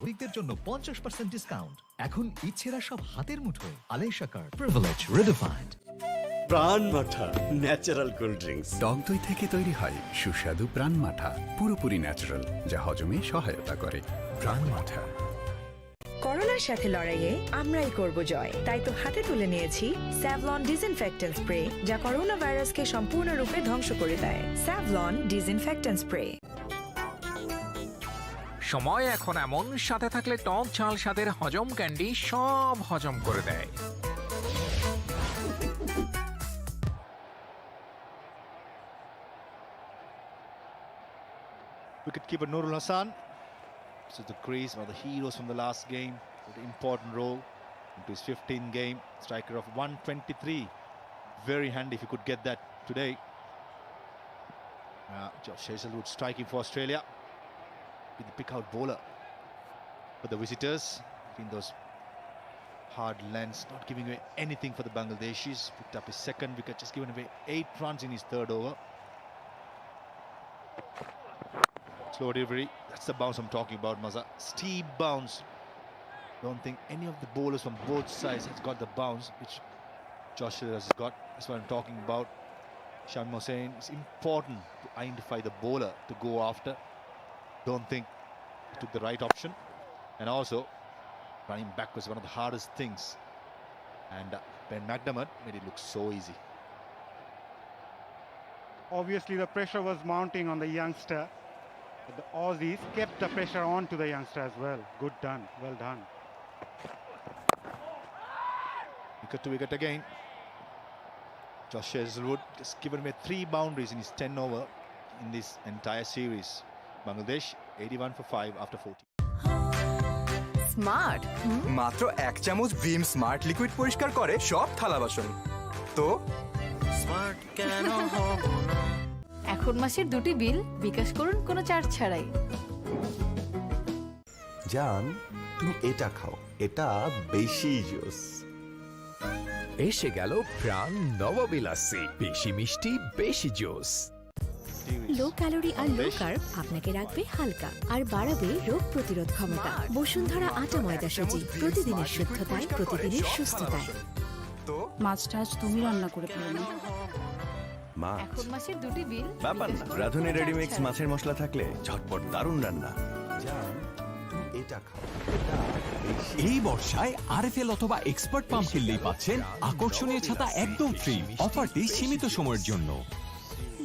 নাগরিকদের জন্য 50% ডিসকাউন্ট। এখন ইচ্ছেরা সব হাতের মুঠোয়। Alesha card privilege redefined. প্রাণ মাঠা ন্যাচারাল কোল্ড ড্রিঙ্কস। টক দই থেকে তৈরি হয় সুস্বাদু প্রাণ মাঠা, পুরোপুরি ন্যাচারাল, যা হজমে সহায়তা করে। প্রাণ মাঠা। করোনার সাথে লড়াইয়ে আমরাই করব জয়। তাই তো হাতে তুলে নিয়েছি স্যাভলন ডিসইনফেক্ট্যান্ট স্প্রে, যা করোনা ভাইরাসকে সম্পূর্ণরূপে ধ্বংস করে দেয়। Savlon disinfectant spray. সময় এখন এমন, সাথে থাকলে টক ঝাল স্বাদের হজম ক্যান্ডি সব হজম করে দেয়। Wicketkeeper Nurul Hassan. This is the crease, one of the heroes from the last game. Played an important role into his 15th game. Striker of 123. Very handy if you could get that today. Josh Hazlewood striking for Australia. With the pick-out bowler. But the visitors, between those hard lengths, not giving away anything for the Bangladeshis. Picked up his second wicket, just given away 8 runs in his third over. Slow delivery. That's the bounce I'm talking about, Maza. Steep bounce. Don't think any of the bowlers from both sides has got the bounce which Josh has got. That's what I'm talking about. Shamim Hossain, it's important to identify the bowler to go after. Don't think he took the right option. And also, running back was one of the hardest things. And Ben McDermott made it look so easy. Obviously, the pressure was mounting on the youngster. But the Aussies kept the pressure on to the youngster as well. Good done. Well done. Wicket to wicket again. Josh Hazlewood just given away 3 boundaries in his 10 over in this entire series. Bangladesh 81 for 5 after 40. Smart মাত্র 1 চামচ Bhim smart liquid পরিষ্কার করে সব থালা বাসন। তো smart কেন হব না? এখন মাসের 2টি বিল বিকাশ করুন কোনো চার্জ ছাড়াই। জান, তুমি এটা খাও, এটা বেশি জুস। এসে গেল প্রাণ নববিলাসী, বেশি মিষ্টি বেশি জুস। লো ক্যালোরি আর লো কার্ব আপনাকে রাখবে হালকা আর বাড়াবে রোগ প্রতিরোধ ক্ষমতা। বসুন্ধরা আটা ময়দা সুজি, প্রতিদিনের শুদ্ধতায়, প্রতিদিনের সুস্থতায়। তো মাছটা আজ তুমি রান্না করে ফেলো না। মা, এখন মাসের 2টি বিল ব্যাপার না, রাঁধুনি রেডিমিক্স মাছের মশলা থাকলে ঝটপট দারুণ রান্না। জান, তুমি এটা খাও, এটা বেশি। এই বর্ষায় আরএফএল অথবা এক্সপার্ট পাম্প কিনলেই পাচ্ছেন আকর্ষণীয় ছাতা একদম ফ্রি। অফারটি সীমিত সময়ের জন্য।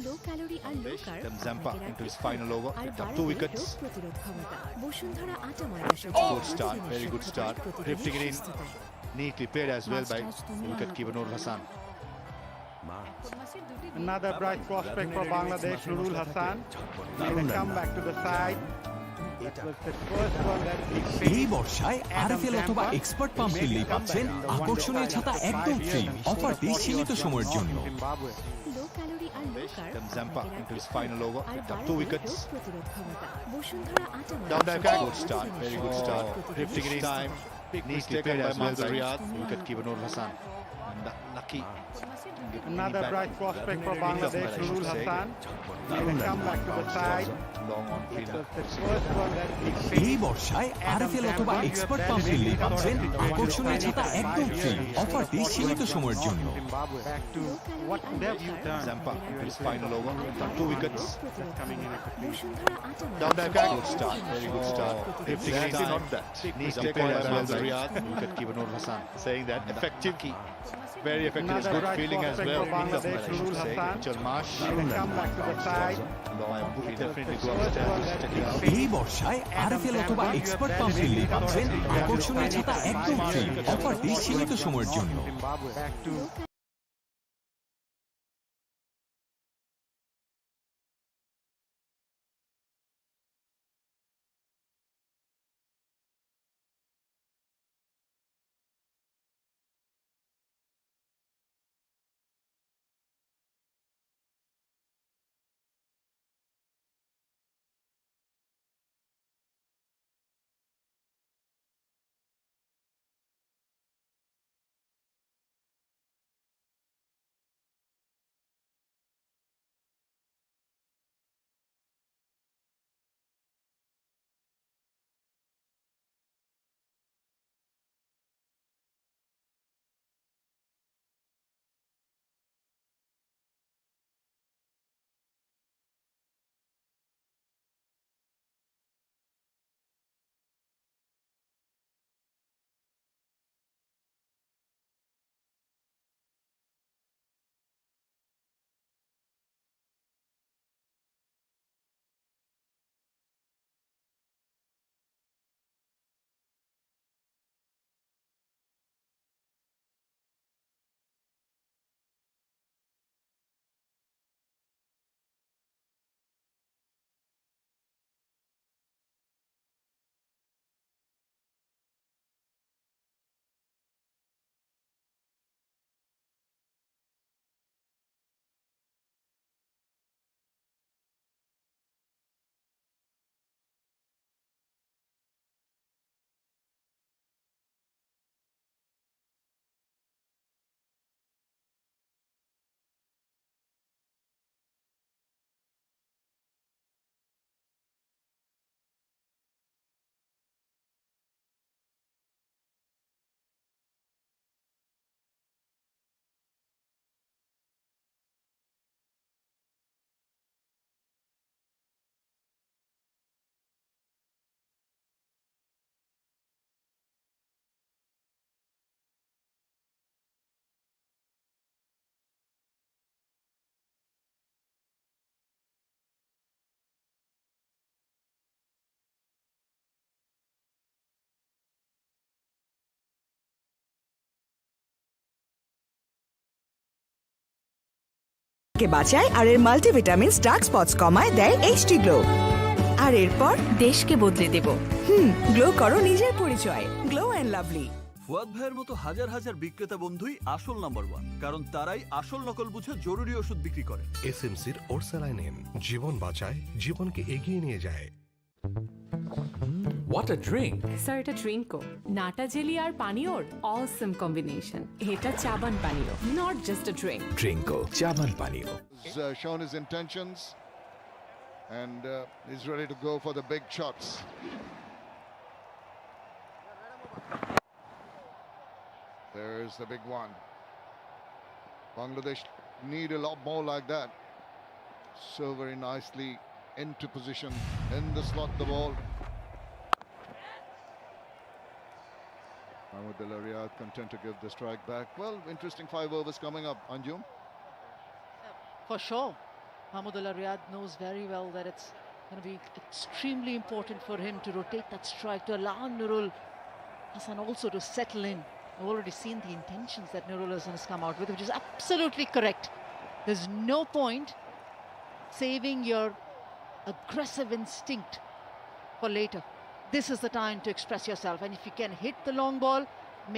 লো ক্যালোরি আর low carb Zampa into his final over. আর Picked up 2 বাড়াবে wickets. রোগ প্রতিরোধ ক্ষমতা। বসুন্ধরা আটা ময়দা সুজি, Good start, very good start. Drifting it in. Neatly played as well by wicketkeeper Nurul Hassan. মা, Another bright prospect for Bangladesh, Nurul Hassan. Made a comeback to the side. That was the first one that he এই faced. বর্ষায় RFL অথবা expert pump কিনলেই পাচ্ছেন আকর্ষণীয় ছাতা একদম free. অফারটি সীমিত সময়ের জন্য। Zimbabwe. লো ক্যালোরি আর low carb Zampa into his final over. আর Picked up 2 বাড়াবে wickets. রোগ প্রতিরোধ ক্ষমতা। বসুন্ধরা আটা ময়দা Down the সুজি, back. Good start, প্রতিদিনের very good শুদ্ধতায়, start. প্রতিদিনের Drifting it in সুস্থতায়। time. Neatly played as well by Riyadh. Wicketkeeper Nurul Hassan. And lucky. Another bright prospect for Bangladesh, Nurul Hassan. Made a comeback to the side. Long on That fielder. was the first one that he এই faced. বর্ষায় RFL অথবা expert pump কিনলেই পাচ্ছেন আকর্ষণীয় ছাতা একদম free. অফারটি সীমিত সময়ের জন্য। Zimbabwe. Back to what could have you done? Zampa into his final over. Picked up 2 wickets. Just coming in at the crease. Bashundhara আটা ময়দা Down the সুজি, back. Good start, প্রতিদিনের very good start. শুদ্ধতায়, Drifting it in on that. Neatly played as well by Riyadh. Wicketkeeper Nurul Hassan. Saying that effective key. Very effective. It's Another good bright feeling as prospect well. for Bangladesh, Nurul Hassan. Mitchell Marsh. Made a comeback to the side. He definitely go First one upstairs. that Checking out. he এই বর্ষায় RFL অথবা expert pump কিনলেই পাচ্ছেন আকর্ষণীয় ছাতা একদম free. অফারটি সীমিত সময়ের জন্য। Zimbabwe. Back to কে বাঁচায় আর এর মাল্টিভিটামিন ডার্ক স্পটস কমায় দেয় এইচডি গ্লো। আর এরপর দেশকে বদলে দেব। গ্লো করো নিজের পরিচয়, গ্লো অ্যান্ড লাভলি। ফুয়াদ ভাইয়ের মতো হাজার হাজার বিক্রেতা বন্ধুই আসল নাম্বার 1, কারণ তারাই আসল নকল বুঝে জরুরি ওষুধ বিক্রি করে। এসএমসির ওরসালাইন জীবন বাঁচায়, জীবনকে এগিয়ে নিয়ে যায়। What a drink! স্যার এটা ড্রিঙ্কও, নাটা জেলি আর পানীয়র অসম কম্বিনেশন। এটা চাবান পানীয়, নট জাস্ট আ ড্রিঙ্ক। ড্রিঙ্কো চাবান পানীয়। Shown his intentions and is ready to go for the big shots. There's the big one. Bangladesh need a lot more like that. So very nicely into position, in the slot the ball. Mahmoudullah Riyad content to give the strike back. Well, interesting 5 overs coming up, Anjum. For sure. Mahmoudullah Riyad knows very well that it's going to be extremely important for him to rotate that strike, to allow Nurul Hassan also to settle in. I've already seen the intentions that Nurul Hassan has come out with, which is absolutely correct. There's no point saving your aggressive instinct for later. This is the time to express yourself, and if you can hit the long ball,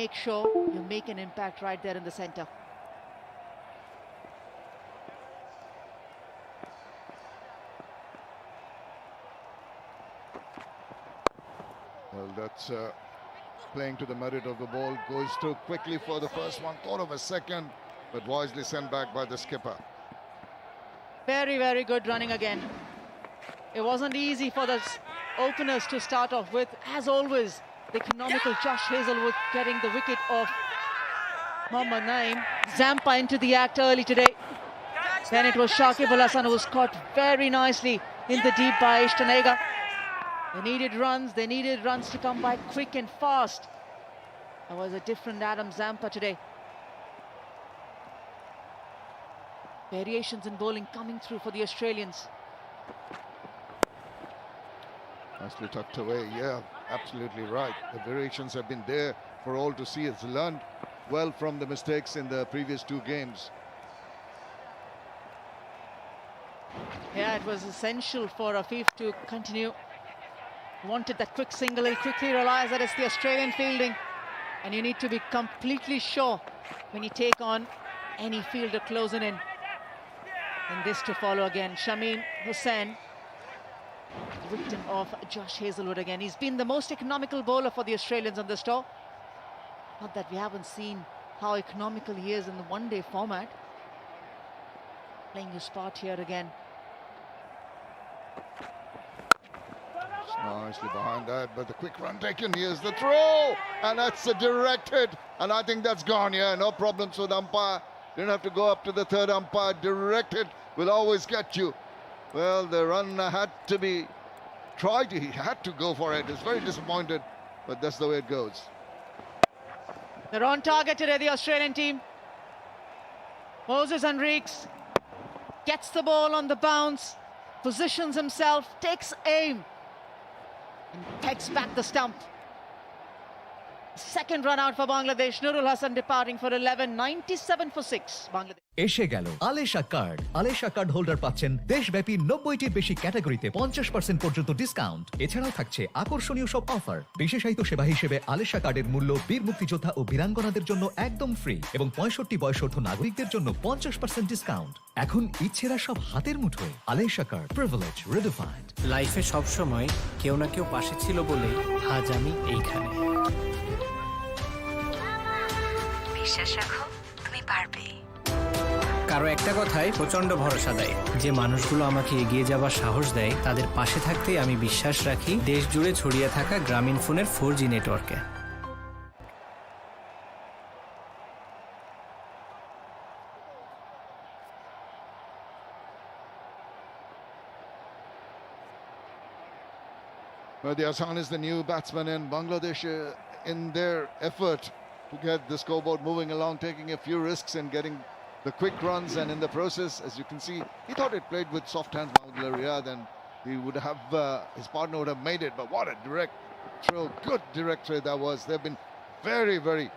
make sure you make an impact right there in the center. Well, that's playing to the merit of the ball. Goes through quickly for the first one, thought of a second, but wisely sent back by the skipper. Very, very good running again. It wasn't easy for the openers to start off with. As always, the economical Josh Hazlewood getting the wicket of Mohammad Naeem. Zampa into the act early today. Then it was Shakib Al Hassan who was caught very nicely in the deep by Ishtanega. They needed runs to come by quick and fast. That was a different Adam Zampa today. Variations in bowling coming through for the Australians. Nicely tucked away, yeah, absolutely right. The variations have been there for all to see. It's learned well from the mistakes in the previous 2 games. Yeah, it was essential for Afif to continue. Wanted that quick single. He quickly realized that it's the Australian fielding, and you need to be completely sure when you take on any fielder closing in. And this to follow again. Shamim Hussain, victim of Josh Hazlewood again. He's been the most economical bowler for the Australians on this tour. Not that we haven't seen how economical he is in the one-day format. Playing his part here again. Nicely behind that, but the quick run taken. Here's the throw, and that's a direct hit, and I think that's gone. Yeah, no problems with umpire. Didn't have to go up to the third umpire. Direct hit will always get you. Well, the run had to be tried. He had to go for it. It's very disappointed, but that's the way it goes. They're on target today, the Australian team. Moses Henriques gets the ball on the bounce, positions himself, takes aim, and pegs back the stump. Second run out for Bangladesh. Nurul Hassan departing for 11, 97 for 6. Bangladesh. এসে গেল আলেশা card. আলেশা card holder পাচ্ছেন দেশব্যাপী 90টির বেশি ক্যাটাগরিতে 50% পর্যন্ত discount. এছাড়াও থাকছে আকর্ষণীয় সব অফার। বিশেষায়িত সেবা হিসেবে আলেশা কার্ডের মূল্য বীর মুক্তিযোদ্ধা ও বীরাঙ্গনাদের জন্য একদম ফ্রি এবং 65 বয়সোর্ধ নাগরিকদের জন্য 50% ডিসকাউন্ট। এখন ইচ্ছেরা সব হাতের মুঠোয়। Alesha card, privilege redefined. লাইফে সব সময় কেউ না কেউ পাশে ছিল বলে আজ আমি এইখানে। বিশ্বাস রাখো, তুমি পারবে। কারো একটা কথায় প্রচন্ড ভরসা দেয়। যে মানুষগুলো আমাকে এগিয়ে যাবার সাহস দেয়, তাদের পাশে থাকতেই আমি বিশ্বাস রাখি দেশ জুড়ে ছড়িয়ে থাকা গ্রামীণ ফোনের 4G নেটওয়ার্কে। Mehdi Hassan is the new batsman in Bangladesh in their effort to get the scoreboard moving along, taking a few risks and getting the quick runs, and in the process, as you can see, he thought it played with soft hands, Mahmoudullah Riyad, and he would have, his partner would have made it, but what a direct throw, good direct throw that was. They've been very, very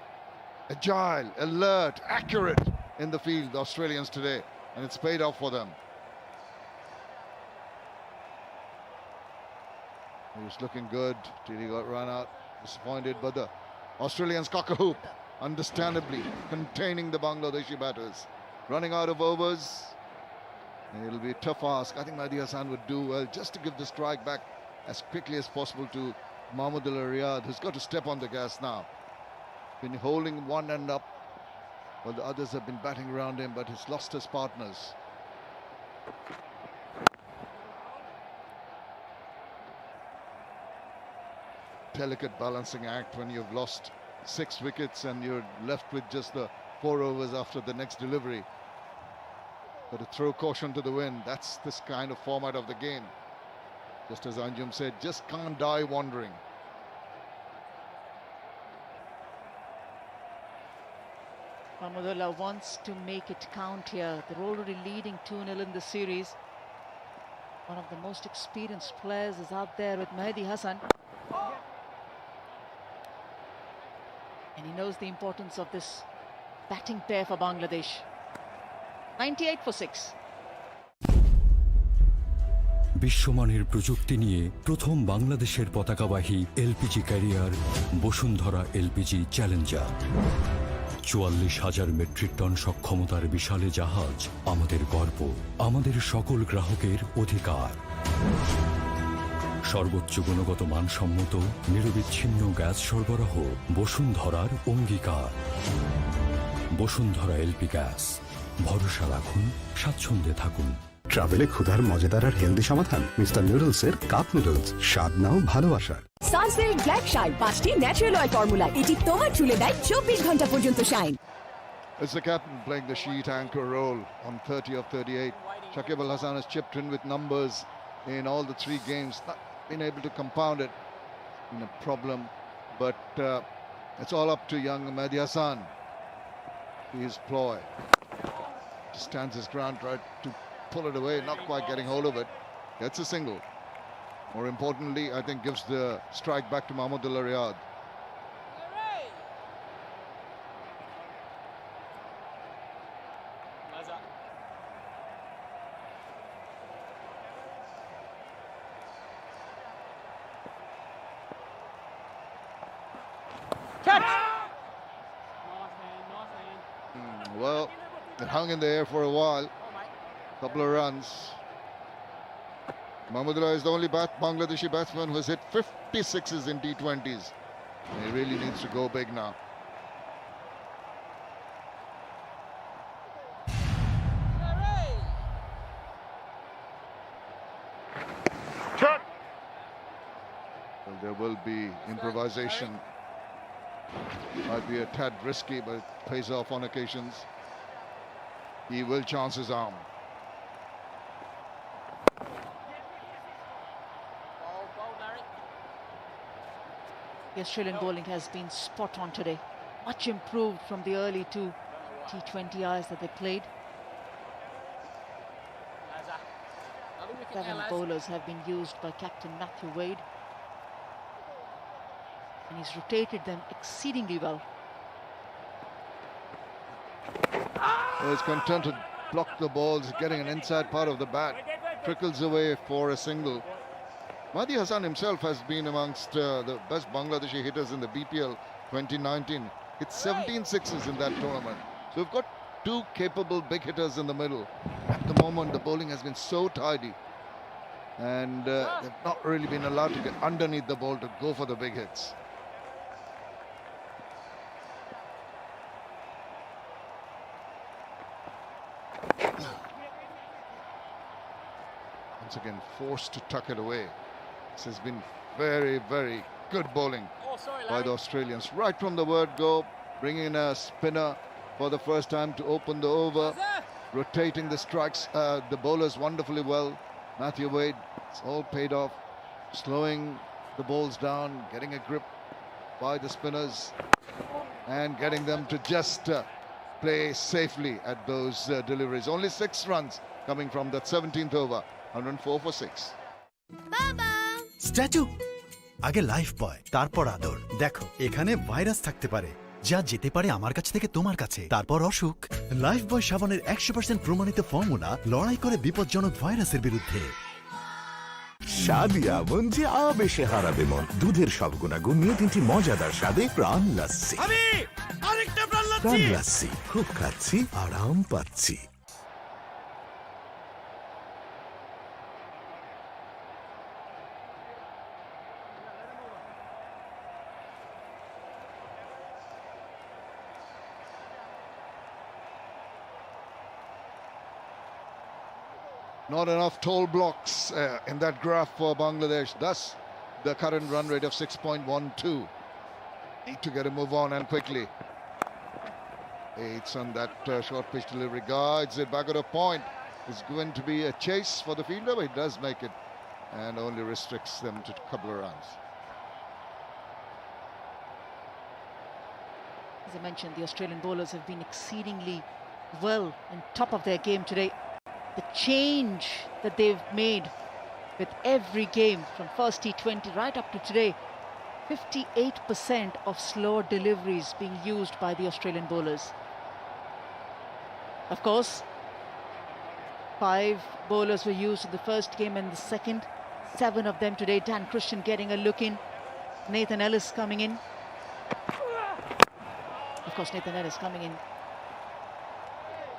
agile, alert, accurate in the field, the Australians today. and it's paid off for them. He was looking good till he got run out. Disappointed, but the Australians cock a hoop, understandably containing the Bangladeshi batters. Running out of overs. It'll be a tough ask. I think Mehdi Hassan would do well just to give the strike back as quickly as possible to Mahmudullah Riyad, who's got to step on the gas now. Been holding one end up while the others have been batting around him, but he's lost his partners. Delicate balancing act when you've lost 6 wickets and you're left with just the 4 overs after the next delivery. But to throw caution to the wind, that's this kind of format of the game. Just as Anjum said, just can't die wandering. Mahmudullah wants to make it count here. They're already leading 2-0 in the series. One of the most experienced players is out there with Mehdi Hassan. And he knows the importance of this batting pair for Bangladesh. 98 for 6. বিশ্বমানের প্রযুক্তি নিয়ে প্রথম বাংলাদেশের পতাকাবাহী LPG carrier Bashundhara LPG challenger 44,000 metric ton সক্ষমতার বিশাল জাহাজ আমাদের গর্ব, আমাদের সকল গ্রাহকের অধিকার। সর্বোচ্চ গুণগত মানসম্মত নিরবিচ্ছিন্ন গ্যাস সরবরাহ বসুন্ধরার অঙ্গীকার। বসুন্ধরা এলপি গ্যাস, ভরসা রাখুন, স্বাচ্ছন্দ্যে থাকুন। ট্রাভেলে ক্ষুধার মজাদার আর হেলদি সমাধান মিস্টার নুডলসের কাপ নুডলস, স্বাদ নাও ভালোবাসার। সানসিল্ক ব্ল্যাক শাইন 5টি ন্যাচারাল অয়েল ফর্মুলা, এটি তোমার চুলে দেয় 24 ঘন্টা পর্যন্ত shine. It's the captain playing the sheet anchor role on 30 of 38. Shakib Al Hasan has chipped in with numbers in all the 3 games. Not been able to compound it. Been a problem, but it's all up to young Mehdi Hassan. His ploy. Stands his ground, tried to pull it away, not quite getting hold of it. Gets a single. More importantly, I think gives the strike back to Mahmudullah Riyad. Well, it hung in the air for a while. Couple of runs. Mahmudullah is the only Bangladeshi batsman who has hit 56s in T20s. He really needs to go big now. Well, there will be improvisation. Might be a tad risky, but it pays off on occasions. He will chance his arm. The Australian bowling has been spot on today. Much improved from the early 2 T20Is that they played. 7 bowlers have been used by Captain Matthew Wade. And he's rotated them exceedingly well. Well, he's content to block the balls, getting an inside part of the bat. Trickles away for a single. Mehdi Hassan himself has been amongst the best Bangladeshi hitters in the BPL 2019. Hit 17 sixes in that tournament. So we've got 2 capable big hitters in the middle. At the moment, the bowling has been so tidy. And they've not really been allowed to get underneath the ball to go for the big hits. Once again, forced to tuck it away. This has been very, very good bowling by the Australians. Right from the word go, bringing in a spinner for the first time to open the over, rotating the strikes, the bowlers wonderfully well. Matthew Wade, it's all paid off, slowing the balls down, getting a grip by the spinners and getting them to just play safely at those deliveries. Only 6 runs coming from that 17th over, 104 for 6. Statue আগে life বয়, তারপর আদর। দেখো এখানে virus থাকতে পারে, যা যেতে পারে আমার কাছ থেকে তোমার কাছে, তারপর অসুখ। লাইফ বয় সাবানের 100% প্রমাণিত ফর্মুলা লড়াই করে বিপজ্জনক ভাইরাসের বিরুদ্ধে। স্বাদিয়া মন যে আবেশে হারাবে মন। দুধের সব গুণাগুণ নিয়ে 3টি মজাদার স্বাদে প্রাণ লাচ্ছি। প্রাণ লাচ্ছি, খুব খাচ্ছি, আরাম পাচ্ছি। Not enough toll blocks in that graph for Bangladesh. Thus, the current run rate of 6.12. Need to get a move on and quickly. It's on that short pitch delivery. Guides it back at a point. It's going to be a chase for the fielder, but he does make it and only restricts them to a couple of runs. As I mentioned, the Australian bowlers have been exceedingly well on top of their game today. The change that they've made with every game from first T20 right up to today, 58% of slower deliveries being used by the Australian bowlers. Of course, 5 bowlers were used in the first game and the second. 7 of them today. Dan Christian getting a look in. Nathan Ellis coming in. Of course, Nathan Ellis coming in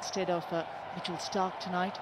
instead of Mitchell Stark tonight.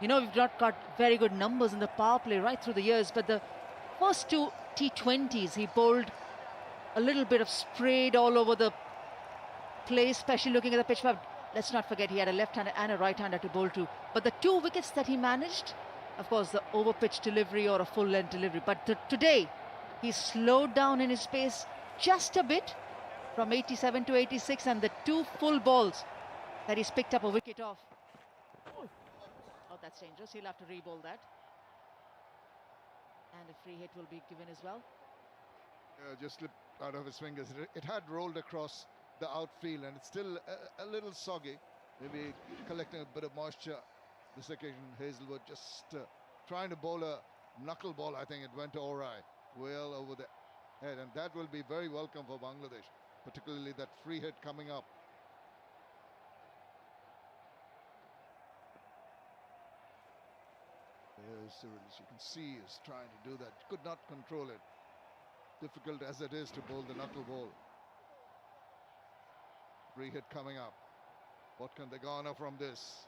You know, we've not got very good numbers in the power play right through the years, but the first two T20s, he bowled a little bit of sprayed all over the place, especially looking at the pitch. But let's not forget he had a left-hander and a right-hander to bowl to. But the two wickets that he managed, of course, the over-pitch delivery or a full-length delivery. But today, he slowed down in his pace just a bit from 87 to 86, and the two full balls that he's picked up a wicket off. Oh, that's dangerous. He'll have to re-bowl that. And a free hit will be given as well. Just slipped out of his fingers. It had rolled across the outfield, and it's still a little soggy. Maybe collecting a bit of moisture. This occasion, Hazelwood just trying to bowl a knuckle ball. I think it went awry, well over the head, and that will be very welcome for Bangladesh, particularly that free hit coming up. There's Cyril, as you can see, is trying to do that. Could not control it. Difficult as it is to bowl the knuckle ball. Free hit coming up. What can they garner from this?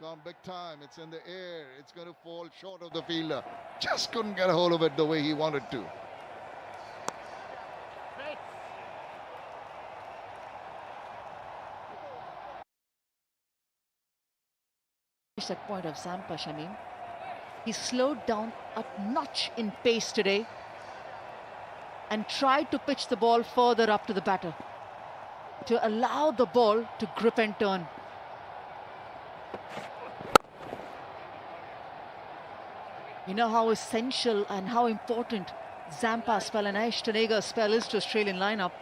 Gone big time. It's in the air. It's going to fall short of the fielder. Just couldn't get a hold of it the way he wanted to. That point of Zampa, Shamim. He slowed down a notch in pace today and tried to pitch the ball further up to the batter to allow the ball to grip and turn. You know how essential and how important Zampa's spell and Ashtonager's spell is to Australian lineup.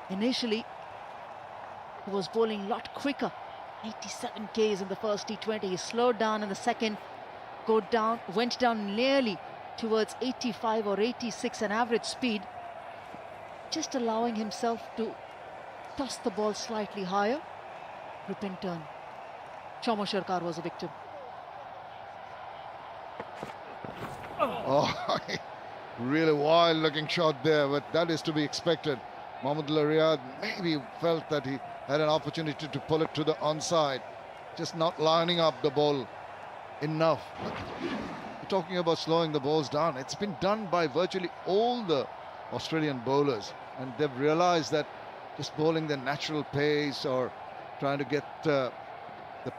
Initially, he was bowling a lot quicker, 87 Ks in the first T20. He slowed down in the second, went down nearly towards 85 or 86 an average speed, just allowing himself to toss the ball slightly higher, grip and turn. Chomo Sharkar was a victim. Oh, really wild looking shot there, but that is to be expected. Mahmudullah Riyad maybe felt that he had an opportunity to pull it to the onside, just not lining up the ball enough. We're talking about slowing the balls down. It's been done by virtually all the Australian bowlers, and they've realized that just bowling the natural pace or trying to get the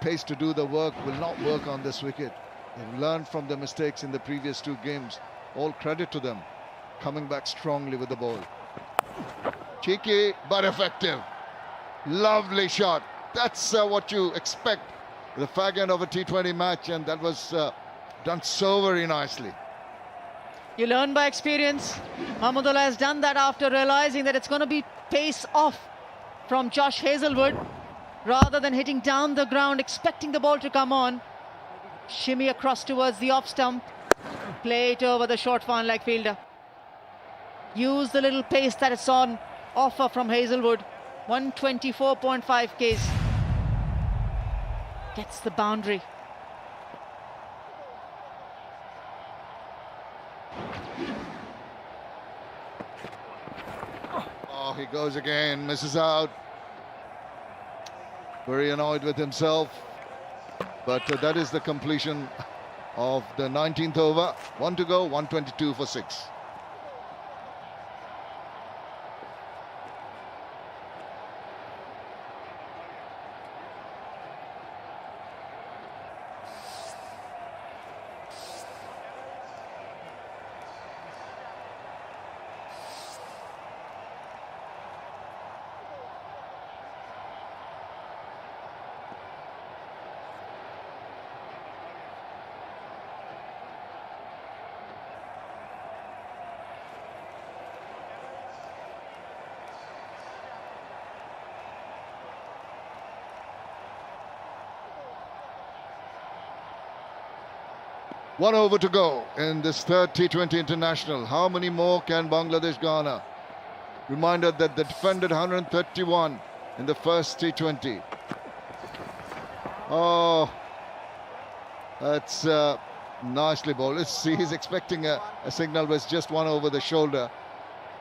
pace to do the work will not work on this wicket. They've learned from the mistakes in the previous two games. All credit to them, coming back strongly with the ball. Cheeky but effective. Lovely shot. That's what you expect, the fag end of a T20 match, and that was done so very nicely. You learn by experience. Mahmudullah has done that after realizing that it's going to be pace off from Josh Hazelwood, rather than hitting down the ground, expecting the ball to come on. Shimmy across towards the off stump, play it over the short fine leg fielder. Use the little pace that it's on offer from Hazelwood. 124.5 Ks. Gets the boundary. Oh, he goes again, misses out. Very annoyed with himself. But that is the completion of the 19th over. 1 to go, 122 for 6. One over to go in this third T20 international. How many more can Bangladesh garner? Reminder that they defended 131 in the first T20. Oh, that's nicely bowled. Let's see, he's expecting a signal, but it's just one over the shoulder.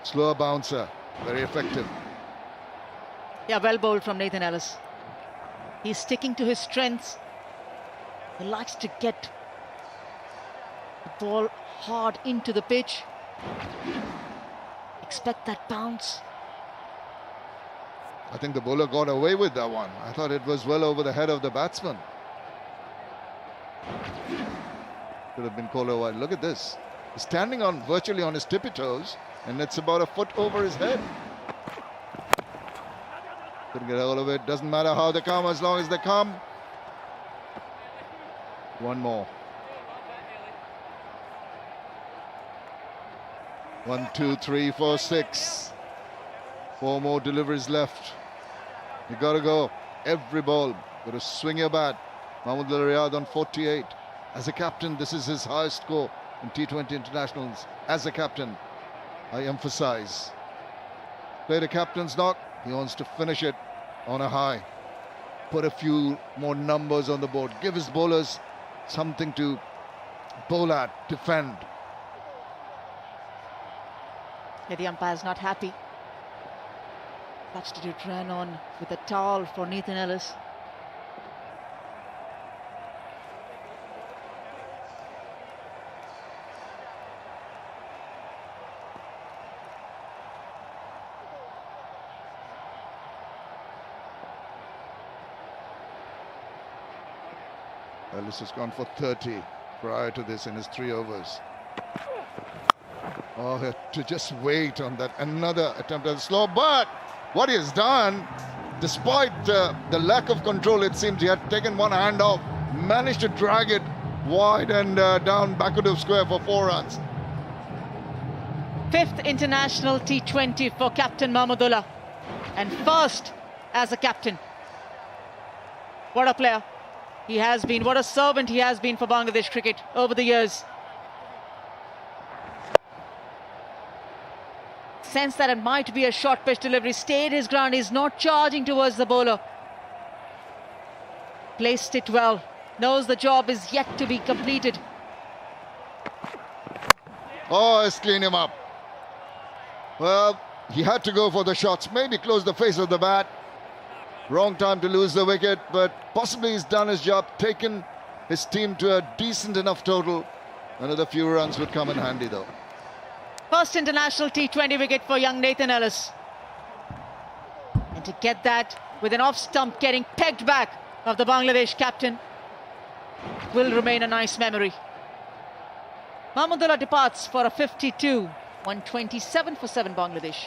Slower bouncer, very effective. Yeah, well bowled from Nathan Ellis. He's sticking to his strengths. He likes to get the ball hard into the pitch. Expect that bounce. I think the bowler got away with that one. I thought it was well over the head of the batsman. Could have been called a wide. Look at this. He's standing on virtually on his tippy toes, and it's about a foot over his head. Couldn't get a hold of it. Doesn't matter how they come, as long as they come. One more. 1, 2, 3, 4, 6. 4 more deliveries left. You got to go. Every ball. Got to swing your bat. Mahmood Riyad on 48. As a captain, this is his highest score in T20 internationals. As a captain, I emphasize. Played a captain's knock. He wants to finish it on a high. Put a few more numbers on the board. Give his bowlers something to bowl at, defend. Yeah, the umpire's not happy. Substitute ran on with a towel for Nathan Ellis. Ellis has gone for 30 prior to this in his 3 overs. Oh, he had to just wait on that. Another attempt at the slow, but what he has done, despite the lack of control, it seems he had taken one hand off, managed to drag it wide and down Bakudev square for 4 runs. 5th international T20 for captain Mahmudullah, and first as a captain. What a player he has been, what a servant he has been for Bangladesh cricket over the years. Sense that it might be a short pitch delivery, stayed his ground, he's not charging towards the bowler. Placed it well, knows the job is yet to be completed. Oh, it's cleaned him up. Well, he had to go for the shots, maybe close the face of the bat. Wrong time to lose the wicket, but possibly he's done his job, taken his team to a decent enough total. Another few runs would come in handy though. First international T20 wicket for young Nathan Ellis. And to get that with an off stump getting pegged back of the Bangladesh captain will remain a nice memory. Mahmudullah departs for a 52, 127 for 7 Bangladesh.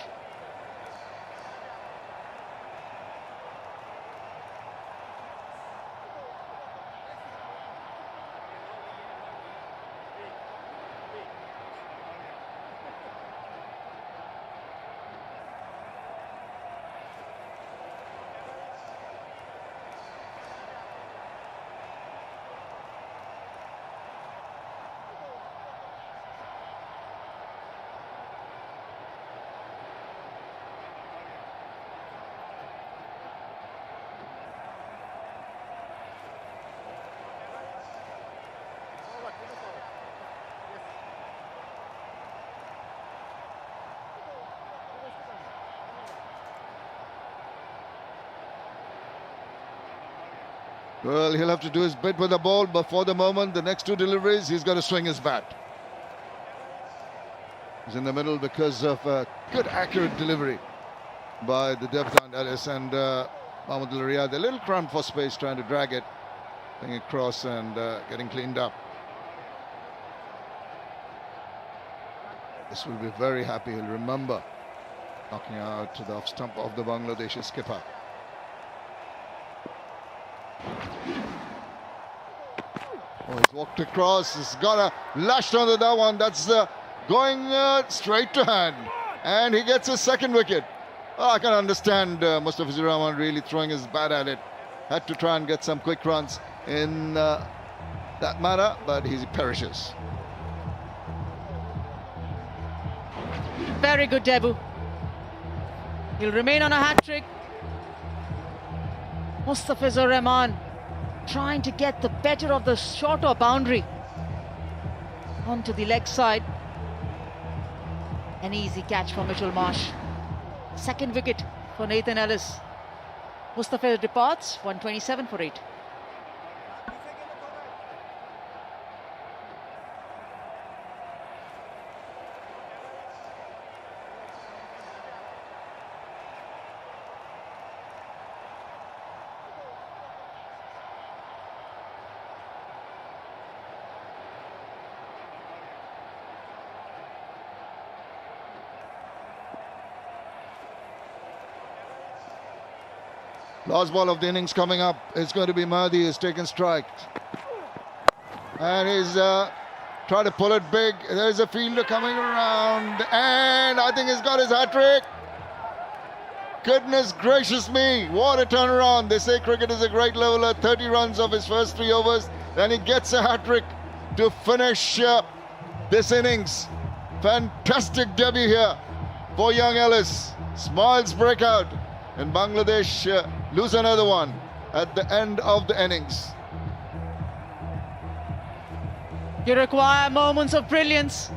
Well, he'll have to do his bit with the ball, but for the moment, the next 2 deliveries, he's got to swing his bat. He's in the middle because of a good, accurate delivery by the debutant Ellis, and Mahmood Riyad, a little cramped for space, trying to drag it, getting across and getting cleaned up. This will be very happy. He'll remember knocking out to the off stump of the Bangladeshi skipper. Oh, he's walked across. He's got a lashed onto that one. That's going straight to hand. And he gets his 2nd wicket. Oh, I can understand Mustafizur Rahman really throwing his bat at it. Had to try and get some quick runs in that manner, but he perishes. Very good debut. He'll remain on a hat-trick. Mustafizur Rahman trying to get the better of the shorter boundary onto the leg side. An easy catch for Mitchell Marsh. 2nd wicket for Nathan Ellis. Mustafa departs, 127 for 8. Last ball of the innings coming up is going to be Mahdi. He's taken strike. And he's trying to pull it big. There's a fielder coming around. And I think he's got his hat-trick. Goodness gracious me. What a turnaround. They say cricket is a great leveler. 30 runs of his first 3 overs. Then he gets a hat-trick to finish this innings. Fantastic debut here for young Ellis. Smiles break out. And Bangladesh lose another one at the end of the innings. You require moments of brilliance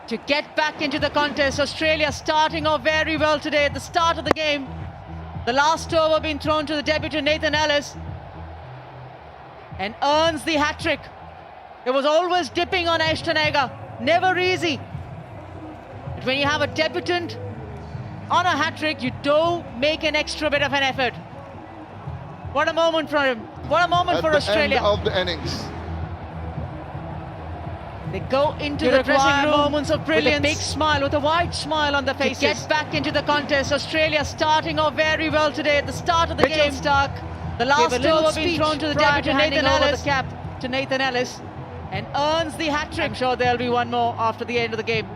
to get back into the contest. Australia starting off very well today at the start of the game. The last over being thrown to the debutant Nathan Ellis, and earns the hat-trick. It was always dipping on Ashtonega, never easy. But when you have a debutant on a hat-trick, you don't make an extra bit of an effort. What a moment for him. What a moment for Australia. At the end of the innings. They go into the dressing room moments of brilliance, with a big smile, with a wide smile on their faces. To get back into the contest. Australia starting off very well today at the start of the game. Stark, the last over being thrown to the debutant Nathan Ellis, the cap to Nathan Ellis, and earns the hat-trick. I'm sure there'll be one more after the end of the game.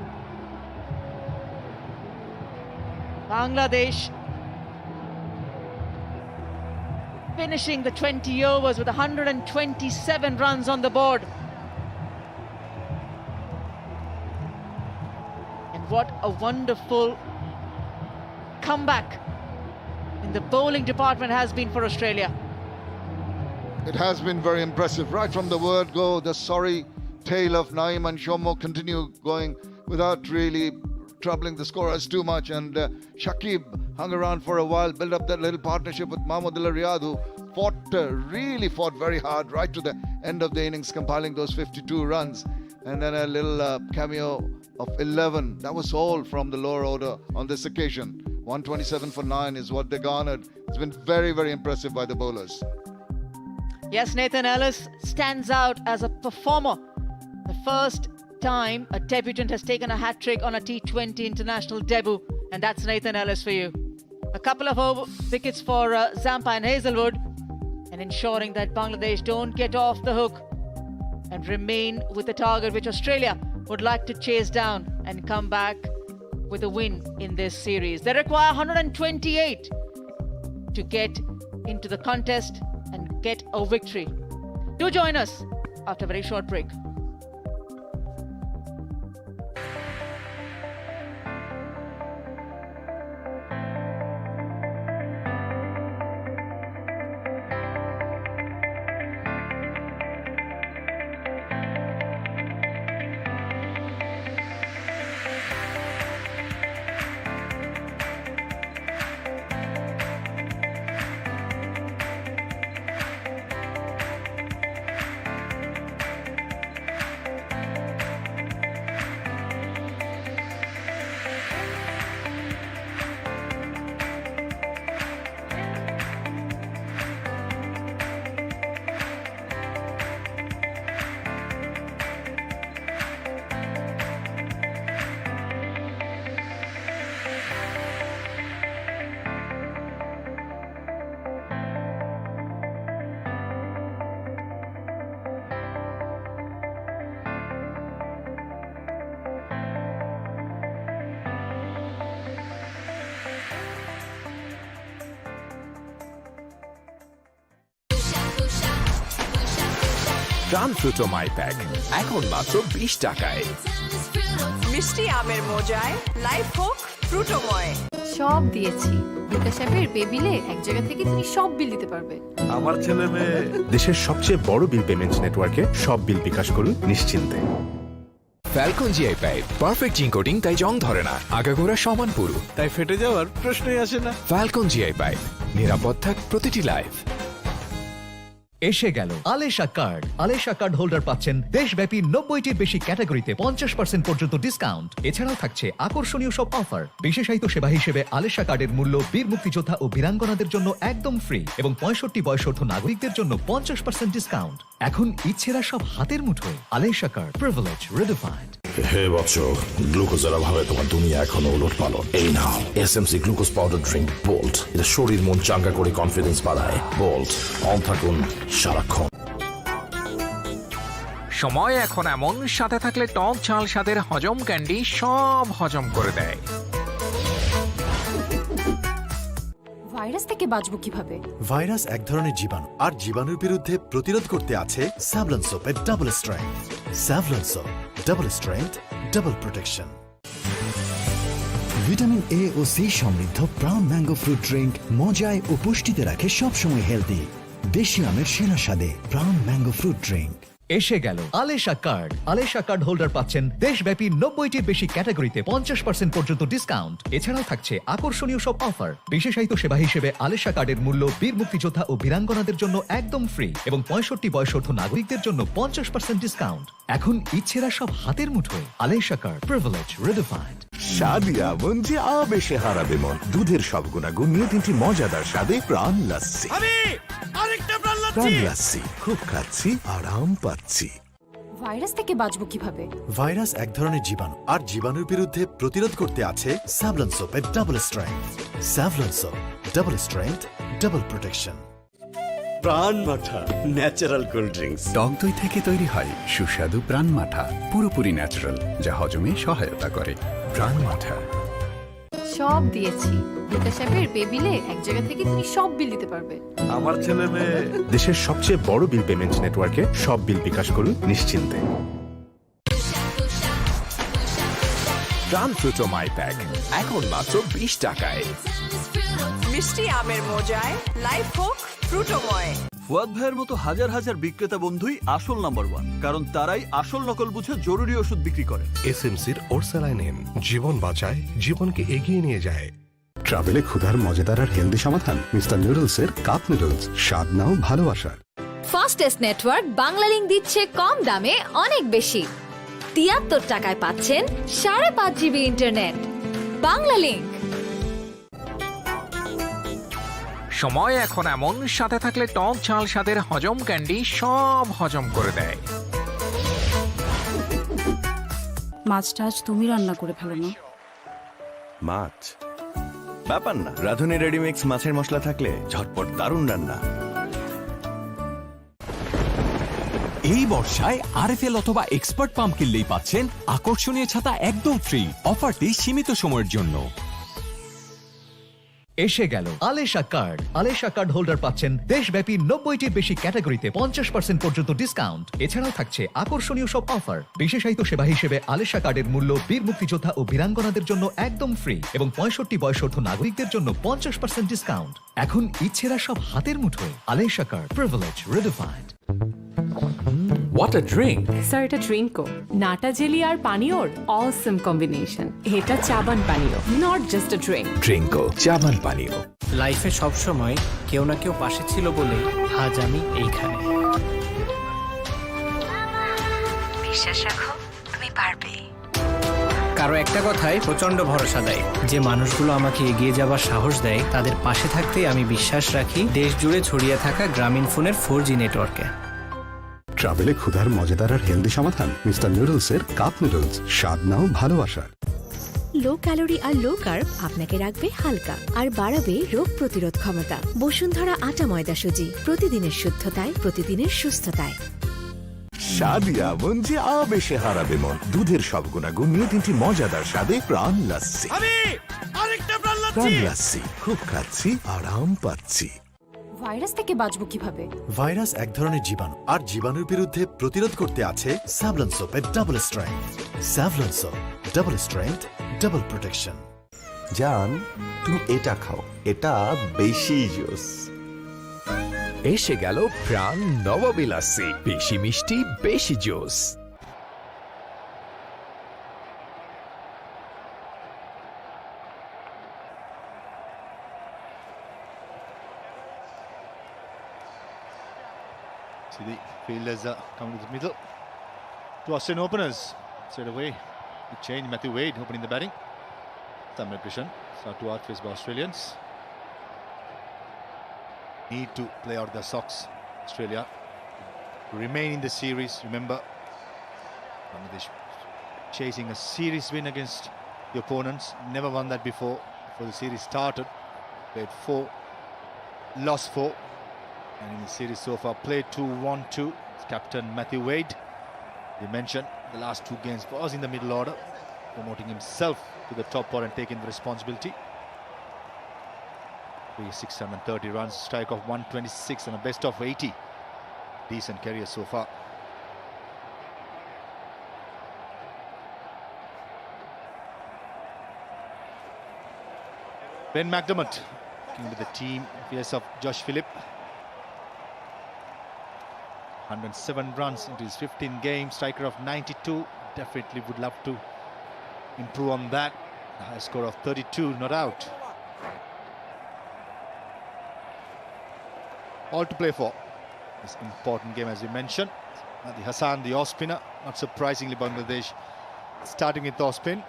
Bangladesh finishing the 20 overs with 127 runs on the board. And what a wonderful comeback in the bowling department has been for Australia. It has been very impressive. Right from the word go, the sorry tale of Naeem and Shomo continue going without really troubling the scorers too much, and Shakib hung around for a while, built up that little partnership with Mahmudullah Riyad, who really fought very hard right to the end of the innings, compiling those 52 runs, and then a little cameo of 11. That was all from the lower order on this occasion. 127 for 9 is what they garnered. It's been very, very impressive by the bowlers. Yes, Nathan Ellis stands out as a performer. The first time a debutant has taken a hat-trick on a T20 international debut, and that's Nathan Ellis for you. A couple of wickets for Zampa and Hazelwood, and ensuring that Bangladesh don't get off the hook and remain with the target which Australia would like to chase down and come back with a win in this series. They require 128 to get into the contest and get a victory. Do join us after a very short break. প্রাণ Frooto মাই pack এখন মাত্র 20 টাকায়। মিষ্টি আমের মোজায় life হোক ফ্রুটোময়। সব দিয়েছি, বিকাশ অ্যাপের পে বিলে এক জায়গা থেকে তুমি সব বিল দিতে পারবে। আমার ছেলে মেয়ে দেশের সবচেয়ে বড় বিল পেমেন্টস নেটওয়ার্কে সব বিল বিকাশ করুন নিশ্চিন্তে। Falcon GI pipe perfect zinc coating, তাই জং ধরে না, আগাগোড়া সমান পুরু, তাই ফেটে যাওয়ার প্রশ্নই আসে না। ফ্যালকন জিআই পাইপ, নিরাপদ থাক প্রতিটি লাইফ। এসে গেল আলেশা কার্ড। আলেশা কার্ড হোল্ডার পাচ্ছেন দেশব্যাপী 90টির বেশি ক্যাটাগরিতে 50% পর্যন্ত ডিসকাউন্ট। এছাড়াও থাকছে আকর্ষণীয় সব অফার। বিশেষায়িত সেবা হিসেবে আলেশা কার্ডের মূল্য বীর মুক্তিযোদ্ধা ও বীরাঙ্গনাদের জন্য একদম ফ্রি এবং 65 বয়সোর্ধ নাগরিকদের জন্য 50% ডিসকাউন্ট। এখন ইচ্ছেরা সব হাতের মুঠোয়। Alesha card, privilege redefined. হে বৎস, গ্লুকোজের অভাবে তোমার দুনিয়া এখনো উলট পালন। এই নাও SMC glucose powder drink bolt. এটা শরীর মন চাঙ্গা করে কনফিডেন্স বাড়ায়। বোল্ট, অন থাকুন সারাক্ষণ। সময় এখন এমন, সাথে থাকলে টক ঝাল স্বাদের হজম ক্যান্ডি সব হজম করে দেয়। ভাইরাস থেকে বাঁচবো কিভাবে? ভাইরাস এক ধরনের জীবাণু, আর জীবাণুর বিরুদ্ধে প্রতিরোধ করতে আছে স্যাভলন সোপের double strength. Savlon soap, double strength, double protection. Vitamin A ও সি সমৃদ্ধ প্রাণ ম্যাঙ্গো ফ্রুট ড্রিঙ্ক মজায় ও পুষ্টিতে রাখে সবসময় হেলদি। দেশি আমের সেরা স্বাদে প্রাণ ম্যাঙ্গো ফ্রুট ড্রিঙ্ক। এসে গেল আলেশা কার্ড। আলেশা কার্ড হোল্ডার পাচ্ছেন দেশব্যাপী 90টির বেশি ক্যাটাগরিতে 50% পর্যন্ত ডিসকাউন্ট। এছাড়াও থাকছে আকর্ষণীয় সব অফার। বিশেষায়িত সেবা হিসেবে আলেশা কার্ডের মূল্য বীর মুক্তিযোদ্ধা ও বীরাঙ্গনাদের জন্য একদম ফ্রি এবং 65 বয়সোর্ধ নাগরিকদের জন্য 50% ডিসকাউন্ট। এখন ইচ্ছেরা সব হাতের মুঠোয়। Alesha card, privilege redefined. স্বাদিয়া মঞ্চে আবেশে হারাবে মন। দুধের সব গুণাগুণ নিয়ে 3টি মজাদার স্বাদে প্রাণ লাস্সি। প্রাণ লাস্সি, খুব খাচ্ছি, আরাম পাচ্ছি। ভাইরাস থেকে বাঁচবো কিভাবে? ভাইরাস এক ধরনের জীবাণু, আর জীবাণুর বিরুদ্ধে প্রতিরোধ করতে আছে স্যাভলন সোপের double strength. Savlon soap, double strength, double protection. Pran মাঠা ন্যাচারাল কোল্ড ড্রিঙ্কস। টক দই থেকে তৈরি হয় সুস্বাদু প্রাণ মাঠা, পুরোপুরি ন্যাচারাল, যা হজমে সহায়তা করে। প্রাণ মাঠা। সব দিয়েছি, বিকাশ অ্যাপের পে বিলে এক জায়গা থেকে তুমি সব বিল দিতে পারবে। আমার ছেলে মেয়ে দেশের সবচেয়ে বড় বিল পেমেন্ট নেটওয়ার্কে সব বিল বিকাশ করুন নিশ্চিন্তে। প্রাণ ফ্রুটো মাই প্যাক এখন মাত্র 20 টাকায়। মিষ্টি আমের মজায় লাইফ হোক ফ্রুটোময়। ফুয়াদ ভাইয়ের মতো হাজার হাজার বিক্রেতা বন্ধুই আসল নাম্বার 1, কারণ তারাই আসল নকল বুঝে জরুরি ওষুধ বিক্রি করে। এসএমসির ওরসালাইন জীবন বাঁচায়, জীবনকে এগিয়ে নিয়ে যায়। ট্রাভেলে ক্ষুধার মজাদার আর হেলদি সমাধান মিস্টার নুডলসের কাপ নুডলস। স্বাদ নাও ভালোবাসার। ফাস্টেস্ট নেটওয়ার্ক বাংলালিংক দিচ্ছে কম দামে অনেক বেশি। 73 টাকায় পাচ্ছেন 5.5 GB ইন্টারনেট। বাংলালিংক। সময় এখন এমন, সাথে থাকলে টক ঝাল স্বাদের হজম ক্যান্ডি সব হজম করে দেয়। মাছটা আজ তুমি রান্না করে ফেলো না। মাছ ব্যাপার না, রাঁধুনি রেডিমিক্স মাছের মশলা থাকলে ঝটপট দারুণ রান্না। এই বর্ষায় আরএফএল অথবা এক্সপার্ট পাম্প কিনলেই পাচ্ছেন আকর্ষণীয় ছাতা একদম ফ্রি। অফারটি সীমিত সময়ের জন্য। এসে গেল আলেশা কার্ড। আলেশা কার্ড হোল্ডার পাচ্ছেন দেশব্যাপী 90টির বেশি ক্যাটাগরিতে 50% পর্যন্ত ডিসকাউন্ট। এছাড়াও থাকছে আকর্ষণীয় সব অফার। বিশেষায়িত সেবা হিসেবে আলেশা কার্ডের মূল্য বীর মুক্তিযোদ্ধা ও বীরাঙ্গনাদের জন্য একদম ফ্রি এবং 65 বয়সোর্ধ নাগরিকদের জন্য 50% ডিসকাউন্ট। এখন ইচ্ছেরা সব হাতের মুঠোয়। Alesha card, privilege redefined. What a drink! Sir, এটা ড্রিঙ্কও। নাটা জেলি আর পানীয়র অসম কম্বিনেশন। এটা চাবান পানীয়, নট জাস্ট আ ড্রিঙ্ক। ড্রিঙ্কো চাবান পানীয়। লাইফে সব সময় কেউ না কেউ পাশে ছিল বলে আজ আমি এইখানে। বিশ্বাস রাখো, তুমি পারবে। কারো একটা কথাই প্রচন্ড ভরসা দেয়, যে মানুষগুলো আমাকে এগিয়ে যাবার সাহস দেয়, তাদের পাশে থাকতেই আমি বিশ্বাস রাখি দেশ জুড়ে ছড়িয়ে থাকা গ্রামীণ ফোনের 4G নেটওয়ার্কে। ট্রাভেলে ক্ষুধার মজাদার আর হেলদি সমাধান মিস্টার নুডলসের কাপ নুডলস। স্বাদ নাও ভালোবাসার। লো ক্যালোরি আর লো কার্ব আপনাকে রাখবে হালকা আর বাড়াবে রোগ প্রতিরোধ ক্ষমতা। বসুন্ধরা আটা ময়দা সুজি, প্রতিদিনের শুদ্ধতায়, প্রতিদিনের সুস্থতায়। স্বাদিয়া মঞ্চে আবেশে হারাবে মন। দুধের সব গুণাগুণ নিয়ে 3টি মজাদার স্বাদে প্রাণ লাস্সি। প্রাণ লাস্সি, খুব খাচ্ছি, আরাম পাচ্ছি। ভাইরাস থেকে বাঁচবো কিভাবে? ভাইরাস এক ধরনের জীবাণু, আর জীবাণুর বিরুদ্ধে প্রতিরোধ করতে আছে স্যাভলন সোপের double strength. Savlon soap, double strength, double protection. জান, তুমি এটা খাও, এটা বেশি জোস। এসে গেল প্রাণ নববিলাসী, বেশি মিষ্টি বেশি জোস। See the fielders coming to the middle. To Australian openers. Straight away, the change. Matthew Wade opening the batting. Tamil Krishan start to outface by Australians. Need to play out their socks, Australia. To remain in the series. Remember, Bangladesh chasing a series win against the opponents. Never won that before the series started. Played 4, lost 4. And in the series so far, played 2, won 2. It's Captain Matthew Wade. We mentioned the last 2 games was in the middle order, promoting himself to the top order and taking the responsibility. 630 runs, strike of 126 and a best of 80. Decent career so far. Ben McDermott came to the team in place of Josh Phillip. 107 runs into his 15 games, striker of 92. Definitely would love to improve on that. A high score of 32, not out. All to play for this important game, as we mentioned. Mehdi Hassan, the off spinner, not surprisingly Bangladesh starting with off spin.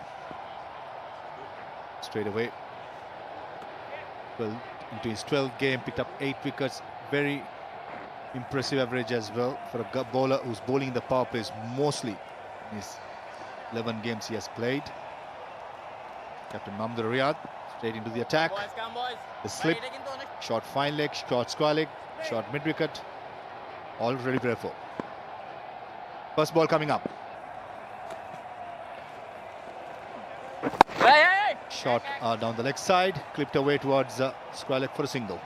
Straight away. Well, into his 12th game, picked up 8 wickets. Very impressive average as well for a bowler who's bowling the power plays mostly in his 11 games he has played. Captain Mahmood Riyad straight into the attack. The slip, short fine leg, short square leg, short mid wicket, all ready to play for. First ball coming up. Shot down the leg side, clipped away towards square leg for a single.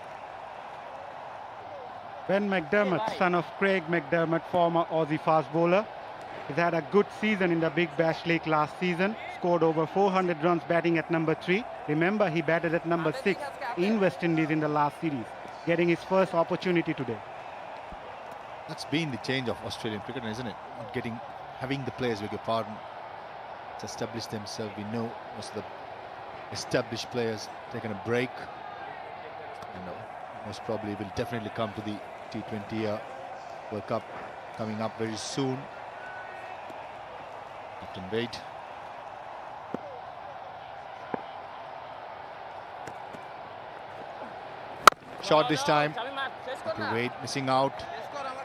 Ben McDermott, son of Craig McDermott, former Aussie fast bowler. He's had a good season in the Big Bash League last season. Scored over 400 runs batting at number 3. Remember, he batted at number 6 in West Indies in the last series, getting his first opportunity today. That's been the change of Australian cricket, isn't it? Not having the players, beg your pardon, to establish themselves. We know most of the established players taking a break. Most probably will definitely come to the T20I World Cup coming up very soon. Captain Wade. Shot this time. Captain Wade missing out.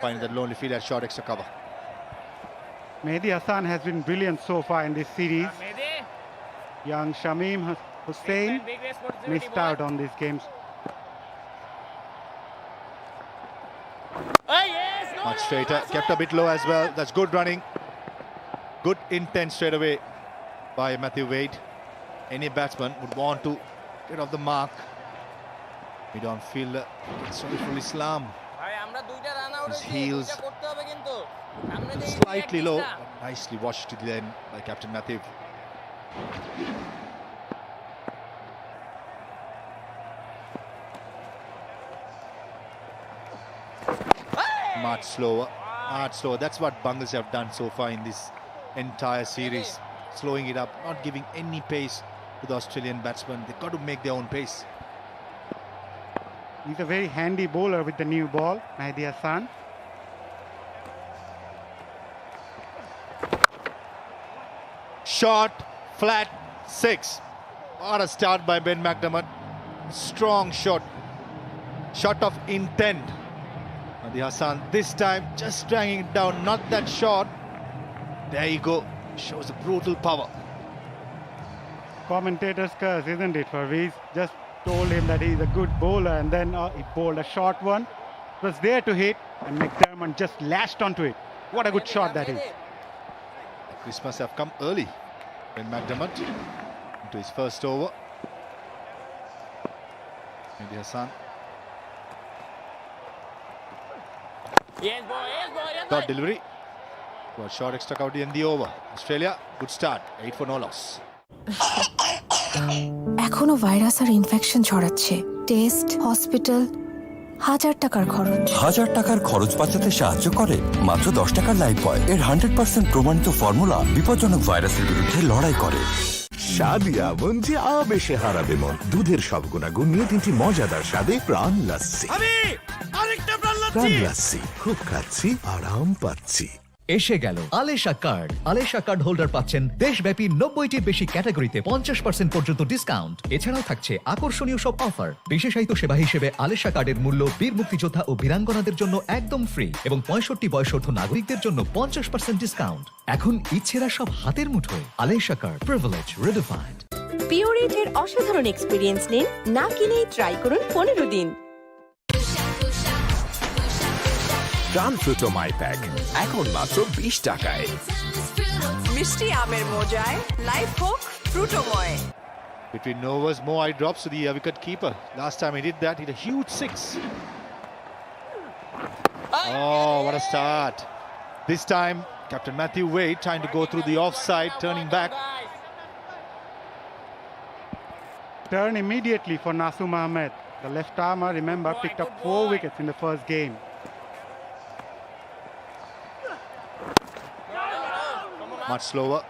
Finding that lonely field at short extra cover. Mehdi Hassan has been brilliant so far in this series. Young Shamim Hussain missed out on these games. Much straighter, kept a bit low as well. That's good running. Good intent straight away by Matthew Wade. Any batsman would want to get off the mark. Mid-on fielder, Soiful Islam. His heels slightly low, but nicely watched to the end by Captain Matthew. Much slower. That's what Bangladesh have done so far in this entire series. Slowing it up, not giving any pace to the Australian batsmen. They've got to make their own pace. He's a very handy bowler with the new ball, Mehdi Hassan. Shot, flat, 6. What a start by Ben McDermott. Strong shot. Shot of intent. Mehdi Hassan this time just dragging it down, not that short. There you go. Shows a brutal power. Commentator's curse, isn't it, Farveez? Just told him that he's a good bowler, and then he bowled a short one. It was there to hit, and McDermott just lashed onto it. What a good shot that is. Christmas have come early. Ben McDermott into his first over. Mehdi Hassan. Dot delivery. Got short extra cover in the over. Australia, good start. 8 for no loss. এখনো virus আর infection ছড়াচ্ছে। Test, hospital, হাজার টাকার খরচ বাঁচাতে সাহায্য করে মাত্র 10 টাকার লাইফবয়। এর 100% প্রমাণিত ফর্মুলা বিপজ্জনক ভাইরাসের বিরুদ্ধে লড়াই করে। স্বাদই এমন যে আবেশে হারাবে মন। দুধের সব গুণাগুণ নিয়ে তিনটি মজাদার স্বাদে প্রাণ লাচ্ছি। প্রাণ লাচ্ছি, খুব খাচ্ছি, আরাম পাচ্ছি। এসে গেল আলেশা কার্ড। আলেশা কার্ড হোল্ডার পাচ্ছেন দেশব্যাপী 90টির বেশি ক্যাটাগরিতে 50% পর্যন্ত ডিসকাউন্ট। এছাড়াও থাকছে আকর্ষণীয় সব অফার। বিশেষায়িত সেবা হিসেবে আলেশা কার্ডের মূল্য বীর মুক্তিযোদ্ধা ও বীরাঙ্গনাদের জন্য একদম ফ্রি এবং 65 বয়সোর্ধ্ব নাগরিকদের জন্য 50% ডিসকাউন্ট। এখন ইচ্ছেরা সব হাতের মুঠোয়। Alesha card, privilege redefined. পিওরিটের অসাধারণ এক্সপিরিয়েন্স নিন, না কিনেই ট্রাই করুন 15 দিন। প্রাণ ফ্রুটো মাই প্যাক এখন মাত্র 20 টাকায়। মিষ্টি আমের মজায় লাইফ হোক ফ্রুটোময়। Between Nova's more eye drops to the wicket keeper. Last time he did that, he had a huge 6. Oh, what a start. This time, Captain Matthew Wade trying to go through the offside, turning back. Turn immediately for Nasum Ahmed. The left armer, remember, picked up 4 wickets in the first game. Much slower.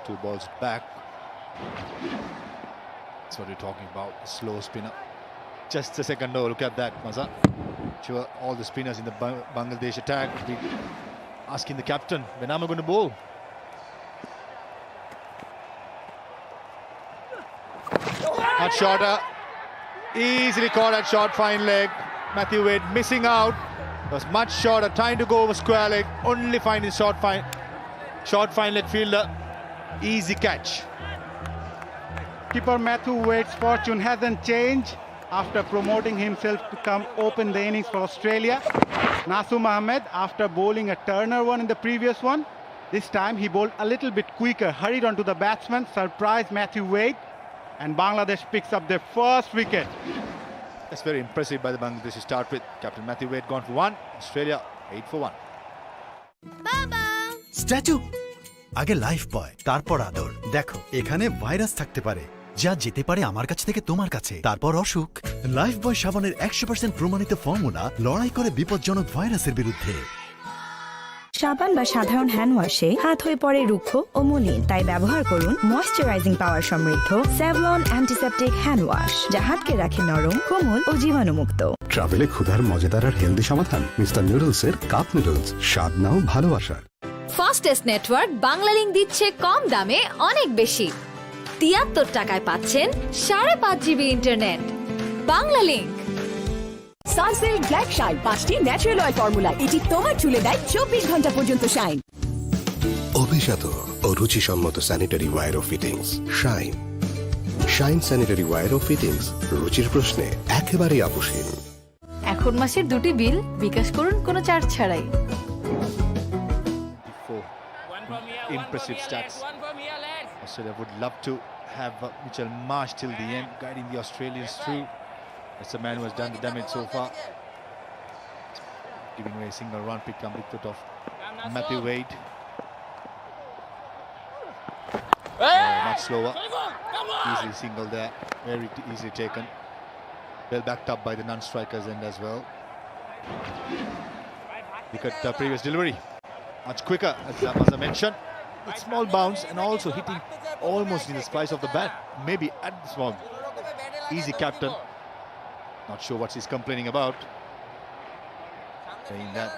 2 balls back. That's what we're talking about. Slow spinner. Just a second though. Look at that, Maza. Sure, all the spinners in the Bangladesh attack will be asking the captain, when am I going to bowl? Much shorter. Easily caught at short fine leg. Matthew Wade missing out. Was much shorter, trying to go over square leg, only finding short fine leg fielder. Easy catch. Keeper Matthew Wade's fortune hasn't changed after promoting himself to come open the innings for Australia. Nasum Ahmed, after bowling a Turner one in the previous one, this time he bowled a little bit quicker, hurried onto the batsman, surprised Matthew Wade, and Bangladesh picks up their first wicket. That's very impressive by the Bangladesh to start with. Captain Matthew Wade gone for 1, Australia 8 for 1. Statue আগে life বয়, তারপর আদর। দেখো এখানে virus থাকতে পারে যা যেতে পারে আমার কাছ থেকে তোমার কাছে, তারপর অসুখ। লাইফ বয় সাবানের 100% প্রমাণিত ফর্মুলা লড়াই করে বিপজ্জনক ভাইরাসের বিরুদ্ধে। সাবান বা সাধারণ হ্যান্ড ওয়াশে হাত হয়ে পড়ে রুক্ষ ও মলিন, তাই ব্যবহার করুন ময়েশ্চারাইজিং পাওয়ার সমৃদ্ধ স্যাভলন অ্যান্টিসেপটিক হ্যান্ড ওয়াশ, যা হাতকে রাখে নরম, কোমল ও জীবাণুমুক্ত। ট্রাভেলে ক্ষুধার মজাদার আর হেলদি সমাধান মিস্টার নুডলসের কাপ নুডলস। স্বাদ নাও ভালোবাসার। ফাস্টেস্ট নেটওয়ার্ক বাংলা লিংক দিচ্ছে কম দামে অনেক বেশি। 73 টাকায় পাচ্ছেন 5.5 GB internet. Banglalink. Sunsilk black shine 5টি ন্যাচারাল অয়েল ফর্মুলা, এটি তোমার চুলে দেয় 24 ঘন্টা পর্যন্ত শাইন। অভিজাত ও রুচিসম্মত স্যানিটারি ওয়্যার ও fittings Shine. Shine sanitary ware ও ফিটিংস, রুচির প্রশ্নে একেবারেই আপোষহীন। এখন মাসের 2টি বিল বিকাশ করুন কোনো চার্জ ছাড়াই। Impressive stats. Australia would love to have Mitchell Marsh till the end, guiding the Australians through. That's the man who has done the damage so far. Giving away a single run, picked up wicket of Matthew Wade. Much slower. Easy single there. Very easily taken. Well backed up by the non-strikers end as well. Wicket previous delivery. Much quicker, as I mentioned. With small bounce and also hitting almost in the slice of the bat. Maybe at the small. Easy captain. Not sure what he's complaining about. Saying that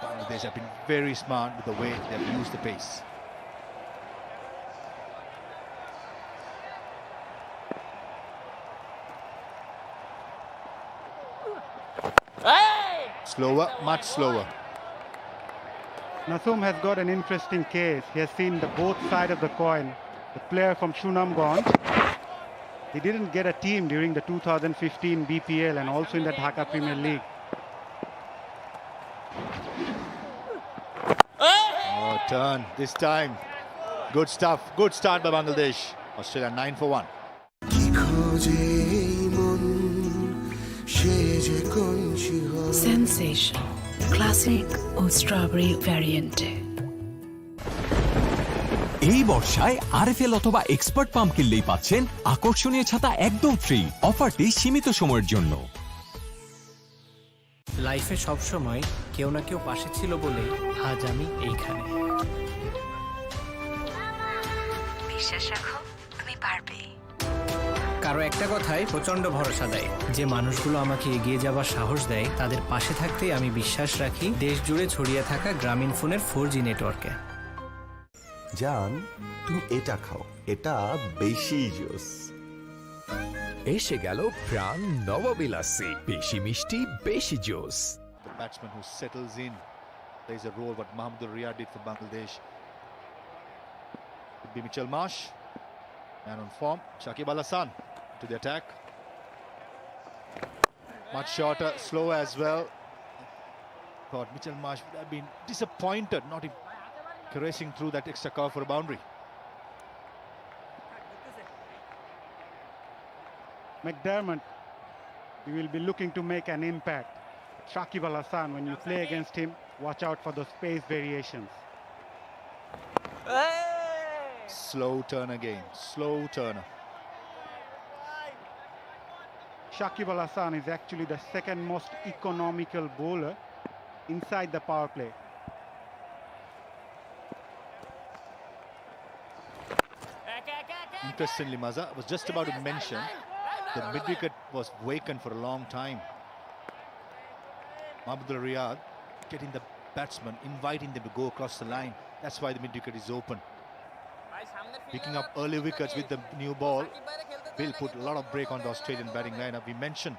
Bangladesh have been very smart with the way they have used the pace. Slower, much slower. Nasum has got an interesting case. He has seen the both side of the coin. The player from Shunamganj, he didn't get a team during the 2015 BPL and also in the Dhaka Premier League. Oh, turn this time. Good stuff. Good start by Bangladesh. Australia 9 for 1. Sensation. Classic ও strawberry ভ্যারিয়েন্টে। এই বর্ষায় RFL অথবা expert pump কিনলেই পাচ্ছেন আকর্ষণীয় ছাতা একদম ফ্রি। অফারটি সীমিত সময়ের জন্য। লাইফে সব সময় কেউ না কেউ পাশে ছিল বলে আজ আমি এইখানে। বিশ্বাস রাখো, তুমি পারবে। কারো একটা কথায় প্রচন্ড ভরসা দেয়, যে মানুষগুলো আমাকে এগিয়ে যাবার সাহস দেয় তাদের পাশে থাকতেই আমি বিশ্বাস রাখি দেশ জুড়ে ছড়িয়ে থাকা গ্রামীণ ফোনের 4G নেটওয়ার্কে। জান, তুমি এটা খাও, এটা বেশি জোস। এসে গেল প্রাণ নববিলাসী, বেশি মিষ্টি বেশি জোস। The batsman who settles in plays a role what Mahmoud Riyad did for Bangladesh. Could be Mitchell Marsh, man on form. Shakib Al Hasan to the attack. Much shorter, slower as well. Thought Mitchell Marsh would have been disappointed not caressing through that extra cover for a boundary. McDermott, you will be looking to make an impact. Shakib Al Hasan, when you play against him, watch out for those pace variations. Slow turn again, slow turner. Shakib Al Hasan is actually the second most economical bowler inside the power play. Interestingly, Maza, I was just about to mention the mid-wicket was vacant for a long time. Mahmoud Riyad getting the batsman, inviting them to go across the line. That's why the mid-wicket is open. Picking up early wickets with the new ball will put a lot of break on the Australian batting lineup. We mentioned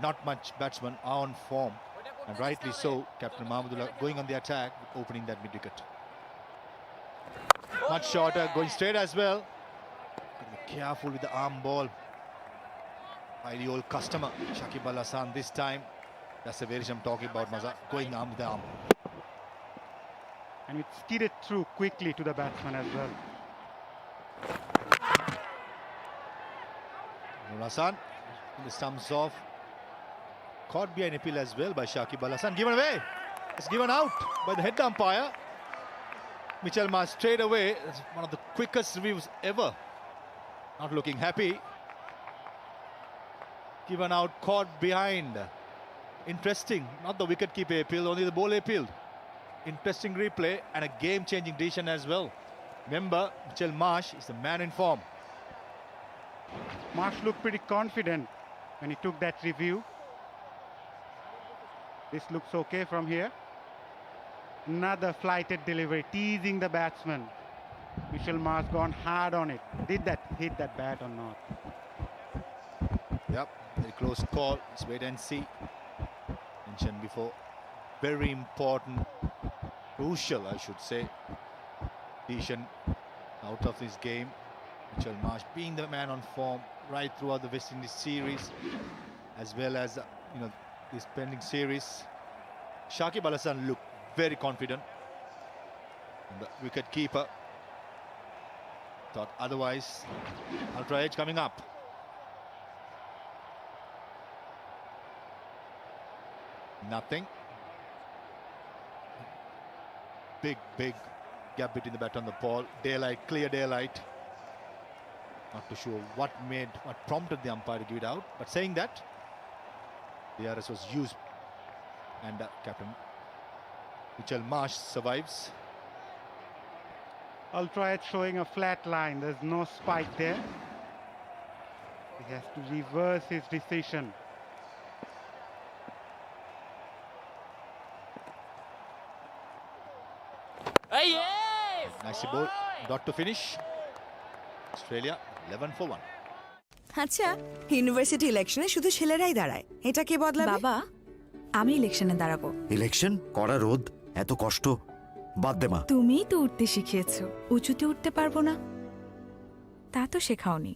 not much batsmen are on form, and rightly so. Captain Mahmudullah going on the attack, opening that mid-wicket. Much shorter, going straight as well. Be careful with the arm ball. By the old customer, Shakib Al Hasan this time. That's the variation I'm talking about, Maza. Going arm with the arm. And it skidded through quickly to the batsman as well. Al Hasan, the stumps off. Caught behind appeal as well by Shakib Al Hasan. Given away. It's given out by the head umpire. Mitchell Marsh straight away. It's one of the quickest reviews ever. Not looking happy. Given out, caught behind. Interesting. Not the wicket-keeper appeal, only the bowler appealed. Interesting replay and a game-changing decision as well. Remember, Mitchell Marsh is the man in form. Marsh looked pretty confident when he took that review. This looks okay from here. Another flighted delivery, teasing the batsman. Mitchell Marsh gone hard on it. Did that hit that bat or not? Yep, very close call. Let's wait and see. Mentioned before, very important, crucial, I should say, decision out of this game. Mitchell Marsh being the man on form right throughout the West Indies series, as well as this pending series. Shakib Al Hasan looked very confident. And the wicket keeper thought otherwise. Ultra edge coming up. Nothing. Big gap between the bat and the ball. Daylight, clear daylight. Not too sure what prompted the umpire to give it out. But saying that, the DRS was used, and Captain Mitchell Marsh survives. Ultra Edge showing a flat line. There's no spike there. He has to reverse his decision. Nice ball, got to finish. Australia 11 for 1. আচ্ছা, university ইলেকশনে শুধু ছেলেরাই দাঁড়ায়, এটা কে বদলাবে? বাবা, আমি ইলেকশনে দাঁড়াবো। ইলেকশন করা রোদ এত কষ্ট বাদ দে মা। তুমিই তো উঠতে শিখিয়েছো, উঁচুতে উঠতে পারবো না তা তো শেখাওনি।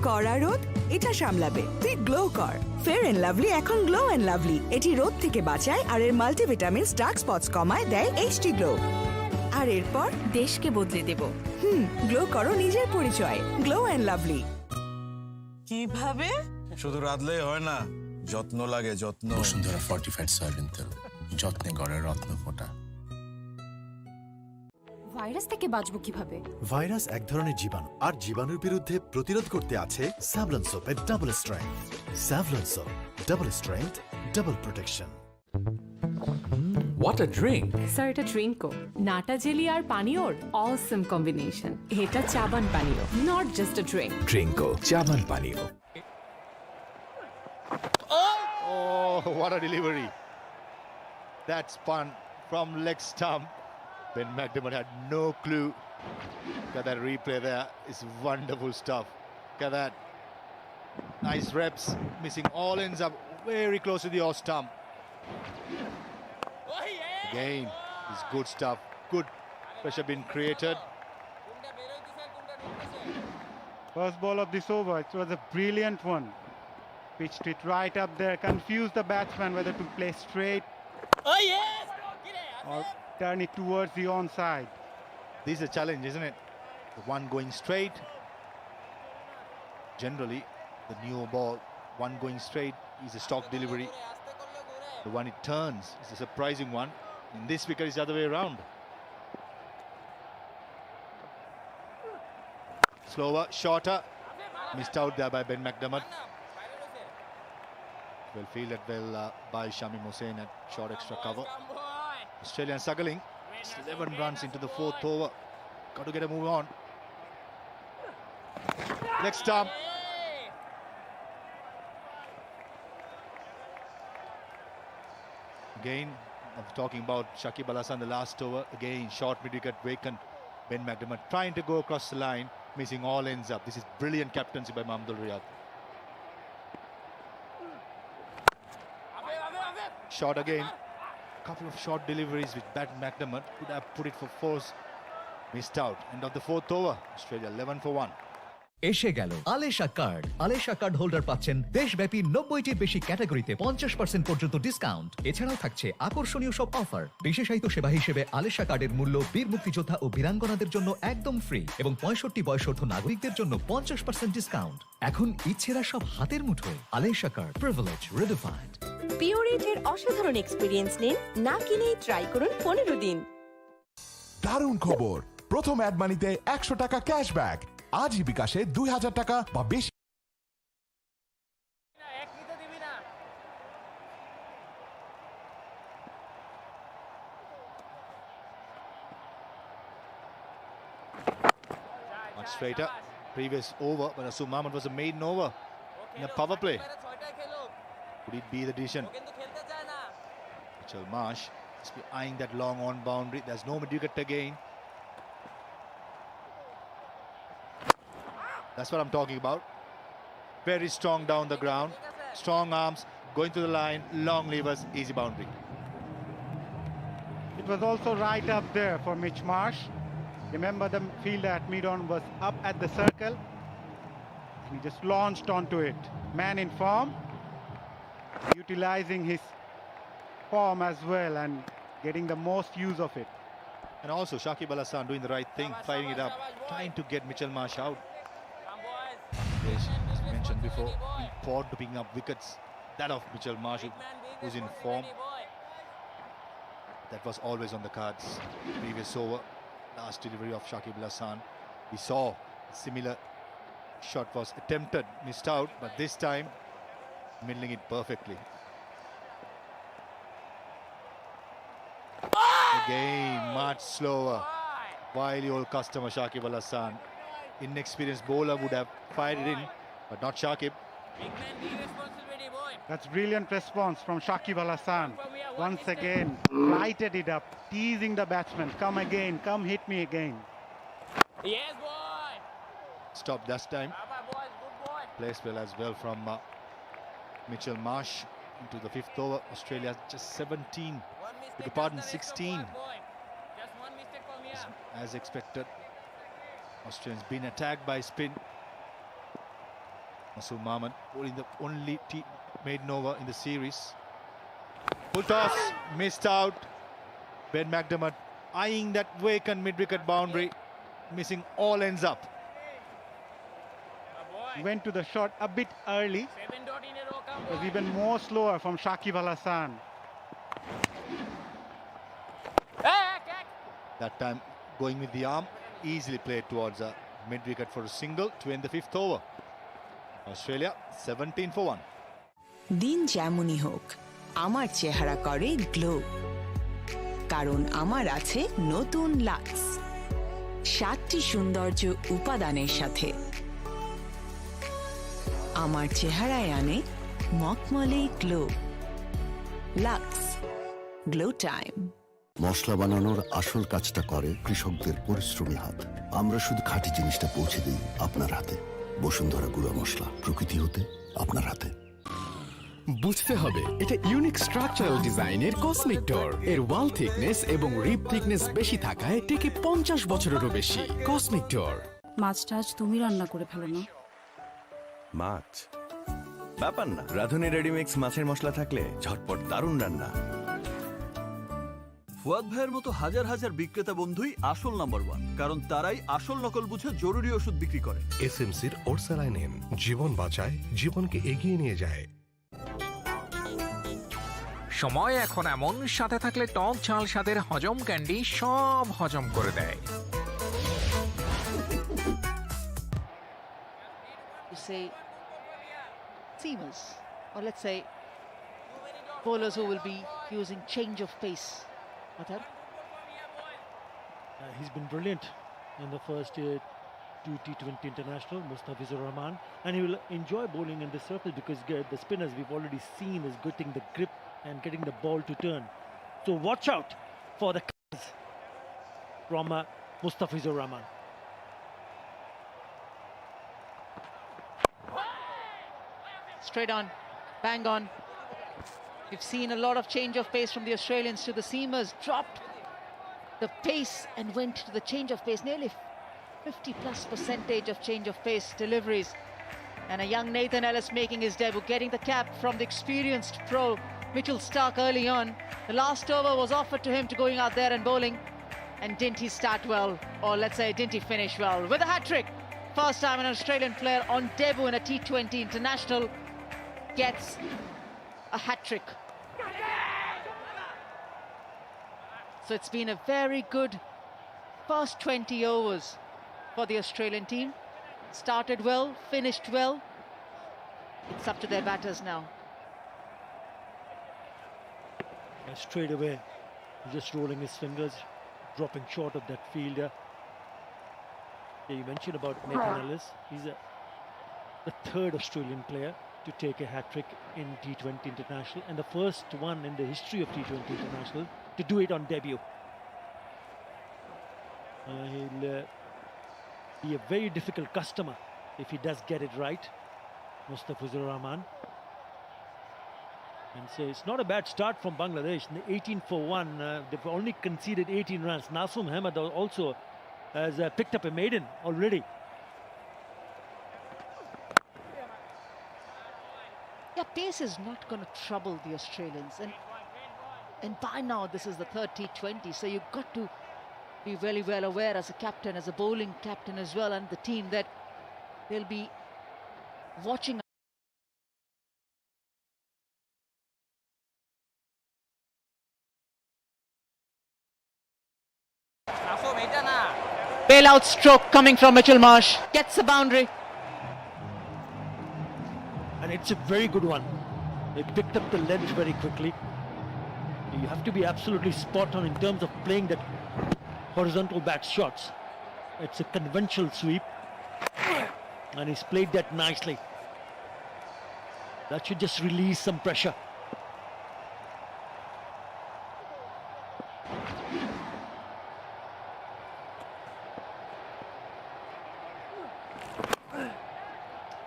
কড়া রোদ এটা সামলাবে, তুই গ্লো কর। ফেয়ার এন্ড লাভলি এখন গ্লো এন্ড লাভলি, এটি রোদ থেকে বাঁচায় আর এর মাল্টিভিটামিন ডার্ক স্পটস কমায়, দেয় এইচডি গ্লো। আর এরপর দেশকে বদলে দেব। গ্লো করো নিজের পরিচয়, গ্লো এন্ড লাভলি। কিভাবে? শুধু রাঁধলেই হয় না, যত্ন লাগে, যত্ন। বসুন্ধরা ফর্টিফাইড সয়াবিন তেল, যত্নে গড়ের রত্ন ফোঁটা। ভাইরাস থেকে বাঁচবো কিভাবে? ভাইরাস এক ধরনের জীবাণু, আর জীবাণুর বিরুদ্ধে প্রতিরোধ করতে আছে স্যাভলন সোপের double strength. Savlon soap, double strength, double protection. What a drink! Sir, এটা ড্রিঙ্কও। নাটা জেলি আর পানীয়র অসম কম্বিনেশন। এটা চাবান পানীয়, নট জাস্ট আ ড্রিঙ্ক। ড্রিঙ্কো চাবান পানীয়। Oh, what a delivery. That's fun from leg stump. Ben McDermott had no clue. Got that replay there. It's wonderful stuff. Got that. Nice reps. Missing all ends up very close to the off stump. Again, it's good stuff. Good pressure being created. First ball of this over, it was a brilliant one. Pitched it right up there, confused the batsman whether to play straight or turn it towards the onside. This is a challenge, isn't it? The one going straight. Generally, the new ball, one going straight is a stock delivery. The one it turns is a surprising one. In this wicket, it's the other way around. Slower, shorter. Missed out there by Ben McDermott. Well fielded well by Shamim Hussain at short extra cover. Australian struggling. 11 runs into the fourth over. Got to get a move on. Next stump. Again, I'm talking about Shakib Al Hasan the last over. Again, short mid-wicket vacant. Ben McDermott trying to go across the line, missing all ends up. This is brilliant captaincy by Mahmudul Riyad. Shot again. Couple of short deliveries with Ben McDermott. Could have put it for force. Missed out. End of the fourth over. Australia 11 for 1. এসে গেল আলেশা card. আলেশা card holder পাচ্ছেন দেশব্যাপী 90টির বেশি ক্যাটাগরিতে 50% পর্যন্ত discount. এছাড়াও থাকছে আকর্ষণীয় সব অফার। বিশেষায়িত সেবা হিসেবে আলেশা কার্ডের মূল্য বীর মুক্তিযোদ্ধা ও বীরাঙ্গনাদের জন্য একদম ফ্রি এবং 65 বয়সোর্ধ্ব নাগরিকদের জন্য 50% ডিসকাউন্ট। এখন ইচ্ছেরা সব হাতের মুঠোয়। Alesha card, privilege redefined. পিওরেটের অসাধারণ এক্সপিরিয়েন্স নিন, না কিনেই ট্রাই করুন 15 দিন। দারুণ খবর, প্রথম অ্যাড মানিতে 100 টাকা ক্যাশব্যাক। আজই বিকাশে 2000 টাকা বা বেশি। Much straighter. Previous over, but Asum Mahmud was a maiden over in a power play. Could it be the decision? Mitchell Marsh must be eyeing that long on boundary. There's no mid-wicket again. That's what I'm talking about. Very strong down the ground. Strong arms, going to the line, long levers, easy boundary. It was also right up there for Mitch Marsh. Remember, the fielder at mid-on was up at the circle. He just launched onto it. Man in form, utilizing his form as well and getting the most use of it. And also Shakib Al Hasan doing the right thing, firing it up, trying to get Mitchell Marsh out. Yes, as mentioned before, important to picking up wickets. That of Mitchell Marsh, who's in form. That was always on the cards. Previous over, last delivery of Shakib Al Hasan. We saw a similar shot was attempted, missed out, but this time middling it perfectly. Again, much slower. Wily old customer Shakib Al Hasan. Inexperienced bowler would have fired it in, but not Shakib. That's brilliant response from Shakib Al Hassan. Once again, lighted it up, teasing the batsman. Come again, come hit me again. Yes, boy. Stop that time. Plays well as well from Mitchell Marsh into the 5th over. Australia just 17. Beg your pardon, 16. As expected, Australians been attacked by spin. Masood Mahmood bowling the only maiden over in the series. Full toss, missed out. Ben McDermott eyeing that vacant mid-wicket boundary, missing all ends up. Went to the shot a bit early. It was even more slower from Shakib Al Hassan. That time going with the arm, easily played towards a mid-wicket for a single to end the 5th over. Australia 17 for 1. দিন যেমনই হোক আমার চেহারা করে glow, কারণ আমার আছে নতুন লাক্স 7টি সৌন্দর্য উপাদানের সাথে। আমার চেহারায় আনে মখমলে গ্লো। Lux glow time. মশলা বানানোর আসল কাজটা করে কৃষকদের পরিশ্রমী হাত। আমরা শুধু খাঁটি জিনিসটা পৌঁছে দিই আপনার হাতে। বসুন্ধরা গুঁড়া মশলা, প্রকৃতি হতে আপনার হাতে। বুঝতে হবে এটা ইউনিক স্ট্রাকচারাল ডিজাইনের কসমিক ডোর। এর ওয়াল থিকনেস এবং রিপ থিকনেস বেশি থাকায় টেকে 50 বছরেরও বেশি। কসমিক ডোর। মাছটা আজ তুমি রান্না করে ফেলো না। মাছ ব্যাপার না, রাঁধুনি রেডিমিক্স মাছের মশলা থাকলে ঝটপট দারুণ রান্না। ফুয়াদ ভাইয়ের মতো হাজার হাজার বিক্রেতা বন্ধুই আসল নাম্বার 1, কারণ তারাই আসল নকল বুঝে জরুরি ওষুধ বিক্রি করে। এসএমসির ওরসালাইন জীবন বাঁচায়, জীবনকে এগিয়ে নিয়ে যায়। সময় এখন এমন, সাথে থাকলে টক ঝাল স্বাদের হজম ক্যান্ডি সব হজম করে দেয়। Say seamers, or let's say bowlers who will be using change of pace. Athar? He's been brilliant in the first two T20 international, Mustafizur Rahman, and he will enjoy bowling in the surface because the spinners we've already seen is getting the grip and getting the ball to turn. So watch out for the from Mustafizur Rahman. Straight on, bang on. We've seen a lot of change of pace from the Australians to the seamers. Dropped the pace and went to the change of pace. Nearly 50+% of change of pace deliveries. And a young Nathan Ellis making his debut, getting the cap from the experienced pro Mitchell Starc early on. The last over was offered to him to going out there and bowling. And didn't he start well? Or let's say, didn't he finish well? With a hat-trick. First time an Australian player on debut in a T20 international gets a hat-trick. So it's been a very good first 20 overs for the Australian team. Started well, finished well. It's up to their batters now. Straight away, just rolling his fingers, dropping short of that fielder. Yeah, you mentioned about Nathan Ellis. He's the third Australian player to take a hat-trick in T20 International and the first one in the history of T20 International to do it on debut. He'll be a very difficult customer if he does get it right, Mustafizur Rahman. And so it's not a bad start from Bangladesh. 18 for 1. They've only conceded 18 runs. Nasum Ahmed also has picked up a maiden already. Yeah, pace is not going to trouble the Australians. And by now, this is the third T20, so you've got to be very well aware as a captain, as a bowling captain as well, and the team that they'll be watching. Bailout stroke coming from Mitchell Marsh. Gets the boundary. And it's a very good one. They picked up the length very quickly. You have to be absolutely spot on in terms of playing that horizontal bat shots. It's a conventional sweep. And he's played that nicely. That should just release some pressure.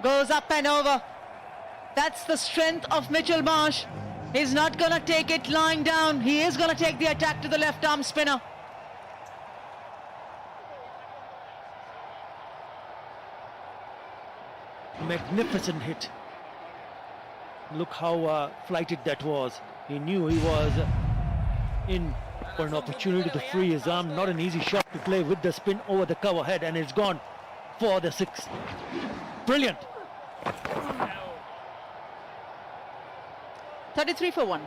Goes up and over. That's the strength of Mitchell Marsh. He's not going to take it lying down. He is going to take the attack to the left arm spinner. Magnificent hit. Look how flighted that was. He knew he was in for an opportunity to free his arm. Not an easy shot to play with the spin over the cover head, and it's gone for the 6. Brilliant. 33 for 1.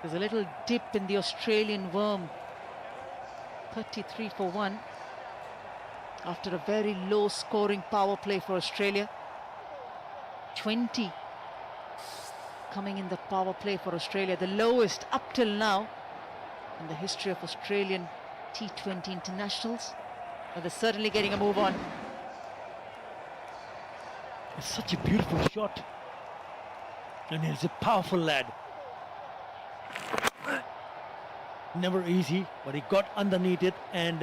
There's a little dip in the Australian worm. 33 for 1. After a very low scoring power play for Australia. 20 coming in the power play for Australia. The lowest up till now in the history of Australian T20 internationals. But they're certainly getting a move on. It's such a beautiful shot. And he's a powerful lad. Never easy, but he got underneath it and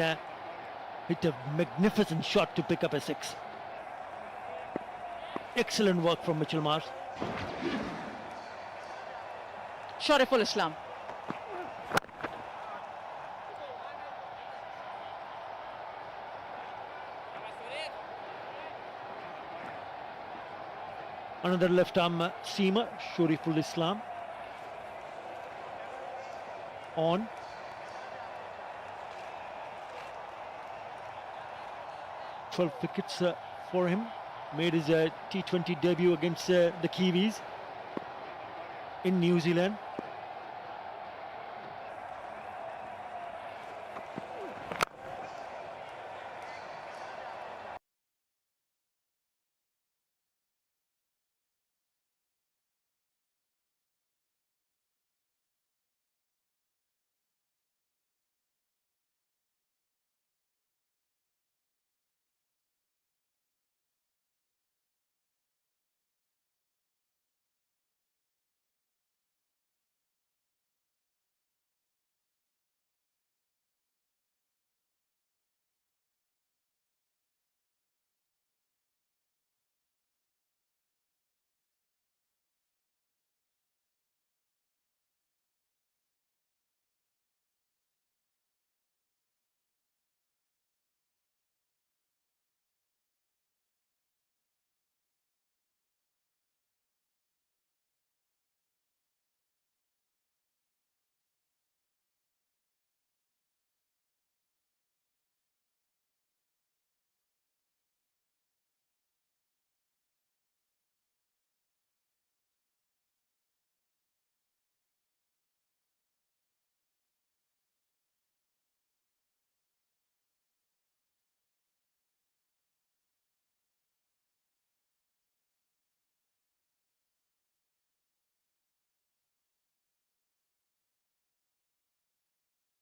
hit a magnificent shot to pick up a 6. Excellent work from Mitchell Marsh. Shariful Islam. Another left arm seamer, Shariful Islam. On. Twelve wickets for him. Made his T20 debut against the Kiwis in New Zealand.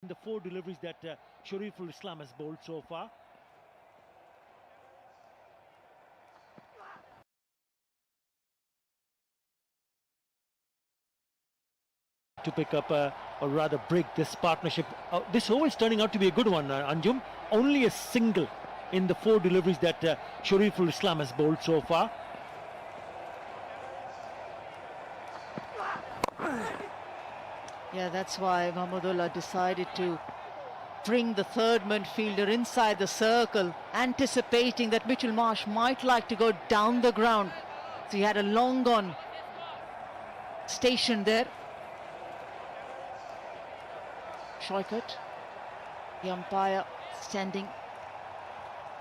The 4 deliveries that Shariful Islam has bowled so far. To pick up or rather break this partnership. This over is turning out to be a good one, Anjum. Only a single in the 4 deliveries that Shariful Islam has bowled so far. Yeah, that's why Mahmudullah decided to bring the third midfielder inside the circle, anticipating that Mitchell Marsh might like to go down the ground. So he had a long on station there. Shoykert, the umpire standing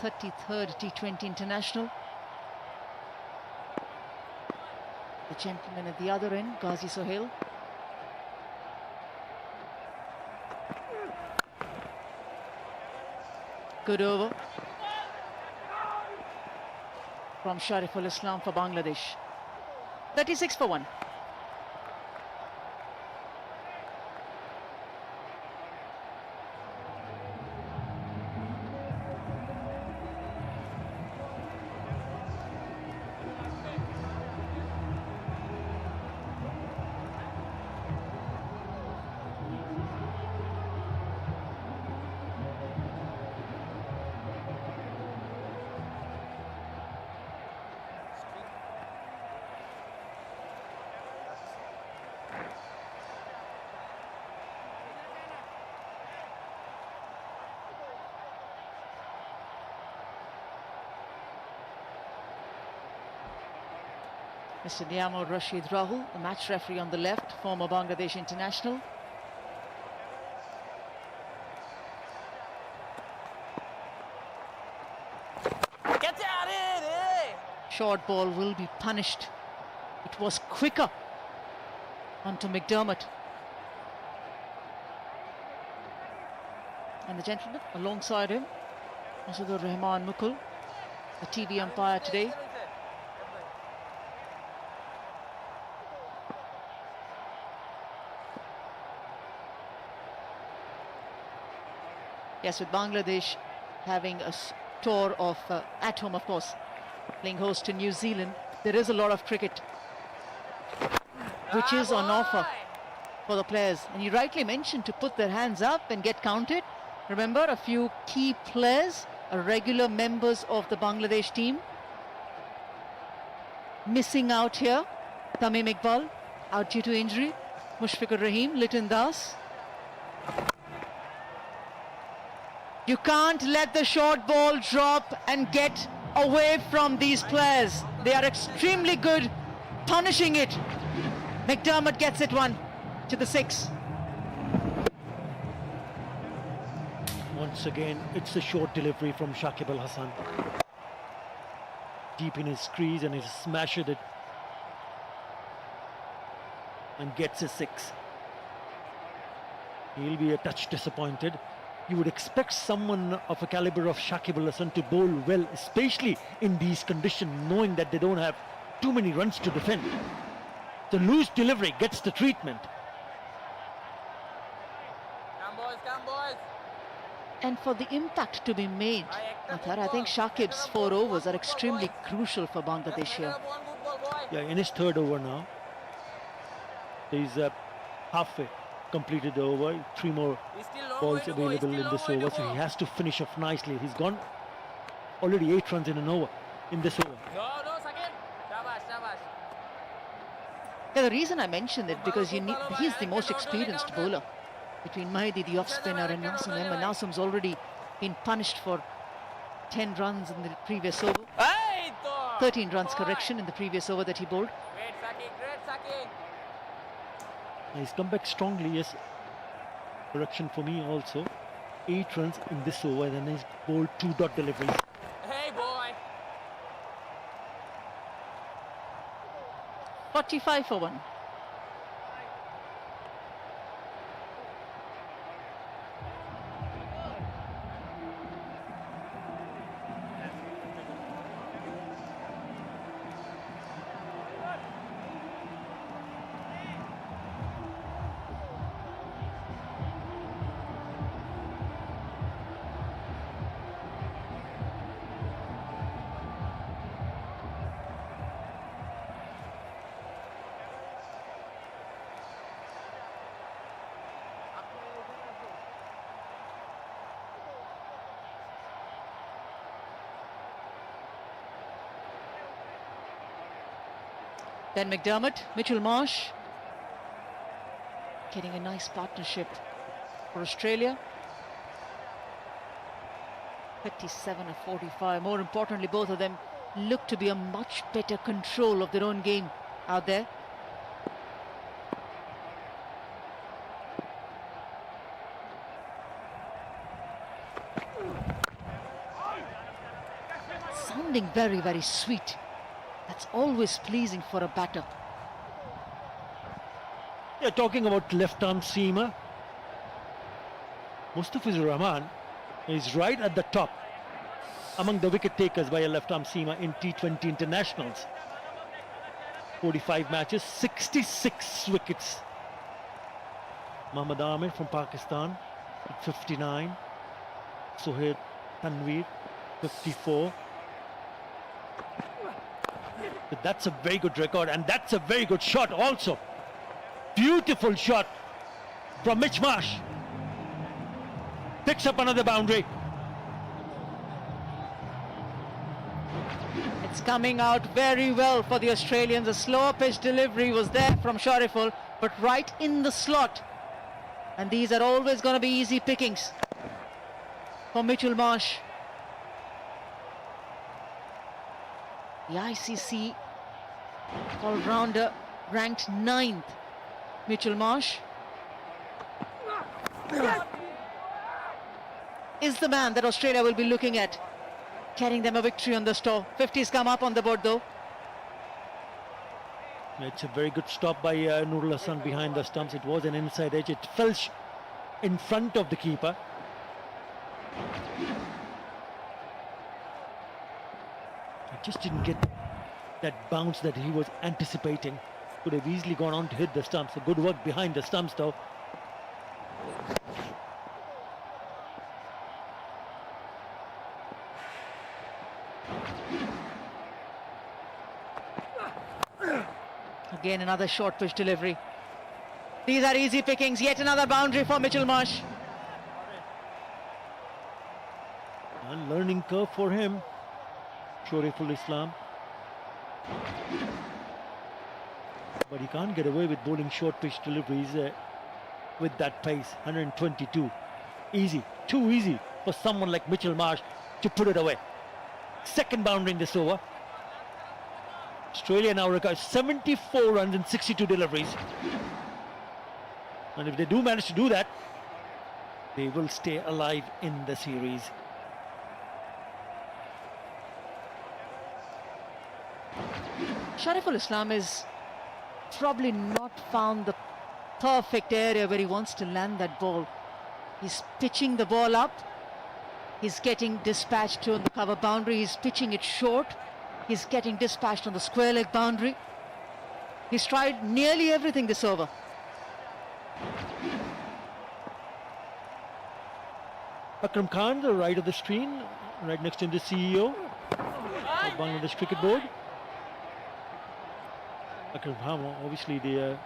33rd T20 international. The gentleman at the other end, Ghazi Sohail. Good over from Shariful Islam for Bangladesh. 36 for 1. Mr. Niamur Rashid Rahul, the match referee on the left, former Bangladesh international. Short ball will be punished. It was quicker onto McDermott. And the gentleman alongside him, Masudur Rahman Mukul, the TV umpire today. Yes, with Bangladesh having a tour of, at home of course, playing host to New Zealand, there is a lot of cricket which is on offer for the players. And you rightly mentioned to put their hands up and get counted. Remember, a few key players, regular members of the Bangladesh team, missing out here. Tamim Iqbal, out due to injury. Mushfiqur Rahim, Liton Das. You can't let the short ball drop and get away from these players. They are extremely good punishing it. McDermott gets it one to the 6. Once again, it's a short delivery from Shakib Al Hasan. Deep in his crease, and he smashed it and gets a 6. He'll be a touch disappointed. You would expect someone of a caliber of Shakib Al Hasan to bowl well, especially in these conditions, knowing that they don't have too many runs to defend. The loose delivery gets the treatment. And for the impact to be made, Athar, I think Shakib's 4 overs are extremely crucial for Bangladesh here. Yeah, in his 3rd over now, he's halfway completed the over. 3 more balls available in this over, so he has to finish off nicely. He's gone already 8 runs in an over in this over. Yeah, the reason I mentioned it because he's the most experienced bowler between Mahdi, the off spinner, and Nasum. Remember, Nasum's already been punished for 10 runs in the previous over. 13 runs, correction, in the previous over that he bowled. He's come back strongly, yes. Correction for me also. 8 runs in this over, and then he's bowled 2 dot deliveries. Hey boy! 45 for 1. Then McDermott, Mitchell Marsh, getting a nice partnership for Australia. 37 of 45. More importantly, both of them look to be a much better control of their own game out there. sounding very, very sweet. That's always pleasing for a batter. You're talking about left-arm seamer. Mustafizur Rahman is right at the top among the wicket takers by a left-arm seamer in T20 internationals. 45 matches, 66 wickets. Mohammad Amir from Pakistan at 59. Sohail Tanveer, 54. But that's a very good record, and that's a very good shot also. Beautiful shot from Mitch Marsh. Picks up another boundary. It's coming out very well for the Australians. A slower pitch delivery was there from Shariful, but right in the slot. And these are always going to be easy pickings for Mitchell Marsh. The ICC all-rounder ranked 9th. Mitchell Marsh is the man that Australia will be looking at, carrying them a victory on the store. 50's come up on the board though. It's a very good stop by Nurul Hassan behind the stumps. It was an inside edge. It fell in front of the keeper. It just didn't get that bounce that he was anticipating. Could have easily gone on to hit the stumps. A good work behind the stumps though. Again, another short pitch delivery. These are easy pickings. Yet another boundary for Mitchell Marsh. A learning curve for him. Shoriful Islam. But he can't get away with bowling short pitch deliveries with that pace. 122. Easy. Too easy for someone like Mitchell Marsh to put it away. Second boundary in this over. Australia now records 74 runs and 62 deliveries. And if they do manage to do that, they will stay alive in the series. Shariful Islam is probably not found the perfect area where he wants to land that ball. He's pitching the ball up. He's getting dispatched to the cover boundary. He's pitching it short. He's getting dispatched on the square leg boundary. He's tried nearly everything this over. Akram Khan, the right of the screen, right next to him, the CEO of Bangladesh Cricket Board. Akram Khan, obviously the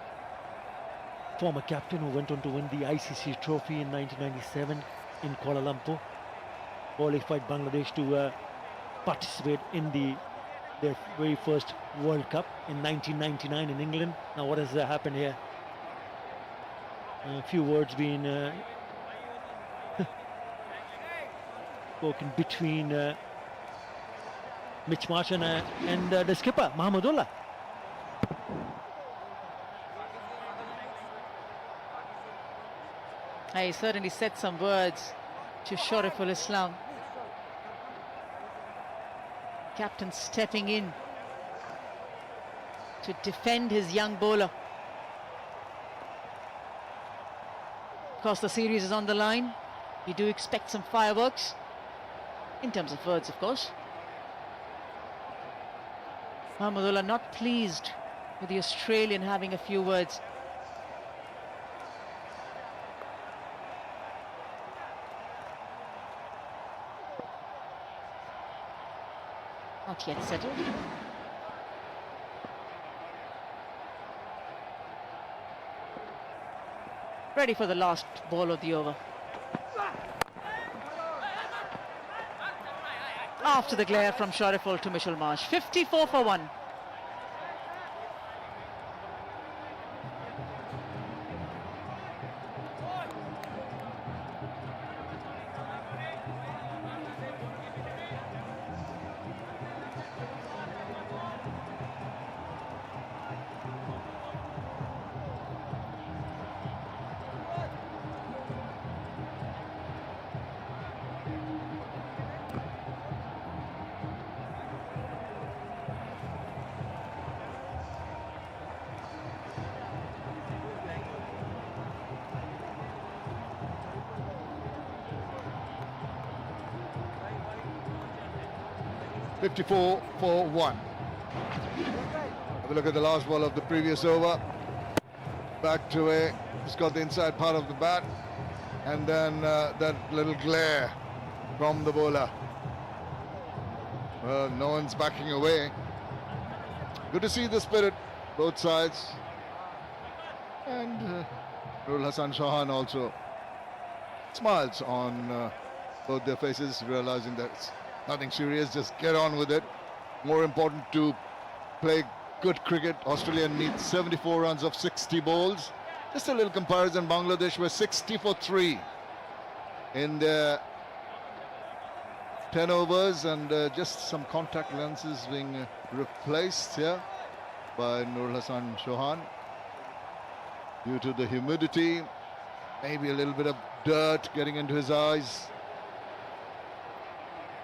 former captain who went on to win the ICC trophy in 1997 in Kuala Lumpur, qualified Bangladesh to participate in their very first World Cup in 1999 in England. Now what has happened here? A few words being spoken between Mitch Marsh and the skipper, Mahmudullah. He certainly said some words to Shariful Islam. Captain stepping in to defend his young bowler. Of course, the series is on the line. You do expect some fireworks, in terms of words, of course. Mahmudullah not pleased with the Australian having a few words. Not yet settled. Ready for the last ball of the over. After the glare from Shariful to Mitchell Marsh. 54 for 1. 54 for 1. Have a look at the last ball of the previous over. Back to a, he's got the inside part of the bat, and then that little glare from the bowler. Well, no one's backing away. Good to see the spirit, both sides. And Nurul Hasan Chauhan also smiles on both their faces, realizing that it's nothing serious, just get on with it. More important to play good cricket. Australia needs 74 runs of 60 balls. Just a little comparison, Bangladesh were 60 for 3 in their 10 overs, and just some contact lenses being replaced here by Nurul Hasan Chauhan due to the humidity, maybe a little bit of dirt getting into his eyes.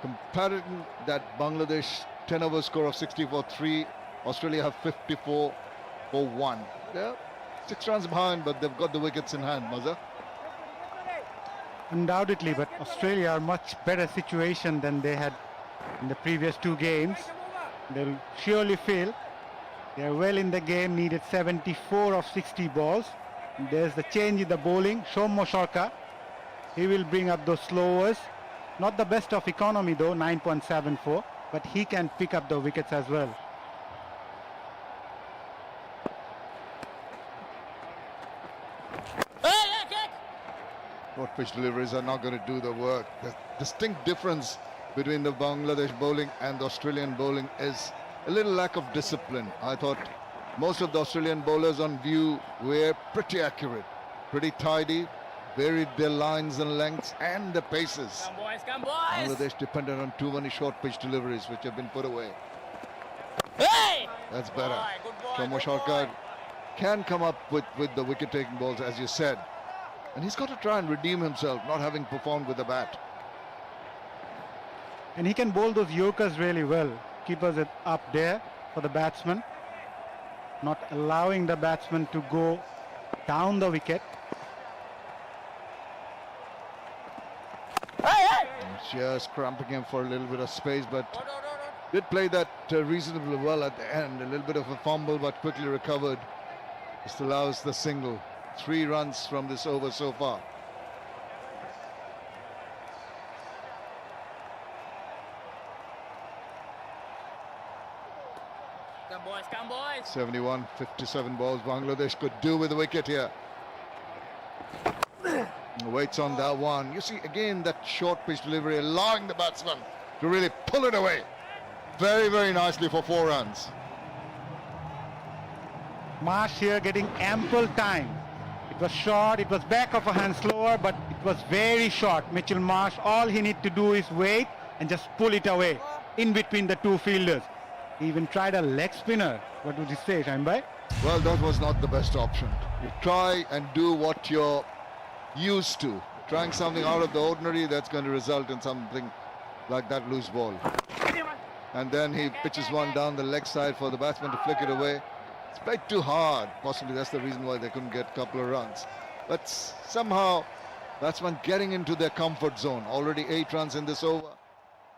Comparing that Bangladesh 10 over score of 60 for 3, Australia have 54 for 1. They're 6 runs behind, but they've got the wickets in hand, Mazza. Undoubtedly, but Australia are much better situation than they had in the previous 2 games. They'll surely fail. They're well in the game, needed 74 of 60 balls. And there's the change in the bowling. Shomo Sarkar, he will bring up those slowers. Not the best of economy though, 9.74, but he can pick up the wickets as well. Short pitch deliveries are not going to do the work. The distinct difference between the Bangladesh bowling and the Australian bowling is a little lack of discipline. I thought most of the Australian bowlers on view were pretty accurate, pretty tidy, varied their lines and lengths and the paces. Come boys, come boys! Bangladesh depended on too many short pitch deliveries which have been put away. Hey! That's better. Good boy, Shomo Sarkar can come up with the wicket-taking balls, as you said. And he's got to try and redeem himself, not having performed with the bat. And he can bowl those Yorkers really well. Keepers it up there for the batsman. Not allowing the batsman to go down the wicket. Just cramping him for a little bit of space, but did play that reasonably well at the end. A little bit of a fumble, but quickly recovered. Just allows the single. 3 runs from this over so far. Come boys, come boys! 71, 57 balls Bangladesh could do with the wicket here. Waits on that one. You see again that short pitch delivery, allowing the batsman to really pull it away. Very, very nicely for 4 runs. Marsh here getting ample time. It was short, it was back of a hand slower, but it was very short. Mitchell Marsh, all he needs to do is wait and just pull it away in between the 2 fielders. He even tried a leg spinner. What would you say, Shambhai? Well, that was not the best option. You try and do what you're used to. Trying something out of the ordinary, that's going to result in something like that loose ball. And then he pitches one down the leg side for the batsman to flick it away. It's played too hard. Possibly that's the reason why they couldn't get a couple of runs. But somehow, batsmen getting into their comfort zone. Already 8 runs in this over.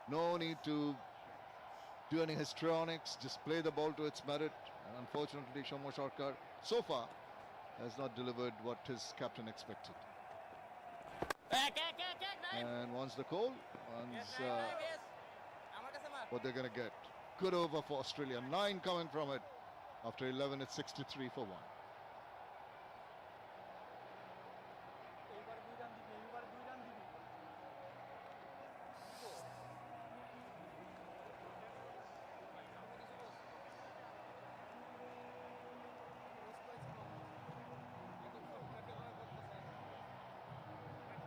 No need to do any histrionics. Just play the ball to its merit. And unfortunately, Shomo Sarkar, so far, has not delivered what his captain expected. And wants the call, wants what they're going to get. Good over for Australia. 9 coming from it. After 11, it's 63 for 1.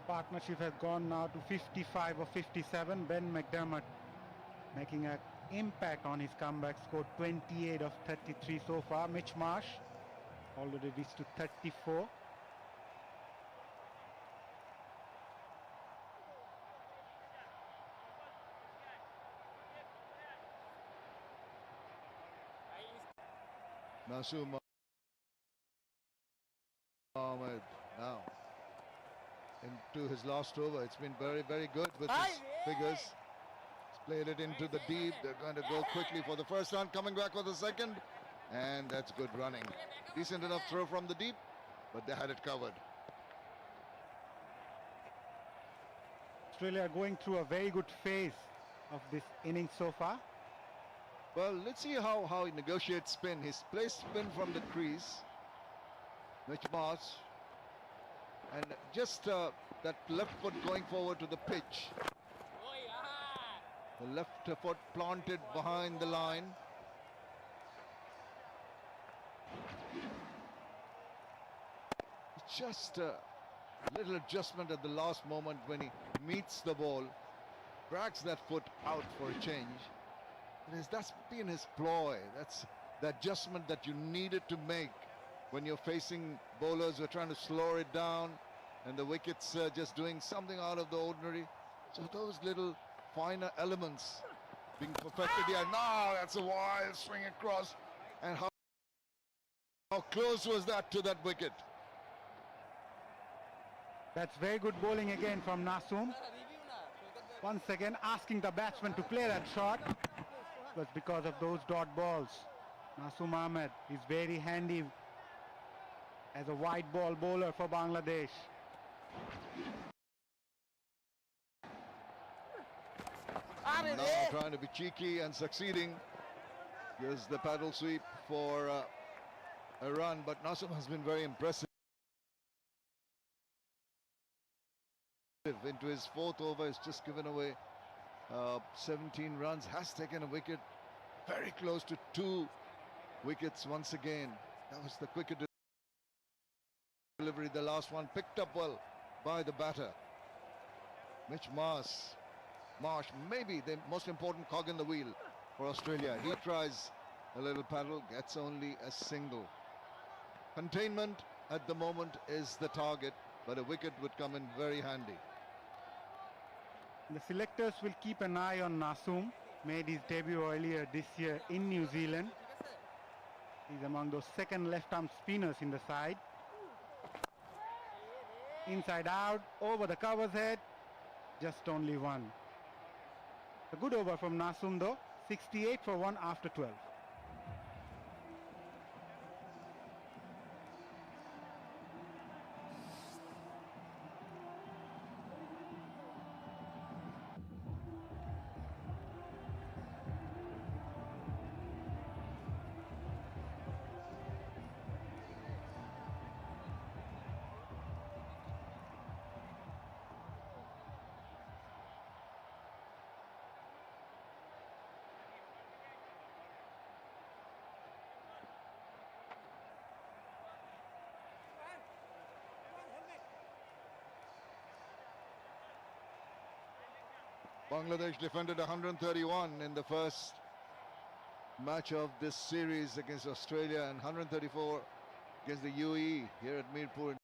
Partnership has gone now to 55 or 57. Ben McDermott making an impact on his comeback, scored 28 of 33 so far. Mitch Marsh already reached to 34. Nasum Ahmed now into his last over. It's been very, very good with his figures. He's Played it into the deep. They're going to go quickly for the first run, coming back for the second. And that's good running. Decent enough throw from the deep, but they had it covered. Australia are going through a very good phase of this innings so far. Well, let's see how he negotiates spin. He's placed spin from the crease. Mitch Marsh. And just that left foot going forward to the pitch. The left foot planted behind the line. Just a little adjustment at the last moment when he meets the ball. Drags that foot out for a change. That's been his ploy. That's the adjustment that you needed to make when you're facing bowlers who are trying to slow it down and the wickets just doing something out of the ordinary. So those little finer elements being perfected here. Now that's a wild swing across. And how close was that to that wicket? That's very good bowling again from Nasoom. Once again asking the batsman to play that shot. It was because of those dot balls. Nasoom Ahmed is very handy as a white ball bowler for Bangladesh. Now trying to be cheeky and succeeding. Here's the paddle sweep for a run, but Nasoom has been very impressive. Into his fourth over, he's just given away 17 runs, has taken a wicket, very close to 2 wickets once again. That was the quicker delivery, the last one picked up well by the batter. Mitch Marsh, maybe the most important cog in the wheel for Australia. He tries a little paddle, gets only a single. Containment at the moment is the target, but a wicket would come in very handy. The selectors will keep an eye on Nasoom. Made his debut earlier this year in New Zealand. He's among those second left-arm spinners in the side. Inside out, over the cover's head, just only one. A good over from Nasoom though, 68 for 1 after 12. Bangladesh defended 131 in the first match of this series against Australia and 134 against the UAE here at Mirpur in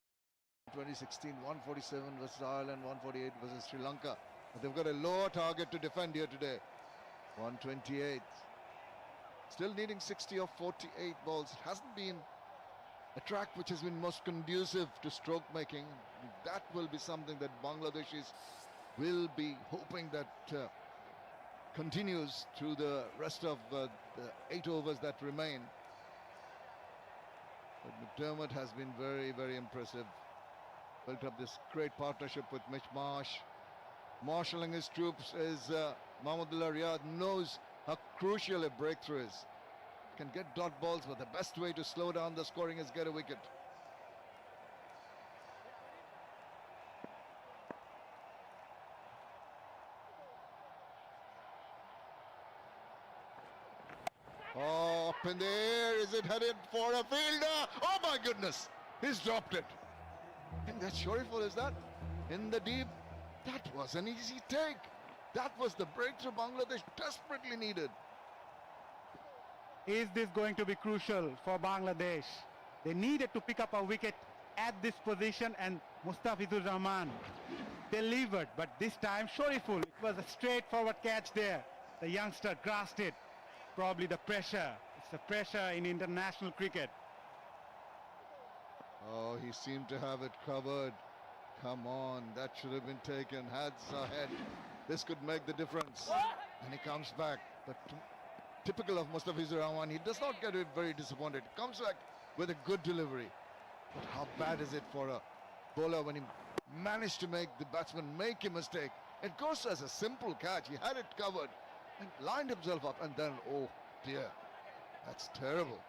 2016. 147 versus Ireland, 148 versus Sri Lanka. But they've got a lower target to defend here today. 128. Still needing 60 of 48 balls. It hasn't been a track which has been most conducive to stroke making. That will be something that Bangladeshis will be hoping that continues through the rest of the 8 overs that remain. But McDermott has been very, very impressive. Built up this great partnership with Mitch Marsh. Marshalling his troops is Mahmudullah Riyad. Knows how crucial a breakthrough is. Can get dot balls, but the best way to slow down the scoring is get a wicket. Oh, up in the air, is it headed for a fielder? Oh my goodness, he's dropped it. And that's Shariful, is that? In the deep, that was an easy take. That was the breakthrough Bangladesh desperately needed. Is this going to be crucial for Bangladesh? They needed to pick up a wicket at this position and Mustafizur Rahman delivered, but this time Shariful, it was a straightforward catch there. The youngster grasped it. Probably the pressure. It's the pressure in international cricket. Oh, he seemed to have it covered. Come on, that should have been taken. Heads ahead. This could make the difference. And he comes back. But typical of Mustafizur Rahman, he does not get it very disappointed. Comes back with a good delivery. But how bad is it for a bowler when he managed to make the batsman make a mistake? It goes as a simple catch. He had it covered and lined himself up, and then, oh dear, that's terrible.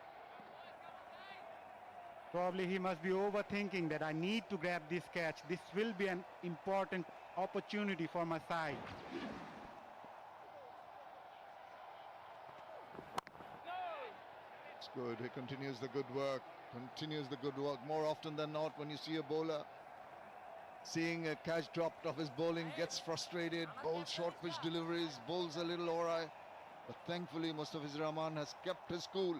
Probably he must be overthinking that I need to grab this catch. This will be an important opportunity for my side. It's good. He continues the good work. More often than not, when you see a bowler seeing a catch dropped off his bowling, gets frustrated, bowls short pitch deliveries, bowls a little awry. But thankfully, Mustafizur Rahman has kept his cool,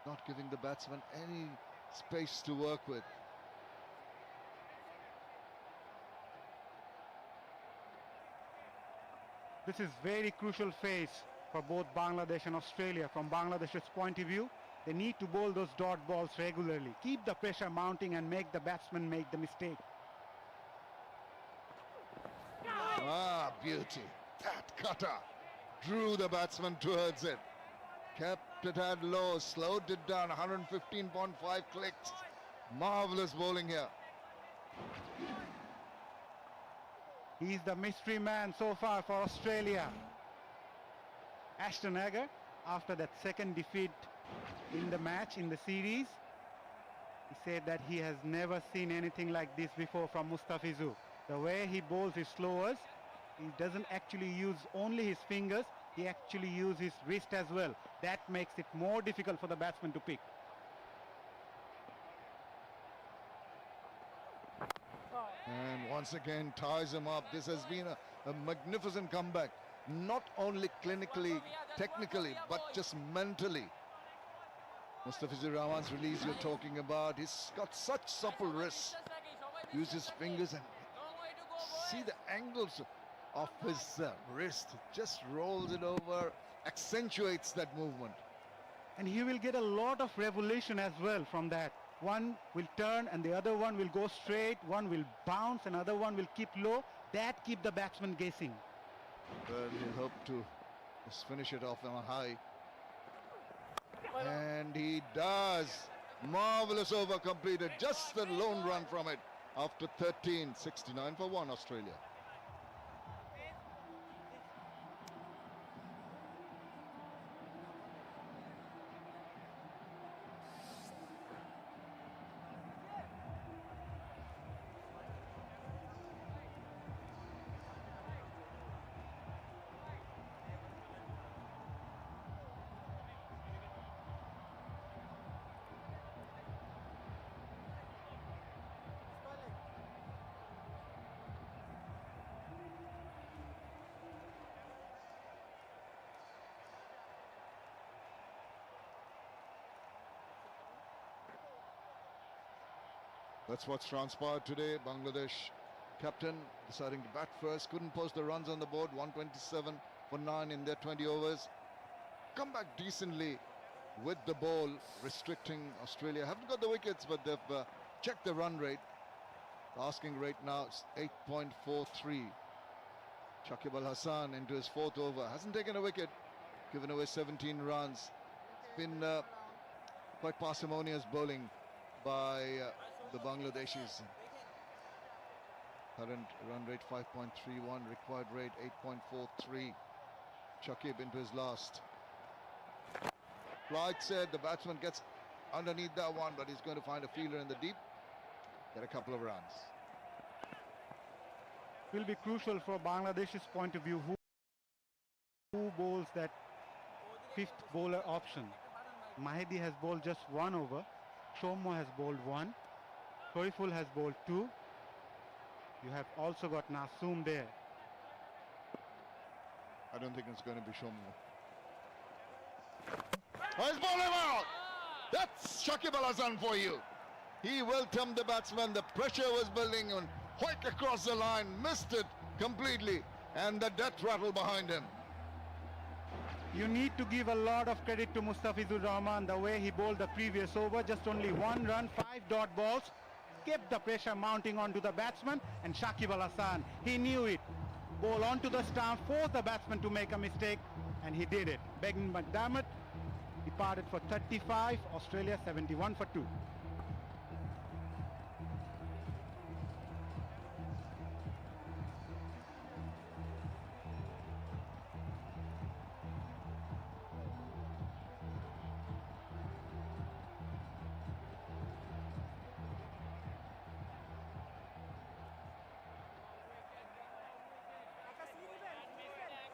not giving the batsman any space to work with. This is very crucial phase for both Bangladesh and Australia. From Bangladesh's point of view, they need to bowl those dot balls regularly, keep the pressure mounting and make the batsman make the mistake. Ah, beauty. That cutter drew the batsman towards it. Kept it at low, slowed it down, 115.5 clicks. Marvelous bowling here. He's the mystery man so far for Australia. Ashton Agar, after that second defeat in the match, in the series, he said that he has never seen anything like this before from Mustafizur. The way he bowls his slowers, he doesn't actually use only his fingers, he actually uses his wrist as well. That makes it more difficult for the batsman to pick. And once again ties him up. This has been a magnificent comeback. Not only clinically, technically, but just mentally. Mustafizur Rahman's release you're talking about. He's got such supple wrists. Use his fingers and see the angles of his wrist. Just rolls it over, accentuates that movement. And he will get a lot of revolution as well from that. One will turn and the other one will go straight, one will bounce, another one will keep low. That keep the batsman guessing. Well, he'll hope to just finish it off on a high. And he does. Marvelous over completed. Just a lone run from it after 13. 69 for 1 Australia. That's what's transpired today. Bangladesh captain deciding to bat first. Couldn't post the runs on the board. 127 for 9 in their 20 overs. Come back decently with the ball, restricting Australia. Haven't got the wickets, but they've checked the run rate. The asking rate now is 8.43. Shakib Al Hasan into his 4th over. Hasn't taken a wicket. Given away 17 runs. It's been quite parsimonious bowling by the Bangladeshis. Current run rate 5.31, required rate 8.43. Shakib into his last. Like said, the batsman gets underneath that one, but he's going to find a fielder in the deep. Get a couple of runs. Will be crucial for Bangladesh's point of view who bowls that 5th bowler option. Mahedi has bowled just 1 over. Shomo has bowled 1. Toriful has bowled 2. You have also got Nasoom there. I don't think it's going to be Shomo. Oh, he's bowled him out! That's Shakib Al Hasan for you. He welcomed the batsman. The pressure was building and white across the line. Missed it completely. And the death rattle behind him. You need to give a lot of credit to Mustafizur Rahman, the way he bowled the previous over. Just only 1 run, 5 dot balls. Kept the pressure mounting onto the batsman, and Shakib Al Hasan, he knew it. ball onto the stump, force the batsman to make a mistake, and he did it. Began McDermott departed for 35, Australia 71 for 2.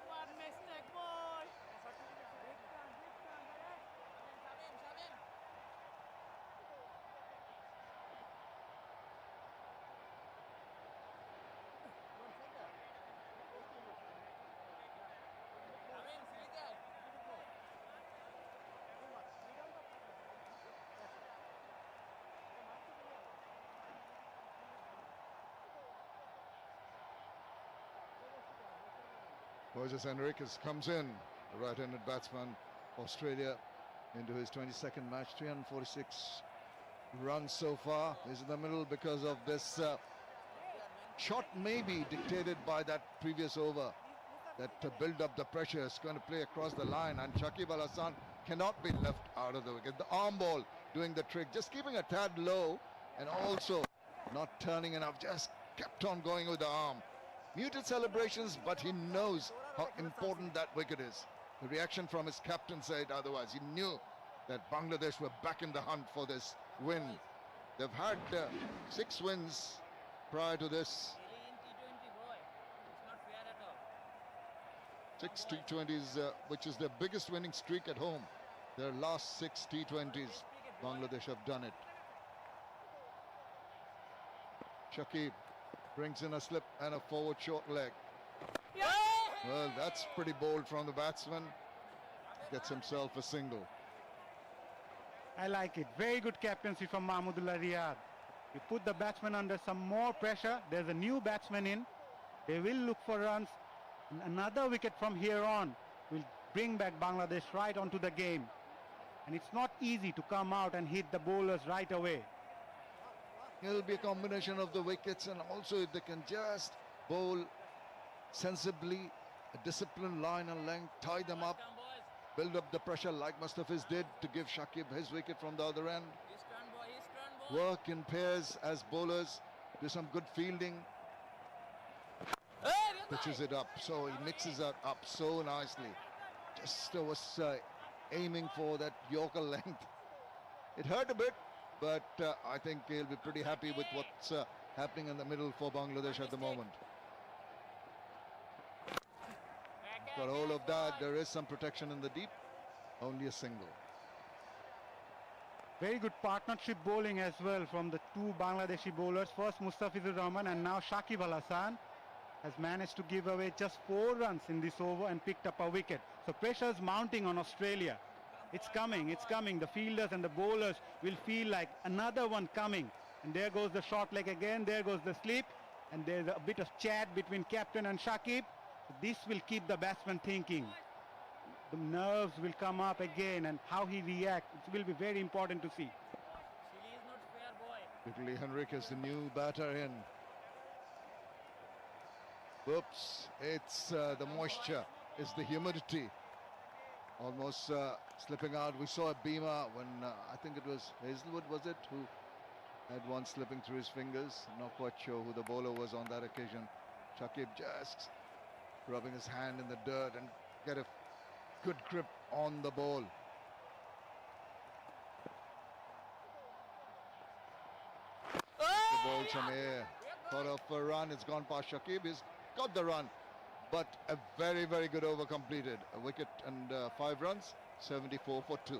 One mistake, boy. Moses Henriques comes in, the right-handed batsman, Australia, into his 22nd match, 346 runs so far. He's in the middle because of this shot, maybe dictated by that previous over, that to build up the pressure is going to play across the line, and Shakib Al Hasan cannot be left out of the wicket. The arm ball doing the trick, just keeping a tad low and also not turning enough, just kept on going with the arm. Muted celebrations, but he knows how important that wicket is. The reaction from his captain said otherwise. He knew that Bangladesh were back in the hunt for this win. They've had 6 wins prior to this. 6 T20s, which is their biggest winning streak at home. Their last 6 T20s, Bangladesh have done it. Shakib brings in a slip and a forward short leg. Well, that's pretty bold from the batsman. Gets himself a single. I like it. Very good captaincy from Mahmudullah Riyad. You put the batsman under some more pressure. There's a new batsman in. They will look for runs. And another wicket from here on will bring back Bangladesh right onto the game. And it's not easy to come out and hit the bowlers right away. It'll be a combination of the wickets, and also if they can just bowl sensibly, a disciplined line and length, tie them up, build up the pressure like Mustafiz did to give Shakib his wicket from the other end. Work in pairs as bowlers, do some good fielding, pitches it up, so he mixes it up so nicely. Just was aiming for that Yorker length. It hurt a bit, but I think he'll be pretty happy with what's happening in the middle for Bangladesh at the moment. Got hold of that. There is some protection in the deep. Only a single. Very good partnership bowling as well from the two Bangladeshi bowlers. First Mustafizur Rahman and now Shakib Al Hasan has managed to give away just 4 runs in this over and picked up a wicket. So pressure's mounting on Australia. It's coming, it's coming. The fielders and the bowlers will feel like another one coming. And there goes the short leg again, there goes the slip. And there's a bit of chat between captain and Shakib. This will keep the batsman thinking. The nerves will come up again, and how he reacts, it will be very important to see. Quickly, Henriques, the new batter in. Whoops, it's the moisture, it's the humidity. Almost slipping out. We saw a Beamer when I think it was Hazelwood, was it, who had one slipping through his fingers. I'm not quite sure who the bowler was on that occasion. Shakib just rubbing his hand in the dirt and get a good grip on the ball. The ball some air. Thought of a run, it's gone past Shakib. He's got the run, but a very, very good over completed. A wicket and 5 runs, 74 for 2.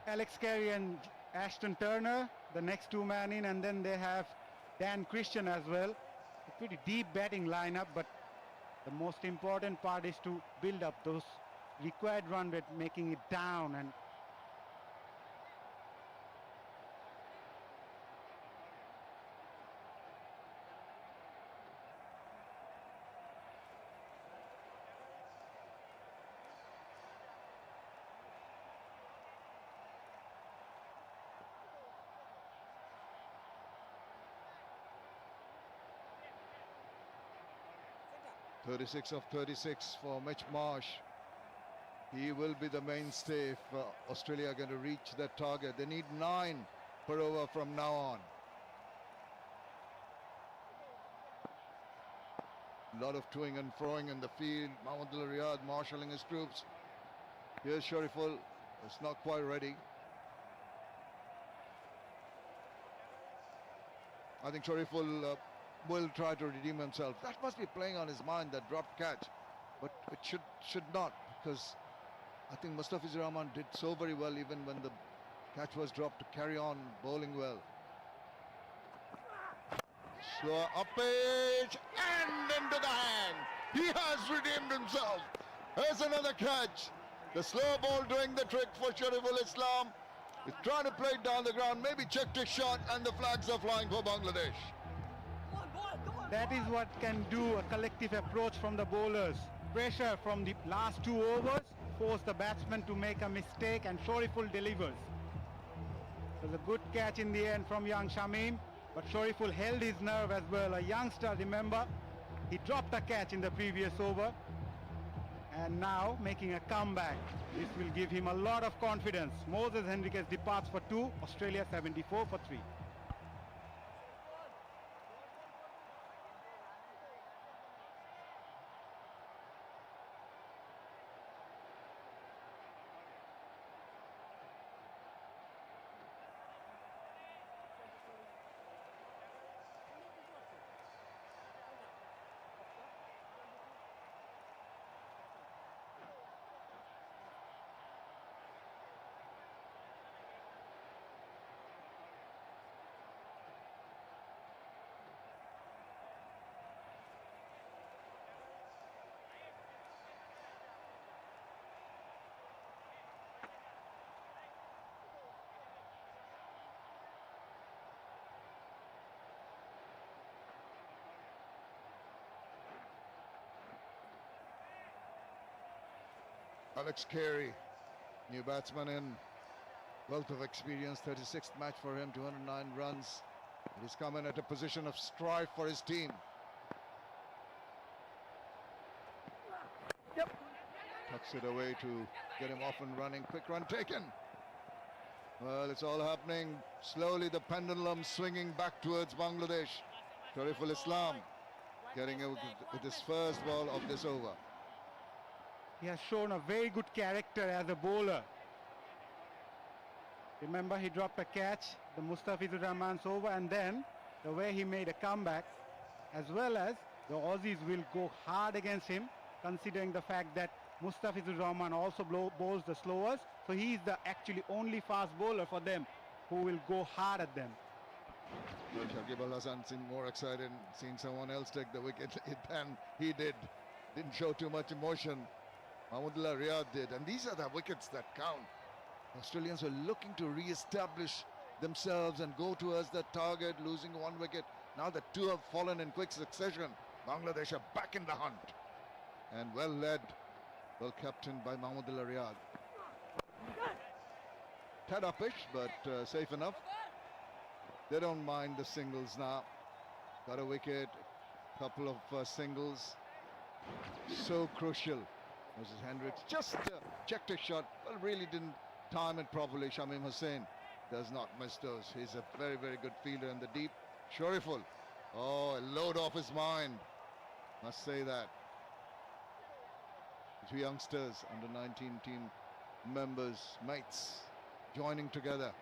Alex Carey and Ashton Turner, the next 2 man in, and then they have Dan Christian as well. A pretty deep batting lineup, but the most important part is to build up those required run rate, making it down. And 36 of 36 for Mitch Marsh. He will be the mainstay if Australia are going to reach that target. They need 9 per over from now on. A lot of toing and froing in the field. Mahmudullah Riyad marshalling his troops. Here's Shariful. It's not quite ready. I think Shariful will try to redeem himself. That must be playing on his mind, that dropped catch. But it should not, because I think Mustafizur Rahman did so very well even when the catch was dropped to carry on bowling well. Slow up pitch and into the hand. He has redeemed himself. There's another catch. The slow ball doing the trick for Shariful Islam. He's trying to play it down the ground, maybe checked his shot, and the flags are flying for Bangladesh. That is what can do a collective approach from the bowlers. Pressure from the last 2 overs, force the batsman to make a mistake, and Shariful delivers. It was a good catch in the end from young Shamim, but Shariful held his nerve as well. A youngster, remember, he dropped a catch in the previous over, and now making a comeback. This will give him a lot of confidence. Moses Henriques departs for 2, Australia 74 for 3. Alex Carey, new batsman in, wealth of experience, 36th match for him, 209 runs. He's come in at a position of strife for his team. Tucks it away to get him off and running. Quick run taken. Well, it's all happening. Slowly the pendulum swinging back towards Bangladesh. Shariful Islam getting it with his first ball of this over. He has shown a very good character as a bowler. Remember, he dropped a catch, the Mustafizur Rahman's over, and then the way he made a comeback, as well as the Aussies will go hard against him, considering the fact that Mustafizur Rahman also bowls the slowers, so he is the actually only fast bowler for them who will go hard at them. Well, Shakib Al Hasan seemed more excited seeing someone else take the wicket than he did. Didn't show too much emotion. Mahmudullah Riyad did, and these are the wickets that count. Australians were looking to re-establish themselves and go towards that target, losing 1 wicket. Now that 2 have fallen in quick succession, Bangladesh are back in the hunt. And well led, well captained by Mahmudullah Riyad. Tad uppish, but safe enough. They don't mind the singles now. Got a wicket, couple of singles. So crucial. Moses Hendricks just checked his shot, but really didn't time it properly. Shamim Hussain does not miss those. He's a very, very good fielder in the deep. Shariful. Oh, a load off his mind. Must say that. The 2 youngsters, under 19 team members, mates, joining together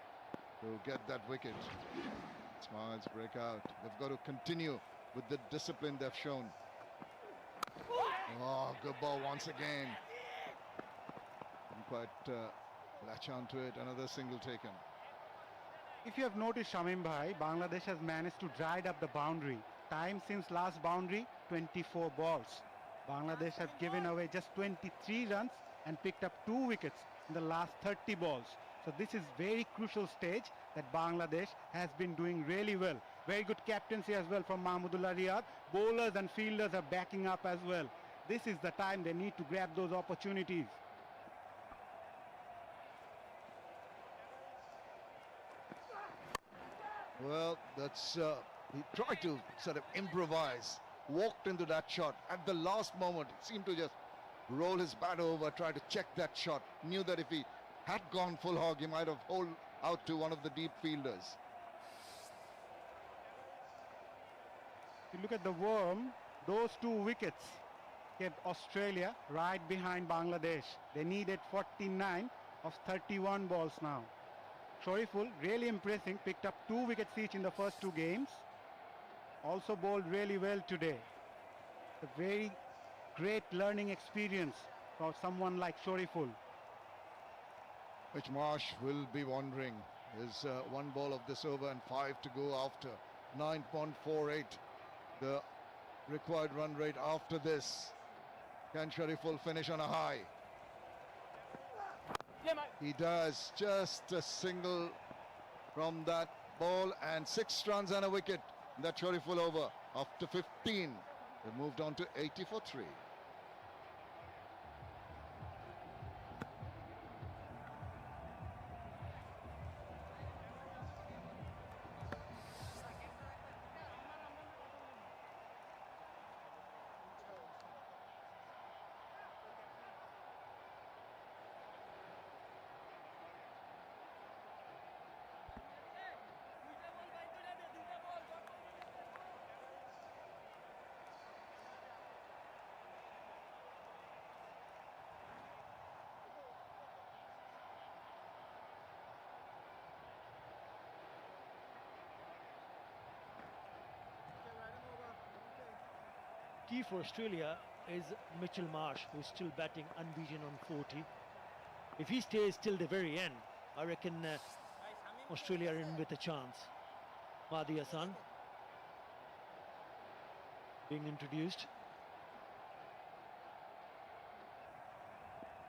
to get that wicket. Smiles break out. They've got to continue with the discipline they've shown. Oh, good ball once again. Didn't quite latch onto it. Another single taken. If you have noticed, Shamim Bhai, Bangladesh has managed to drive up the boundary. Time since last boundary, 24 balls. Bangladesh has given away just 23 runs and picked up 2 wickets in the last 30 balls. So this is very crucial stage that Bangladesh has been doing really well. Very good captaincy as well from Mahmudullah Riyad. Bowlers and fielders are backing up as well. This is the time they need to grab those opportunities. Well, that's he tried to sort of improvise walked into that shot at the last moment. He seemed to just roll his bat over, try to check that shot. Knew that if he had gone full hog, he might have holed out to one of the deep fielders. If you look at the worm, those 2 wickets kept Australia right behind Bangladesh. They needed 49 of 31 balls now. Shariful, really impressing, picked up 2 wickets each in the first 2 games. Also bowled really well today. A very great learning experience for someone like Shariful. Which Marsh will be wondering. Is 1 ball of this over and 5 to go after. 9.48 the required run rate after this. Can Shariful finish on a high? He does. Just a single from that ball and 6 runs and a wicket. That Shariful over after 15. They moved on to 80 for 3. Key for Australia is Mitchell Marsh, who's still batting unbeaten on 40. If he stays till the very end, I reckon Australia are in with a chance. Mahdi Hassan being introduced.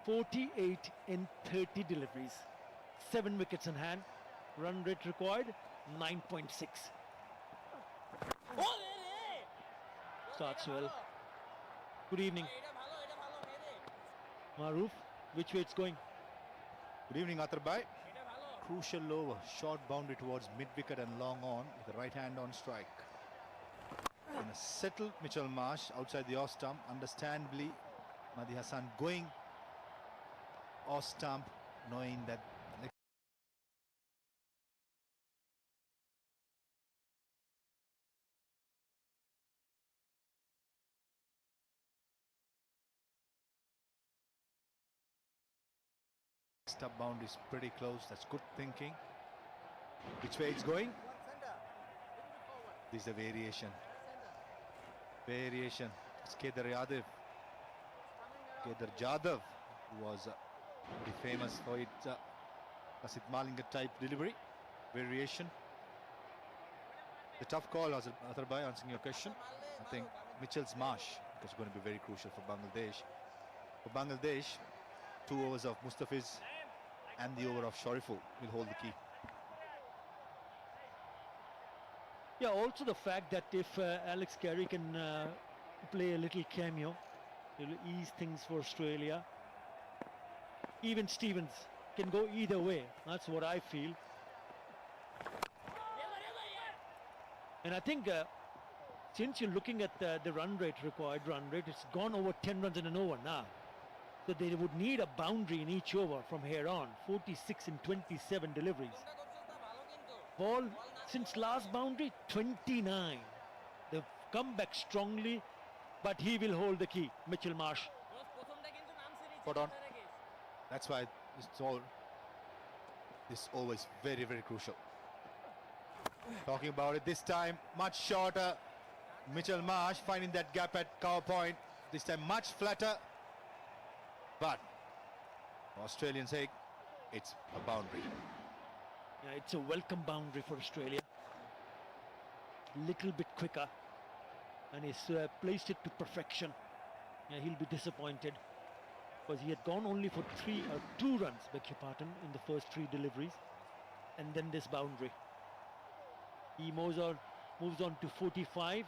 48 in 30 deliveries, 7 wickets in hand, run rate required 9.6. Starts well. Good evening. Maroof, which way it's going? Good evening, Atharbhai. Crucial over, short boundary towards mid-wicket and long on with the right hand on strike. And a settled Mitchell Marsh outside the off stump. Understandably, Mahdi Hassan going off stump, knowing that stub boundary is pretty close. That's good thinking. Which way it's going? This is a variation. Variation. It's Kedar Yadav. Kedar Jadhav, who was pretty famous for it. Basit Malinga type delivery. Variation. The tough call, Atharbhai, answering your question. I think Mitchell's Marsh is going to be very crucial for Bangladesh. For Bangladesh, 2 overs of Mustafiz and the over of Shariful will hold the key. Yeah, also the fact that if Alex Carey can play a little cameo, it'll ease things for Australia. Even Stevens can go either way. That's what I feel. And I think since you're looking at the run rate, required run rate, it's gone over 10 runs in an over now. So they would need a boundary in each over from here on. 46 in 27 deliveries. Ball since last boundary, 29. They've come back strongly, but he will hold the key, Mitchell Marsh. Spot on. That's why this over is very, very crucial. Talking about it this time, much shorter. Mitchell Marsh finding that gap at cover point. This time much flatter. But for Australian sake, it's a boundary. Yeah, it's a welcome boundary for Australia. Little bit quicker, and he's placed it to perfection. Yeah, he'll be disappointed because he had gone only for 2 runs, beg your pardon, in the first 3 deliveries, and then this boundary. He moves on to 45.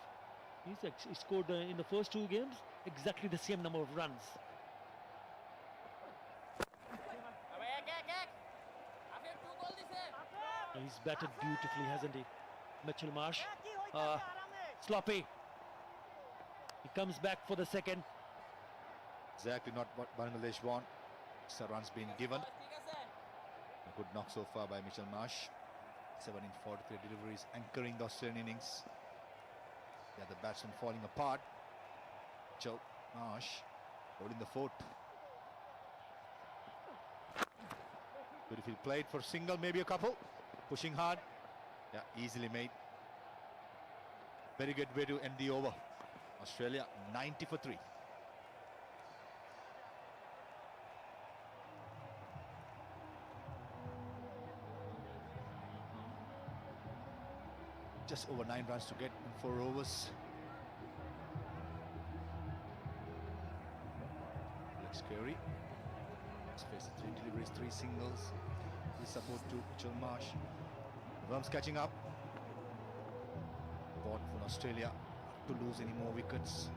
He scored in the first 2 games exactly the same number of runs. He's batted beautifully, hasn't he? Mitchell Marsh. Sloppy. He comes back for the second. Exactly not what Bangladesh want. Extra runs being given. A good knock so far by Mitchell Marsh. 7 in 43 deliveries, anchoring the Australian innings. The other batsman falling apart. Mitchell Marsh holding the fort. Beautifully played for single, maybe a couple. Pushing hard. Yeah, easily made. Very good way to end the over. Australia 90 for 3. Just over 9 runs to get in 4 overs. Alex Carey has faced 3 deliveries, 3 singles. With support to Mitchell Marsh. Worms catching up. Important for Australia not to lose any more wickets.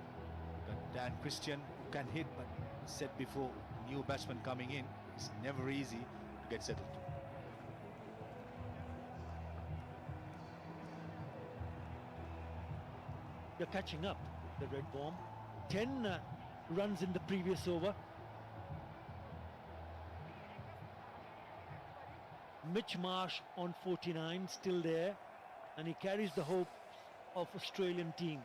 But Dan Christian, who can hit, but said before, new batsman coming in, it's never easy to get settled. They're catching up, the red bomb. 10 runs in the previous over. Mitch Marsh on 49, still there, and he carries the hope of Australian team.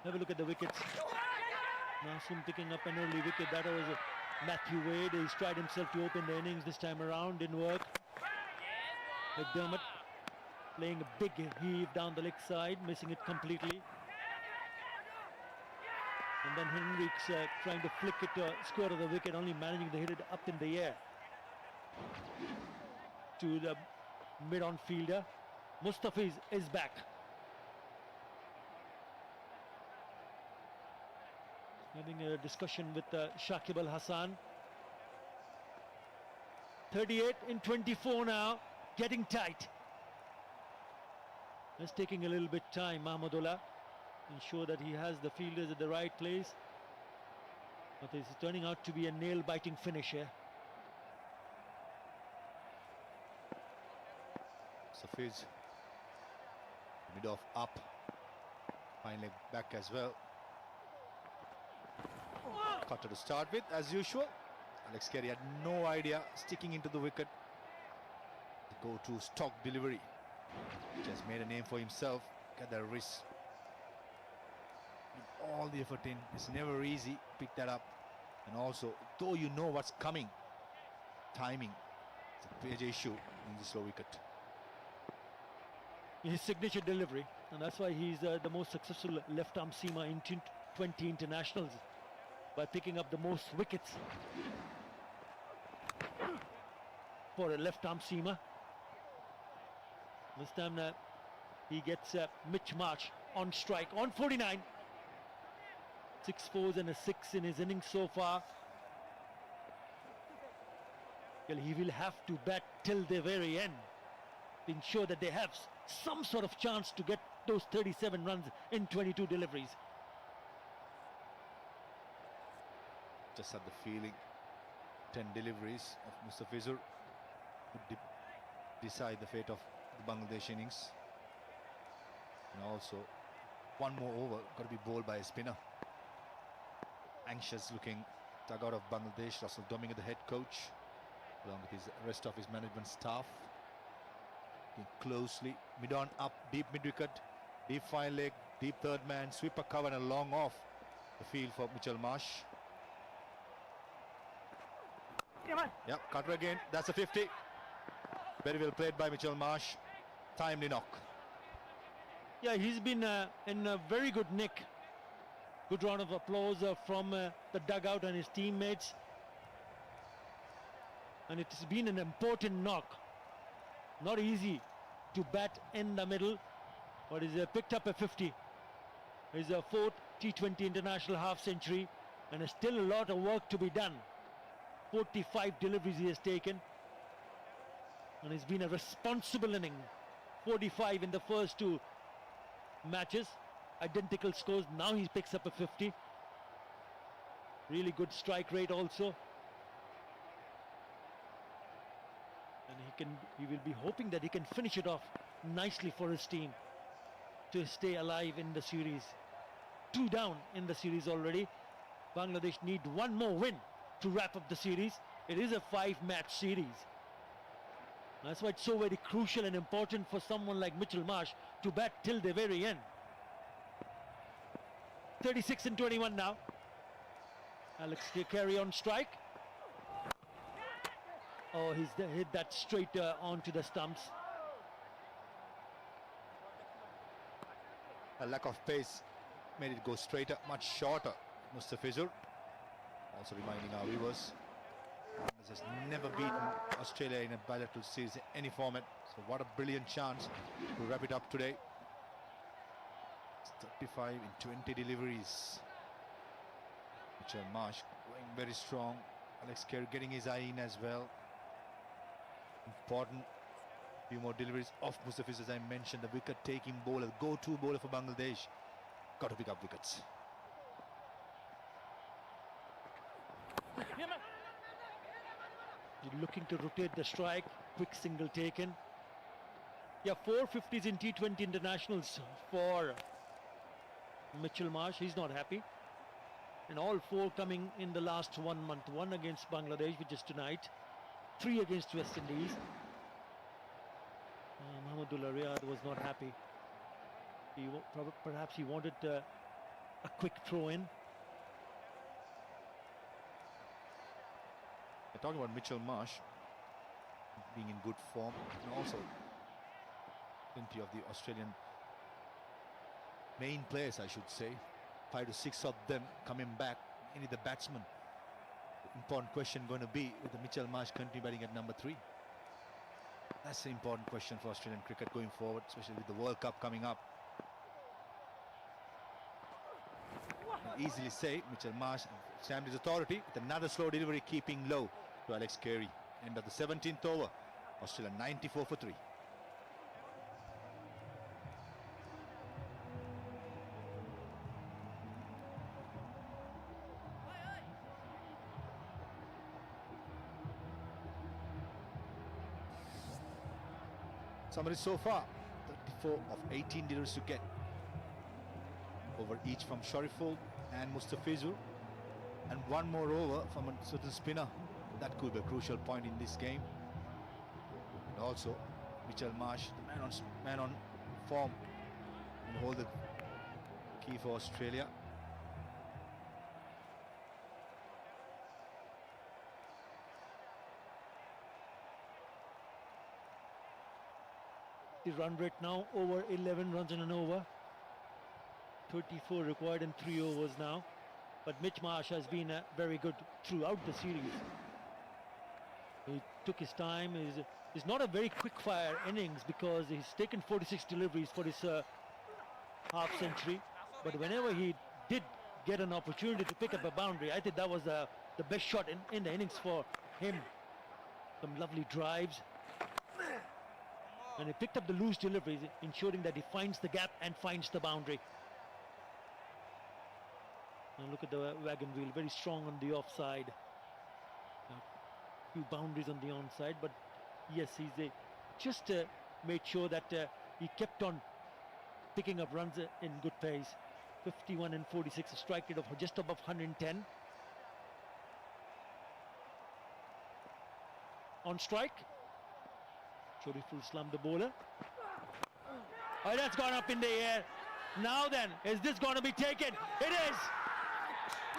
Have a look at the wickets. Nasum picking up an early wicket. That was Matthew Wade. He's tried himself to open the innings this time around, didn't work. McDermott playing a big heave down the leg side, missing it completely. And then Henriks trying to flick it to score of the wicket, only managing to hit it up in the air to the mid-on fielder. Mustafiz is back. Having a discussion with Shakib Al Hassan. 38 in 24 now, getting tight. It's taking a little bit time, Mahmudullah. Ensure that he has the fielders at the right place. But it's turning out to be a nail-biting finish here. Safiz, mid-off up, fine leg back as well. Cutter to start with, as usual. Alex Carey had no idea, sticking into the wicket. The go-to stock delivery, which has made a name for himself. Get the wrist. With all the effort in, it's never easy. Pick that up. And also, though you know what's coming, timing, it's a major issue in the slow wicket. His signature delivery, and that's why he's the most successful left-arm seamer in 20 internationals, by picking up the most wickets for a left-arm seamer. This time he gets Mitch Marsh on strike on 49. 6 fours and a 6 in his innings so far. Well, he will have to bat till the very end to ensure that they have some sort of chance to get those 37 runs in 22 deliveries. Just had the feeling 10 deliveries of Mustafizur would decide the fate of the Bangladesh innings. And also one more over, got to be bowled by a spinner. Anxious looking dugout of Bangladesh. Russell Doming, the head coach, along with his rest of his management staff. Looking closely, mid-on up, deep mid-wicket, deep fine leg, deep third man, sweeper cover and a long off the field for Mitchell Marsh. Yep, cutter again, that's a 50. Very well played by Mitchell Marsh. Timely knock. Yeah, he's been in a very good nick. Good round of applause from the dugout and his teammates. And it's been an important knock. Not easy to bat in the middle, but he's picked up a 50. His 4th T20 international half century, and there's still a lot of work to be done. 45 deliveries he has taken, and it's been a responsible inning. 45 in the first 2 matches, identical scores. Now he picks up a 50. Really good strike rate also. And he will be hoping that he can finish it off nicely for his team to stay alive in the series. 2 down in the series already. Bangladesh need one more win to wrap up the series. It is a 5-match series. That's why it's so very crucial and important for someone like Mitchell Marsh to bat till the very end. 36-21 now. Alex Carey on strike. Oh, he's hit that straight onto the stumps. A lack of pace made it go straighter, much shorter. Mustafizur, also reminding our viewers, has never beaten Australia in a bilateral series in any format. So what a brilliant chance to wrap it up today. It's 35 in 20 deliveries. Mitchell Marsh going very strong. Alex Carey getting his eye in as well. Important few more deliveries off Mustafizur, as I mentioned, the wicket-taking bowler, go-to bowler for Bangladesh. Got to pick up wickets. You're looking to rotate the strike. Quick single taken. Yeah, 450s in T20 internationals for Mitchell Marsh. He's not happy. And all 4 coming in the last 1 month. 1 against Bangladesh, which is tonight. 3 against West Indies. Mahmudullah Riyad was not happy. Perhaps he wanted a quick throw in. Talking about Mitchell Marsh being in good form, and also plenty of the Australian main players, I should say, 5 to 6 of them coming back. Any the batsman. The important question going to be with the Mitchell Marsh continue batting at number 3. That's an important question for Australian cricket going forward, especially with the World Cup coming up. Can easily say Mitchell Marsh stamped his authority with another slow delivery, keeping low to Alex Carey. End of the 17th over. Australia 94 for 3. Summary so far, 34 of 18 deliveries to get over each from Shariful and Mustafizur, and 1 more over from a certain spinner. That could be a crucial point in this game. And also Mitchell Marsh, the man on form, and hold the key for Australia. The run rate now over 11 runs in an over. 34 required in 3 overs now. But Mitch Marsh has been very good throughout the series. He took his time. It's not a very quick fire innings because he's taken 46 deliveries for his half century. But whenever he did get an opportunity to pick up a boundary, I think that was the best shot in the innings for him. Some lovely drives. And he picked up the loose deliveries, ensuring that he finds the gap and finds the boundary. Now look at the wagon wheel, very strong on the offside. A few boundaries on the onside, but yes, he's just made sure that he kept on picking up runs in good pace. 51 and 46, a strike rate of just above 110. On strike. Shariful Islam, the bowler. Oh, that's gone up in the air. Now then, is this going to be taken? It is!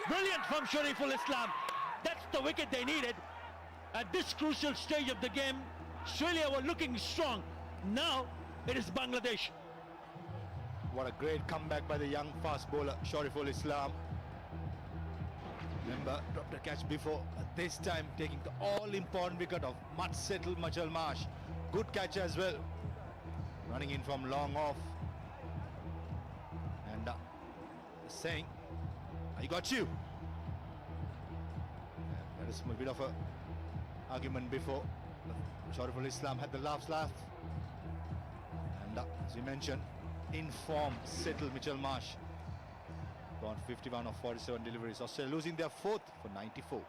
Brilliant from Shariful Islam. That's the wicket they needed. At this crucial stage of the game, Australia were looking strong. Now, it is Bangladesh. What a great comeback by the young fast bowler, Shariful Islam. Remember, dropped a catch before, but this time taking the all-important wicket of much settled Mitchell Marsh. Good catch as well. Running in from long off. And saying, I got you. That is a bit of a argument before. Shariful Islam had the last laugh. And as we mentioned, in form, settled Mitchell Marsh. Gone 51 of 47 deliveries. Australia losing their 4th for 94.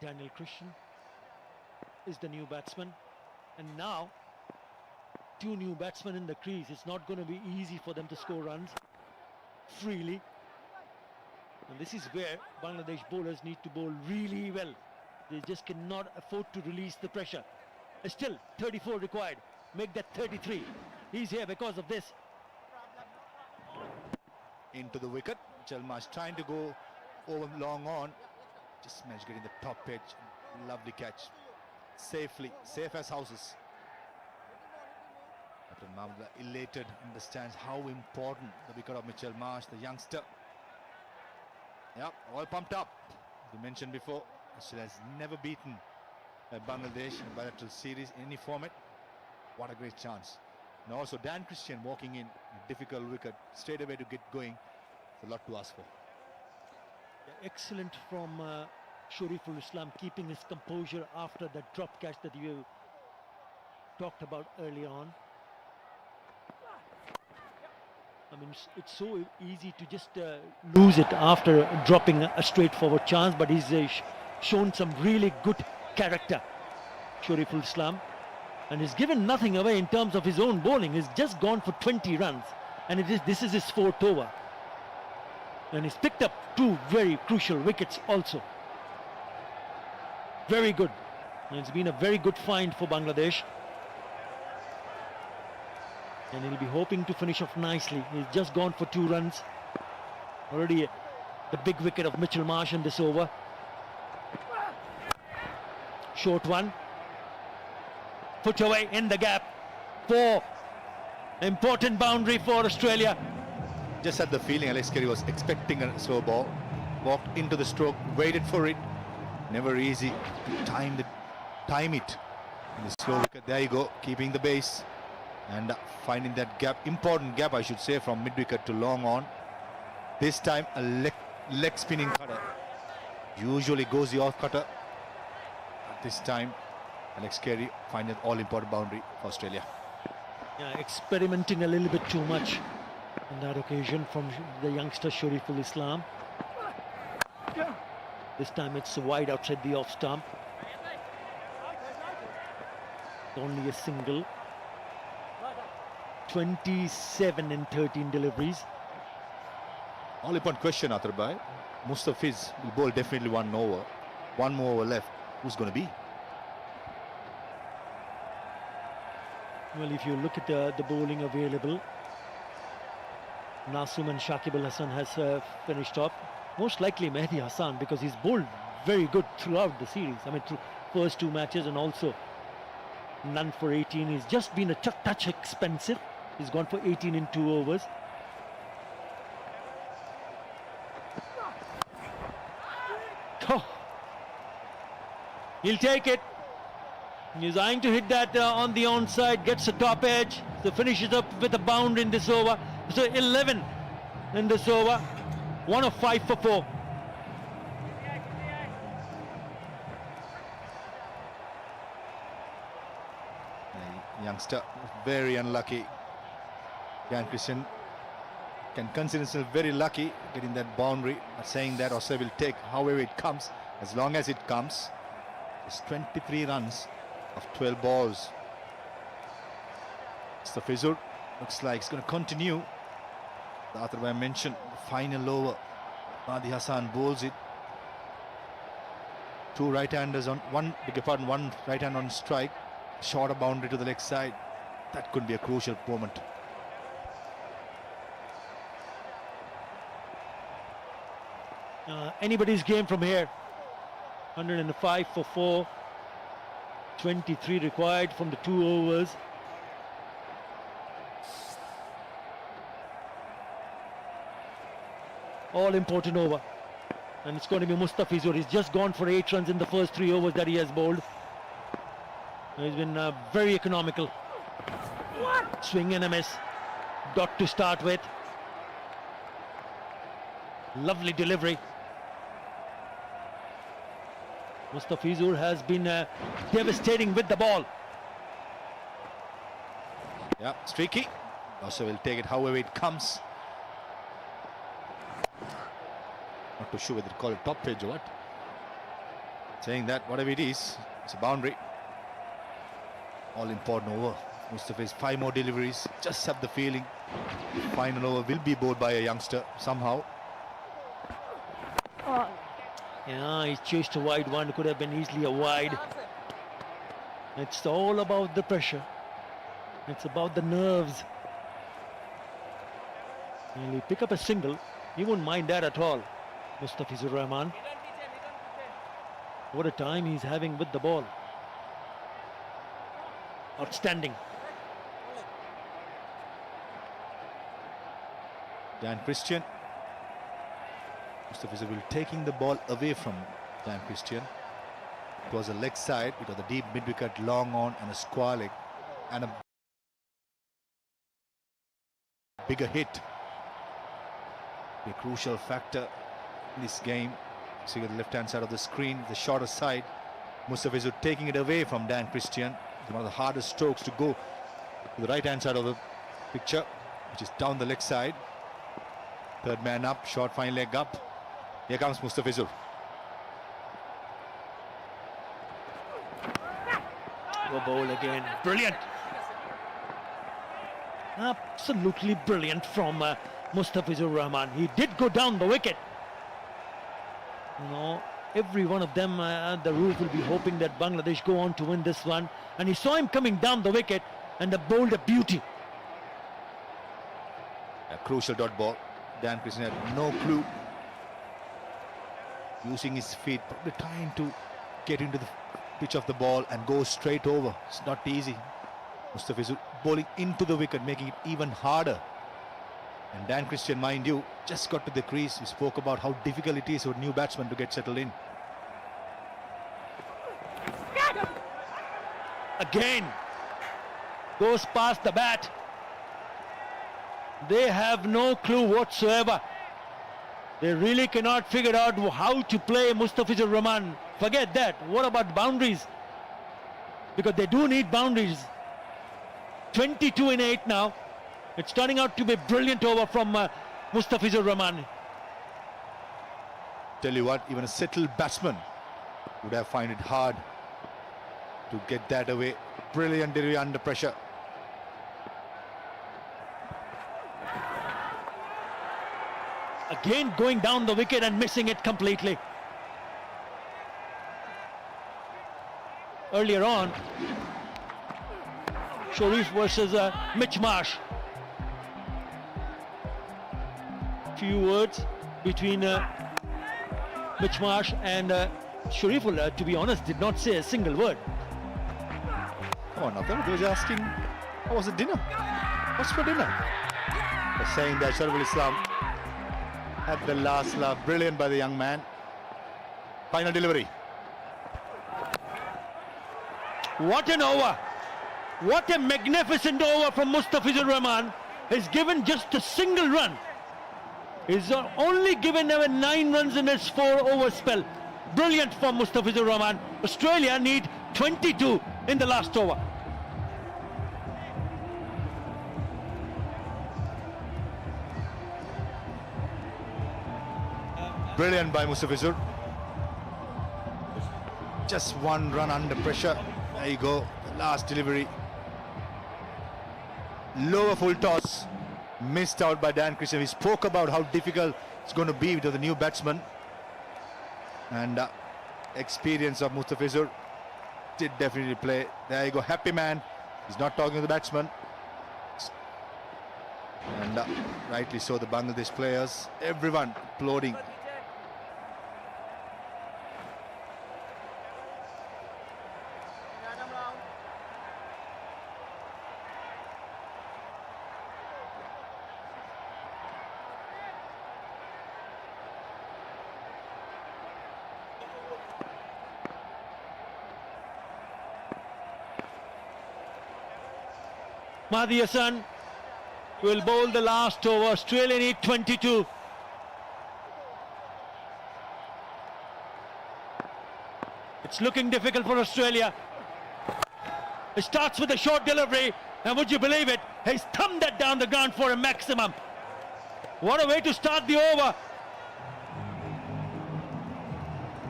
Daniel Christian is the new batsman. And now, two new batsmen in the crease. It's not going to be easy for them to score runs freely. And this is where Bangladesh bowlers need to bowl really well. They just cannot afford to release the pressure. Still, 34 required. Make that 33. He's here because of this. Into the wicket. Chalmers trying to go over long on. Just managed getting the top edge. Lovely catch. Safely. Safe as houses. Captain Mahmudullah elated, understands how important the wicket of Mitchell Marsh, the youngster. Yeah, all pumped up. As we mentioned before, Australia has never beaten Bangladesh in a bilateral series in any format. What a great chance. And also Dan Christian walking in a difficult wicket straight away to get going. It's a lot to ask for. Yeah, excellent from Shariful Islam, keeping his composure after that drop catch that you talked about earlier on. I mean, it's so easy to just lose it after dropping a straightforward chance, but he's shown some really good character, Shariful Islam, and he's given nothing away in terms of his own bowling. He's just gone for 20 runs, and this is his fourth over, and he's picked up two very crucial wickets also. Very good, and it's been a very good find for Bangladesh. And he'll be hoping to finish off nicely. He's just gone for 2 runs. Already the big wicket of Mitchell Marsh in this over. Short one. Put away in the gap. 4. Important boundary for Australia. Just had the feeling Alex Carey was expecting a slow ball. Walked into the stroke, waited for it. Never easy to time it. And the slow wicket, there you go, keeping the base. And finding that gap, important gap I should say, from mid-wicket to long on. This time a leg spinning cutter. Usually goes the off cutter. But this time Alex Carey finding all important boundary for Australia. Yeah, experimenting a little bit too much on that occasion from the youngster Shariful Islam. This time it's wide outside the off stump. Only a single. 27 in 13 deliveries. All important question, Atharbhai. Mustafiz will bowl definitely 1 over. 1 more over left. Who's going to be? Well, if you look at the bowling available, Nasum and Shakib Al Hasan has finished up. Most likely Mehdi Hassan, because he's bowled very good throughout the series. I mean, through first 2 matches and also none for 18. He's just been a touch expensive. He's gone for 18 in 2 overs. Oh. He'll take it. He's eyeing to hit that on the onside, gets the top edge, so finishes up with a bound in this over. So 11 in this over, 1 of 5 for 4. Youngster, very unlucky. Dan Christian can consider himself very lucky getting that boundary. But saying that, Australia will take however it comes, as long as it comes. It's 23 runs of 12 balls. Mustafizur looks like it's going to continue. The other way I mentioned, the final over. Mehdi Hassan bowls it. 2 right-handers on one right-hand on strike. Shorter boundary to the leg side. That could be a crucial moment. Anybody's game from here. 105 for 4. 23 required from the 2 overs. All important over. And it's going to be Mustafizur. He's just gone for 8 runs in the first 3 overs that he has bowled. He's been very economical. Swing and a miss. Dot to start with. Lovely delivery. Mustafizur has been devastating with the ball. Yeah, streaky. Also will take it however it comes. Not too sure whether to call it top edge or what. Saying that, whatever it is, it's a boundary. All important over. Mustafi's 5 more deliveries. Just have the feeling the final over will be bowled by a youngster somehow. Yeah, he chased a wide one. Could have been easily a wide. It's all about the pressure. It's about the nerves. And he'll pick up a single. He won't mind that at all. Mustafizur Rahman. What a time he's having with the ball. Outstanding. Dan Christian. Mustafizur will taking the ball away from Dan Christian. It was a leg side. It was a deep mid-wicket, long on and a square leg. And a bigger hit. A crucial factor in this game. See the left-hand side of the screen, the shorter side. Mustafizur taking it away from Dan Christian. One of the hardest strokes to go to the right-hand side of the picture, which is down the leg side. Third man up, short fine leg up. Here comes Mustafizur. Go bowl again. Brilliant. Absolutely brilliant from Mustafizur Rahman. He did go down the wicket. No, every one of them, the Roos will be hoping that Bangladesh go on to win this one. And he saw him coming down the wicket and bowled a beauty. A crucial dot ball. Dan Christian had no clue. Using his feet, probably trying to get into the pitch of the ball and go straight over. It's not easy. Mustafizur bowling into the wicket, making it even harder. And Dan Christian, mind you, just got to the crease. We spoke about how difficult it is for new batsmen to get settled in. Again, goes past the bat. They have no clue whatsoever. They really cannot figure out how to play Mustafizur Rahman. Forget that. What about boundaries? Because they do need boundaries. 22 in 8 now. It's turning out to be a brilliant over from Mustafizur Rahman. Tell you what, even a settled batsman would have found it hard to get that away. Brilliant delivery under pressure. Again going down the wicket and missing it completely. Earlier on, Sharif versus Mitch Marsh. Few words between Mitch Marsh and Sharif, to be honest, did not say a single word. Come on, Nathan. He was asking, how was the dinner? What's for dinner? They're saying that Shariful Islam had the last laugh. Brilliant by the young man. Final delivery. What an over. What a magnificent over from Mustafizur Rahman. He's given just a single run. He's only given them 9 runs in his 4-over spell. Brilliant from Mustafizur Rahman. Australia need 22 in the last over. Brilliant by Mustafizur. Just 1 run under pressure. There you go. The last delivery. Lower full toss. Missed out by Dan Christian. We spoke about how difficult it's going to be with the new batsman. And experience of Mustafizur did definitely play. There you go. Happy man. He's not talking to the batsman. And rightly so, the Bangladesh players, everyone applauding. Mahdi Hassan will bowl the last over. Australia need 22. It's looking difficult for Australia. It starts with a short delivery, and would you believe it? He's thumbed that down the ground for a maximum. What a way to start the over.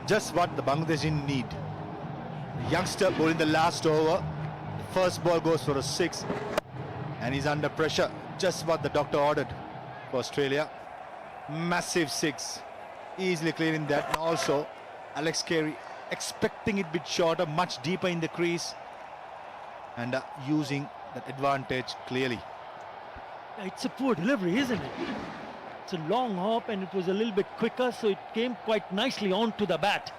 just what the Bangladeshi need. The youngster bowling the last over. The first ball goes for a 6 and he's under pressure. Just what the doctor ordered for Australia. Massive 6. Easily clearing that. And also Alex Carey expecting it a bit shorter, much deeper in the crease, and using that advantage clearly. It's a poor delivery, isn't it? It's a long hop and it was a little bit quicker, so it came quite nicely onto the bat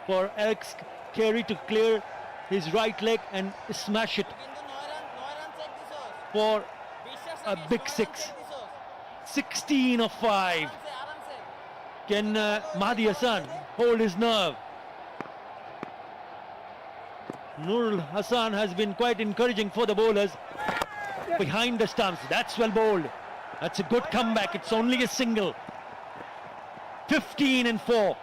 for Alex Carey to clear his right leg and smash it for a big 6. 16 of 5. Can Mahdi Hassan hold his nerve? Nurul Hassan has been quite encouraging for the bowlers behind the stumps. That's well bowled. That's a good comeback. It's only a single. 15 and 4.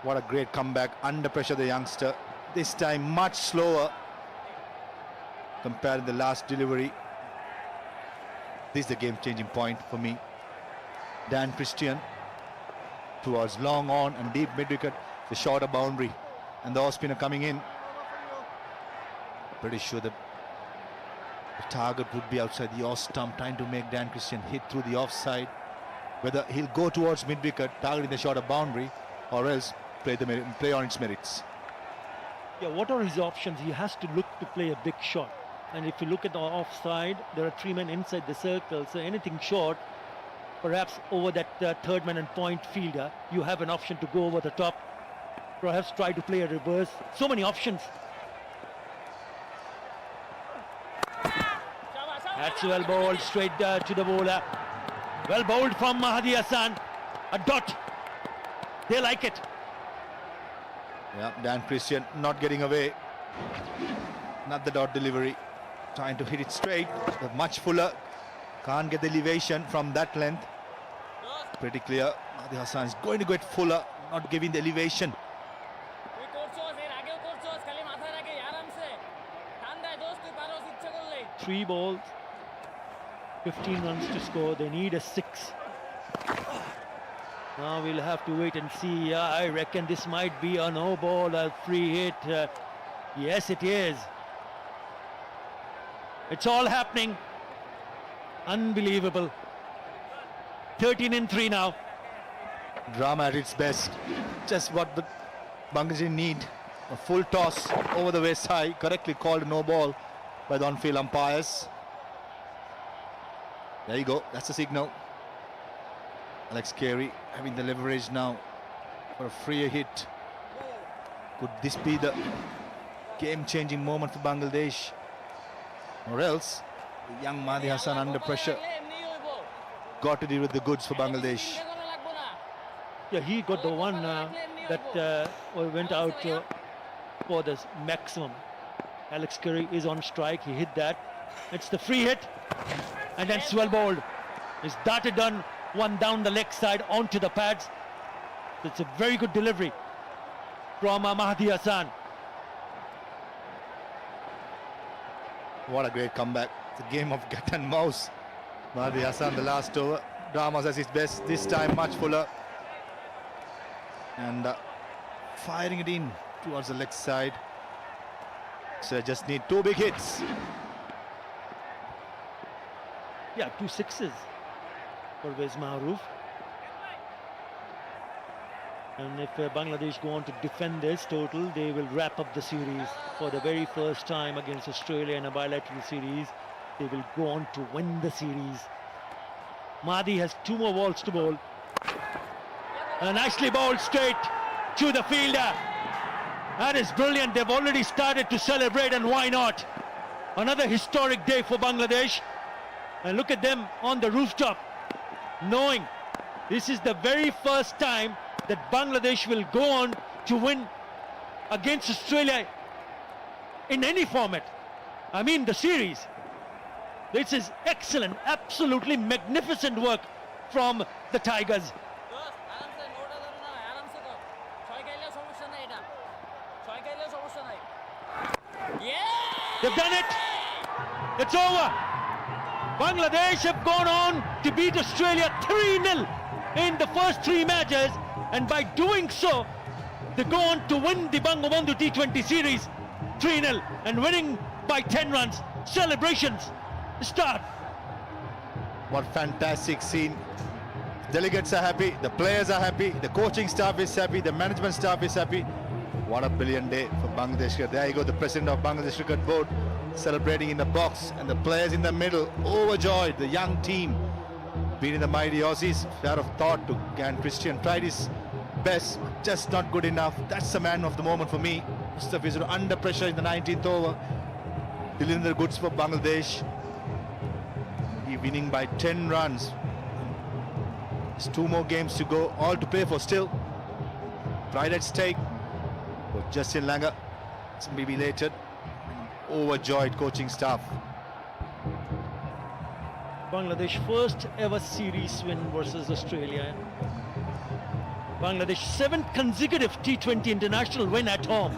What a great comeback. Under pressure, the youngster. This time much slower compared to the last delivery. This is the game-changing point for me. Dan Christian towards long on and deep mid-wicket, the shorter boundary, and the off-spinner coming in. Pretty sure that the target would be outside the off stump, trying to make Dan Christian hit through the offside. Whether he'll go towards mid-wicket, targeting the shorter boundary, or else play on its merits. Yeah, what are his options? He has to look to play a big shot. And if you look at the offside, there are 3 men inside the circle, so anything short, perhaps over that third man and point fielder, you have an option to go over the top, perhaps try to play a reverse. So many options. That's well bowled straight to the bowler. Well bowled from Mahdi Hassan. A dot. They like it. Yeah, Dan Christian not getting away. Not the dot delivery. Trying to hit it straight, but much fuller. Can't get the elevation from that length. Pretty clear. Mahdi Hassan is going to get fuller, not giving the elevation. 3 balls, 15 runs to score. They need a 6. Now we'll have to wait and see. I reckon this might be a no ball, a free hit. Yes, it is. It's all happening. Unbelievable. 13 and 3 now. Drama at its best. Just what the Bangladesh need. A full toss over the waist high. Correctly called no ball by the on-field umpires. There you go. That's the signal. Alex Carey having the leverage now for a freer hit. Could this be the game-changing moment for Bangladesh? Or else, the young Mahdi Hassan under pressure got to deal with the goods for Bangladesh. Yeah, he got the one that went out for the maximum. Alex Carey is on strike. He hit that. It's the free hit. And then well bowled. Is darted done one down the leg side onto the pads. It's a very good delivery from Mahdi Hassan. What a great comeback. It's a game of cat and mouse. Mahdi Hassan, the last over. Dramas at his best. This time much fuller. And firing it in towards the leg side. So just need 2 big hits. Yeah, 2 6s for Wes Mahroof. And if Bangladesh go on to defend this total, they will wrap up the series for the very first time against Australia in a bilateral series. They will go on to win the series. Mahdi has 2 more balls to bowl. And nicely bowled straight to the fielder. That is brilliant. They've already started to celebrate, and why not? Another historic day for Bangladesh. And look at them on the rooftop, knowing this is the very first time that Bangladesh will go on to win against Australia in any format. I mean the series. This is excellent, absolutely magnificent work from the Tigers. They've done it. It's over. Bangladesh have gone on to beat Australia 3-0 in the first 3 matches. And by doing so, they go on to win the Bangabandhu T20 series 3-0 and winning by 10 runs. Celebrations start. What fantastic scene. Delegates are happy, the players are happy, the coaching staff is happy, the management staff is happy. What a brilliant day for Bangladesh. There you go, the president of Bangladesh Cricket Board celebrating in the box, and the players in the middle overjoyed. The young team beating the mighty Aussies. Fair of thought to Gan Christian, tried his best, just not good enough. That's the man of the moment for me. Mustafizur under pressure in the 19th over, delivering the goods for Bangladesh. He winning by 10 runs. There's 2 more games to go, all to play for still. Pride at stake for Justin Langer. It's maybe elated, overjoyed coaching staff. Bangladesh first ever series win versus Australia. Bangladesh 7th consecutive T20 international win at home.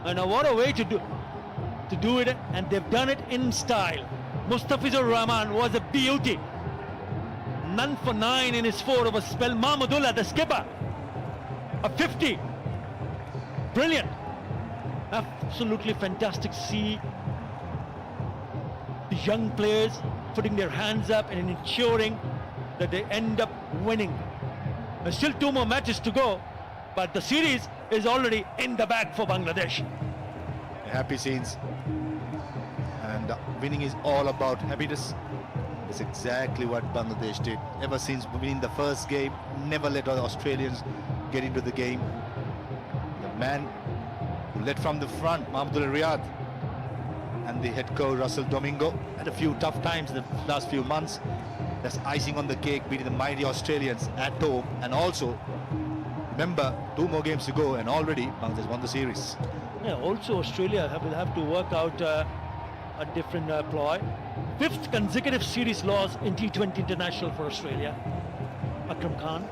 And what a way to do it, and they've done it in style. Mustafizur Rahman was a beauty. None for 9 in his 4-over spell. Mahmudullah, the skipper, a 50. Brilliant. Absolutely fantastic to see the young players putting their hands up and ensuring that they end up winning. There's still 2 more matches to go, but the series is already in the bag for Bangladesh. Happy scenes, and winning is all about happiness. That's exactly what Bangladesh did. Ever since winning the first game, never let the Australians get into the game. The man who led from the front, Mahmudullah Riyad, and the head coach Russell Domingo had a few tough times in the last few months. That's icing on the cake, beating the mighty Australians at home. And also, remember, 2 more games to go, and already Bangladesh won the series. Yeah, also Australia will have to work out a different ploy. 5th consecutive series loss in T20 international for Australia. Akram Khan,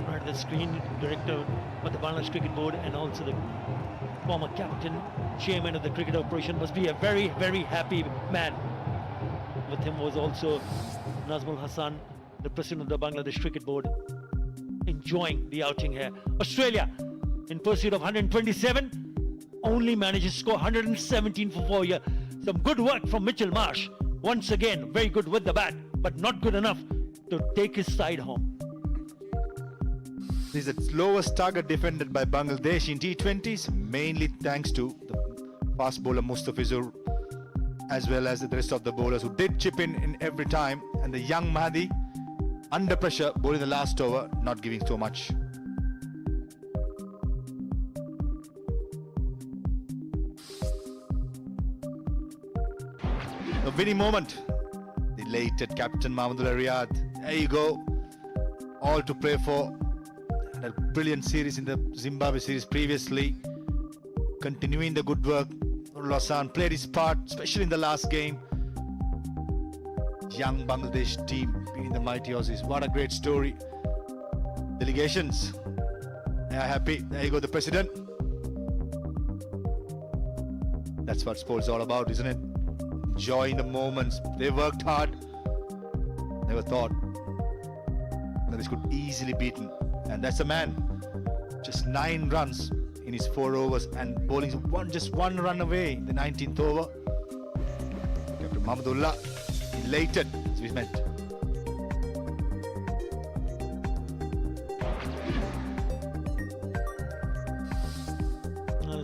right at the screen, director of the Bangladesh Cricket Board, and also the former captain, chairman of the cricket operation, must be a very, very happy man. With him was also Nazmul Hassan, the president of the Bangladesh Cricket Board, enjoying the outing here. Australia, in pursuit of 127, only manages to score 117 for 4 years. Some good work from Mitchell Marsh. Once again, very good with the bat, but not good enough to take his side home. This is the lowest target defended by Bangladesh in T20s, mainly thanks to the fast bowler Mustafizur, as well as the rest of the bowlers who did chip in every time, and the young Mahdi under pressure, bowling the last over, not giving so much. The winning moment, the elated captain Mahmudullah Riyad. There you go, all to play for. And a brilliant series in the Zimbabwe series previously. Continuing the good work, Hassan played his part, especially in the last game. Young Bangladesh team beating the mighty Aussies. What a great story. Delegations, they are happy. There you go, the president. That's what sports is all about, isn't it? Enjoying the moments. They worked hard. Never thought that this could easily beaten. And that's a man. Just 9 runs in his 4 overs, and bowling just 1 run away in the 19th over. Captain Mahmudullah elated, as we meant.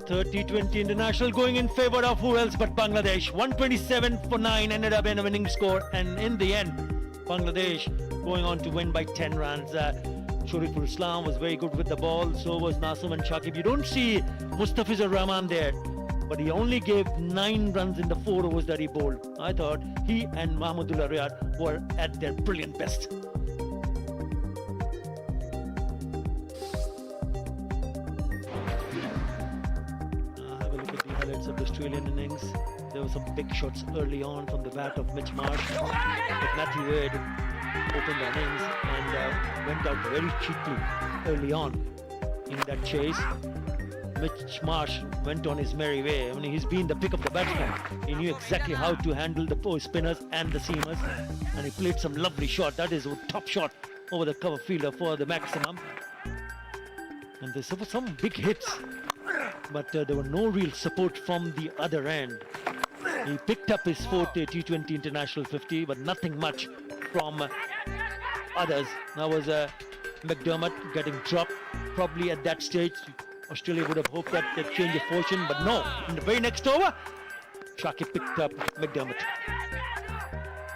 Third T20 international going in favour of who else but Bangladesh. 127 for 9 ended up in a winning score, and in the end, Bangladesh going on to win by 10 runs. Shariful Islam was very good with the ball, so was Nasum and Shakib. You don't see Mustafizur Rahman there, but he only gave 9 runs in the 4 overs that he bowled. I thought he and Mahmudullah Riyad were at their brilliant best. Highlights of the Australian innings. There were some big shots early on from the bat of Mitch Marsh, but Matthew Wade opened the innings and went out very cheaply early on in that chase. Mitch Marsh went on his merry way. I mean, he's been the pick of the batsman. He knew exactly how to handle the spinners and the seamers, and he played some lovely shot. That is a top shot over the cover fielder for the maximum. And there were some big hits, but there were no real support from the other end. He picked up his fourth T20 International 50, but nothing much from others. Now was McDermott getting dropped. Probably at that stage, Australia would have hoped that they'd change of fortune, but no. In the very next over, Sharkey picked up McDermott.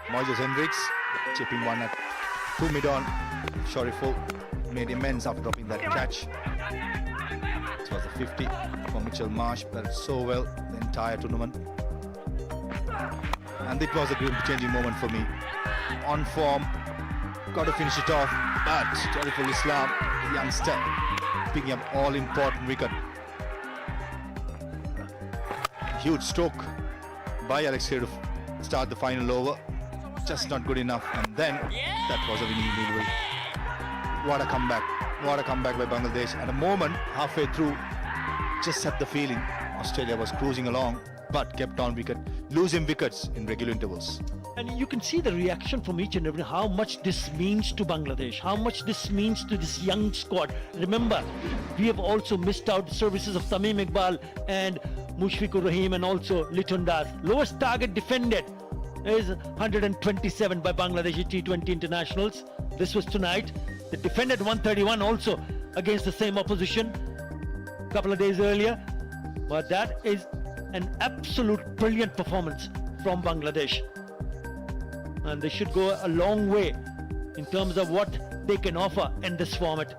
Moises Hendricks chipping one at 2 mid-on. Shoriful made immense after dropping that catch. It was a 50 for Mitchell Marsh, batted so well the entire tournament. And it was a game-changing moment for me. On form, got to finish it off, but Shoriful Islam, the youngster, picking up all-important wicket. Huge stroke by Alex here to start the final over. Just not good enough, and then that was a winning delivery. What a comeback by Bangladesh. At a moment halfway through, just had the feeling Australia was cruising along, but kept on losing wickets in regular intervals. And you can see the reaction from each and every, how much this means to Bangladesh, how much this means to this young squad. Remember, we have also missed out the services of Tamim Iqbal and Mushfiqur Rahim, and also Liton Das. Lowest target defended is 127 by Bangladesh T20 internationals. This was tonight. They defended 131 also against the same opposition a couple of days earlier. But that is an absolute brilliant performance from Bangladesh. And they should go a long way in terms of what they can offer in this format.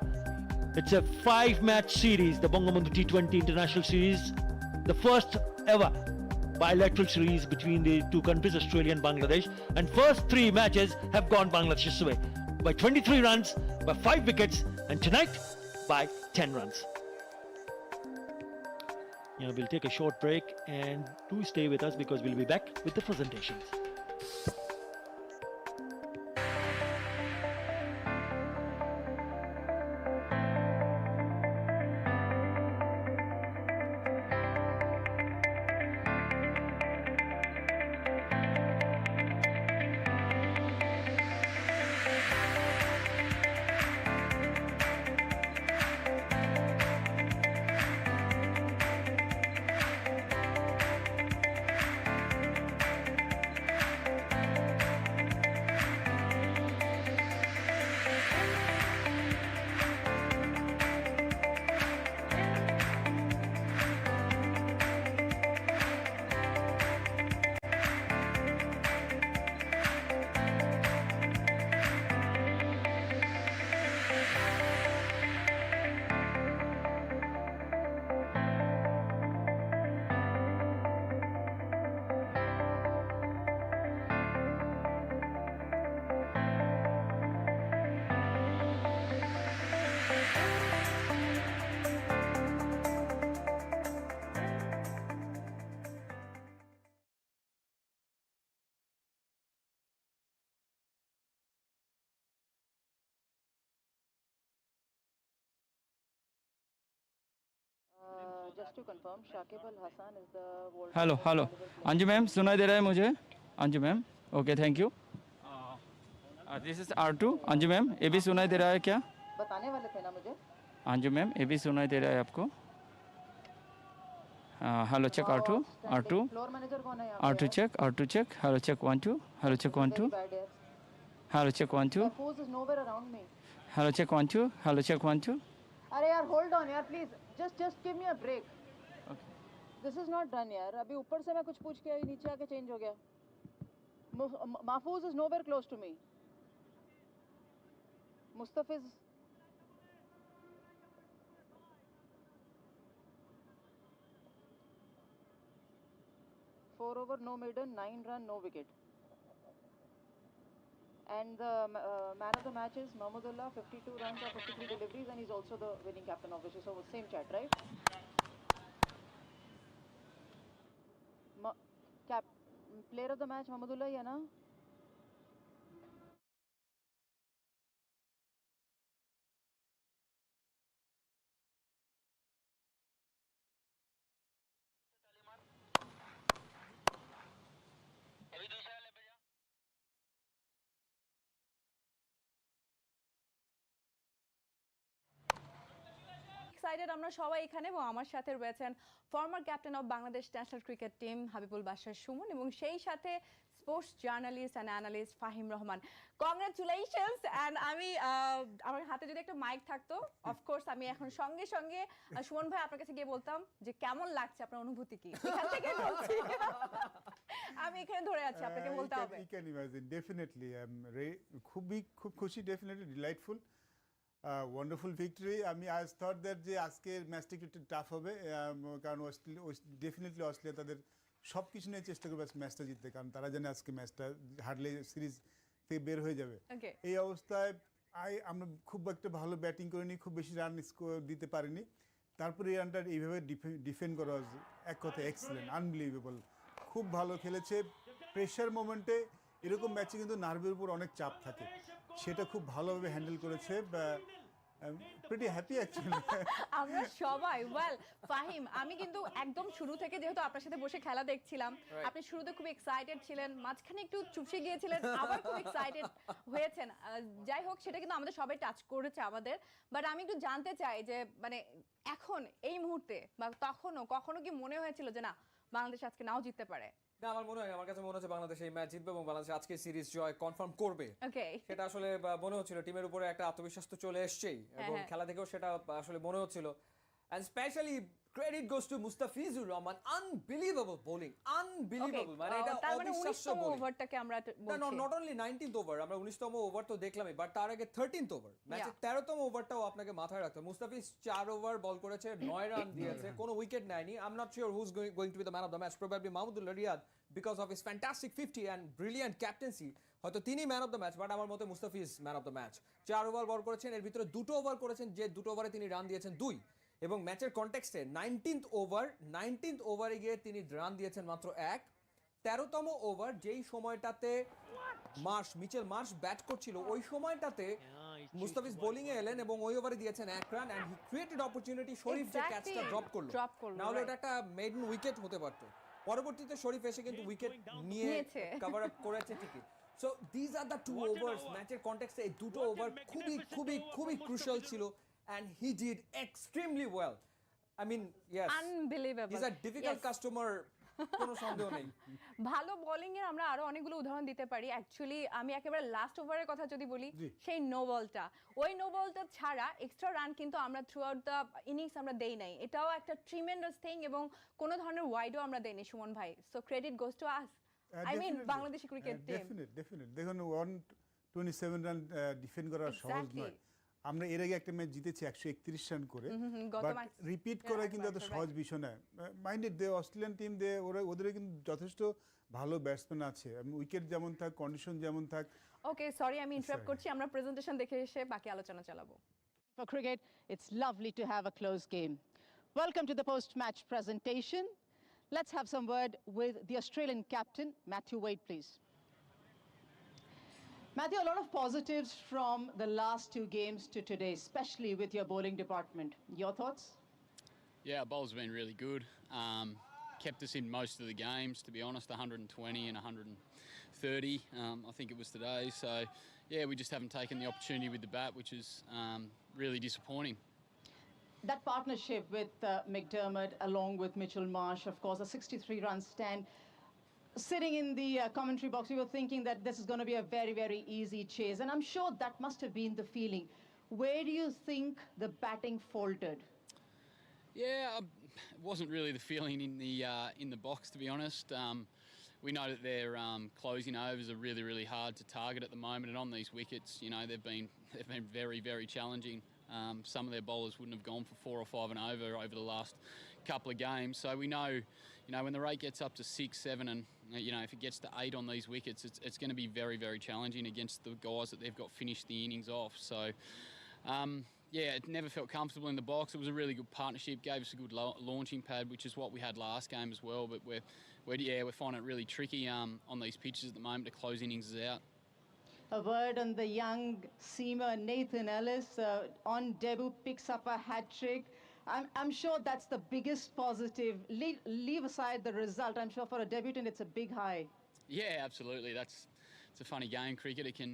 It's a 5-match series, the Bangabandhu T20 International Series, the first ever bilateral series between the two countries, Australia and Bangladesh, and first 3 matches have gone Bangladesh's way by 23 runs, by 5 wickets, and tonight by 10 runs. Yeah, we'll take a short break, and do stay with us because we'll be back with the presentations. Just to confirm, Shakib Al Hassan is the world. Hello Anju ma'am सुनाई दे रहा है मुझे? Anju ma'am okay thank you. This is R2. Anju ma'am ये भी सुनाई दे रहा है क्या? बताने वाले थे ना मुझे. अंजू मैम ये भी सुनाई दे रहा है आपको? Hello check R2. Floor manager कौन है यहाँ R2 check. Hello check 1 2. Hello check 1 2. Hello check 1 2. Force is nowhere around me. Hello check 1 2. Hello check 1 2. अरे यार होल्ड ऑन यार please. Just give me a break. This is not done यार. अभी ऊपर से मैं कुछ पूछ के नीचे आके चेंज हो गया. Mahfouz is nowhere close to me. Mustafiz. Four over, no maiden, 9 run, no wicket. And the man of the match is Mahmudullah, 52 runs or 53 deliveries, and he's also the winning captain, obviously. So same chat, right? Player of the match, Mahmudullah, yeah, na? Excited আমরা সবাই এখানে, এবং আমার সাথে রয়েছেন former captain of Bangladesh national cricket team Habibul Bashar Suman, এবং সেই সাথে sports journalist and analyst Fahim Rahman. Congratulations. And আমি আমার হাতে যদি একটা মাইক থাকতো, অফকোর্স আমি এখন সঙ্গে সঙ্গে সুমন ভাই আপনার কাছে গিয়ে বলতাম যে কেমন লাগছে, আপনার অনুভূতি কি? এখান থেকে বলছি, আমি এখানে ধরে আছি, আপনাকে বলতে হবে। You can imagine, definitely. খুব খুশি, definitely delightful. Wonderful victory. I thought that যে আজকের ম্যাচটা একটু টাফ হবে, কারণ ডেফিনেটলি অস্ট্রেলিয়া তাদের সব কিছু নিয়ে চেষ্টা করবে ম্যাচটা জিততে, কারণ তারা জানে আজকে ম্যাচটা হারলে সিরিজ থেকে বের হয়ে যাবে। এই অবস্থায় আমরা খুব একটা ভালো ব্যাটিং করিনি, খুব বেশি রান স্কোর দিতে পারিনি, তারপরে এই রানটা এইভাবে ডিফেন্ড করা এক কথা এক্সেলেন্ট, আনবিলিভেবল, খুব ভালো খেলেছে। প্রেশার মোমেন্টে এরকম ম্যাচে কিন্তু নার্ভের উপর অনেক চাপ থাকে, সেটা খুব ভালোভাবে হ্যান্ডেল করেছে। প্রিটি হ্যাপি অ্যাকচুয়ালি আমরা সবাই। ওয়েল ফাহিম, আমি কিন্তু একদম শুরু থেকে যেহেতু আপনার সাথে বসে খেলা দেখছিলাম, আপনি শুরুতে খুব এক্সাইটেড ছিলেন, মাঝখানে একটু চুপসে গিয়েছিলেন, আবার খুব এক্সাইটেড হয়েছেন। যাই হোক, সেটা কিন্তু আমাদের সবাই টাচ করেছে আমাদের। বাট আমি একটু জানতে চাই যে মানে এখন এই মুহূর্তে বা তখনও কখনো কি মনে হয়েছিল যে না, বাংলাদেশ আজকে নাও জিততে পারে? না, আমার কাছে মনে হচ্ছে বাংলাদেশ এই ম্যাচ জিতবে এবং বাংলাদেশ আজকে সিরিজ জয় কনফার্ম করবে। সেটা আসলে মনে হচ্ছিল, টিমের উপরে একটা আত্মবিশ্বাস তো চলে এসছেই, এবং খেলা থেকেও সেটা আসলে মনে হচ্ছিল। And especially credit goes to Mustafizur Rahman, unbelievable bowling, unbelievable, মানে এটা অবিশ্বাস্য বোলিং। ওভারটাকে আমরা বলছি নট অনলি 19th ওভার, আমরা 19তম ওভার তো দেখলামই, বাট তার আগে 13th ওভার, ম্যাচের 13তম ওভারটাও আপনাকে মাথায় রাখতে হবে। মুস্তাফিজ 4 ওভার বল করেছে, 9 রান দিয়েছে, কোনো উইকেট নেয়নি। I am not sure who is going to be the man of the match, probably Mahmudullah Riyad, because of his fantastic 50 and brilliant captaincy, হয়তো তিনি man of the match, but আমার মতে Mustafiz man of the match. 4 over bowl করেছেন, এর ভিতরে 2টো over করেছেন, যে 2টো ওভারে তিনি রান দিয়েছেন 2, এবং ম্যাচের কনটেক্সটে 19th ওভারে গিয়ে তিনি রান দিয়েছেন মাত্র 1। 13তম ওভার, যেই সময়টাতে মিচেল মার্শ ব্যাট করছিল, ওই সময়টাতে মুস্তাফিজ বোলিং এ এলেন এবং ওই ওভারে দিয়েছেন 1 রান, and he created opportunity. Sharif যে ক্যাচটা ড্রপ করলো, না হলে এটা একটা মেডেন উইকেট হতে পারতো। পরবর্তীতে শরীফ এসে কিন্তু উইকেট নিয়ে কভার আপ করেছে ঠিকই। সো দিস আর দ্য 2 ওভার্স, ম্যাচের কনটেক্সটে এই 2টো ওভার খুবই ক্রুশাল ছিল, and he did extremely well. I mean, yes, unbelievable. He's a difficult customer, কোনো সন্দেহ নেই। ভালো বোলিং এর আমরা আরো অনেকগুলো উদাহরণ দিতে পারি। অ্যাকচুয়ালি আমি একেবারে লাস্ট ওভারের কথা যদি বলি, সেই নো বলটা, ওই নো বলটা ছাড়া এক্সট্রা রান কিন্তু আমরা থ্রু আউট দ্য ইনিংস আমরা দেই নাই, এটাও একটা ট্রিমেন্ডাস থিং, এবং কোনো ধরনের ওয়াইডও আমরা দেইনি সুমন ভাই। So credit goes to us, I mean Bangladeshi cricket team. Definitely দেখুন 127 রান ডিফেন্ড করা সহজ নয়। আমরা এর আগে একটা ম্যাচ জিতেছি 131 রান করে, বাট রিপিট করা কিন্তু এত সহজ বিষয় নয়। মাইন্ডেড দে অস্ট্রেলিয়ান টিম, ওদের কিন্তু যথেষ্ট ভালো ব্যাটসম্যান আছে, উইকেট যেমন থাক, কন্ডিশন যেমন থাক। ওকে, সরি আমি ইন্টারাপ্ট করছি, আমরা প্রেজেন্টেশন দেখে এসে বাকি আলোচনা চালাবো। For cricket, it's lovely to have a close game. Welcome to the post-match presentation. Let's have some word with the Australian captain, Matthew Wade, please. Matthew, a lot of positives from the last 2 games to today, especially with your bowling department. Your thoughts? Yeah, our bowls have been really good. Kept us in most of the games, to be honest, 120 and 130, I think it was today. So, yeah, we just haven't taken the opportunity with the bat, which is really disappointing. That partnership with McDermott along with Mitchell Marsh, of course, a 63-run stand. Sitting in the commentary box, we were thinking that this is going to be a very, very easy chase. And I'm sure that must have been the feeling. Where do you think the batting faltered? Yeah, it wasn't really the feeling in the box, to be honest. We know that their closing overs are really, really hard to target at the moment, and on these wickets, you know, they've been very, very challenging. Some of their bowlers wouldn't have gone for 4 or 5 and over the last couple of games. So we know, you know, when the rate gets up to 6, 7, and you know, if it gets to 8 on these wickets, it's going to be very, very challenging against the guys that they've got finished the innings off. So, yeah, it never felt comfortable in the box. It was a really good partnership, gave us a good launching pad, which is what we had last game as well. But we're finding it really tricky on these pitches at the moment to close innings out. A word on the young seamer Nathan Ellis, on debut picks up a hat-trick. I'm sure that's the biggest positive. Leave aside the result. I'm sure for a debutant it's a big high. Yeah, absolutely. It's a funny game, cricket. It can,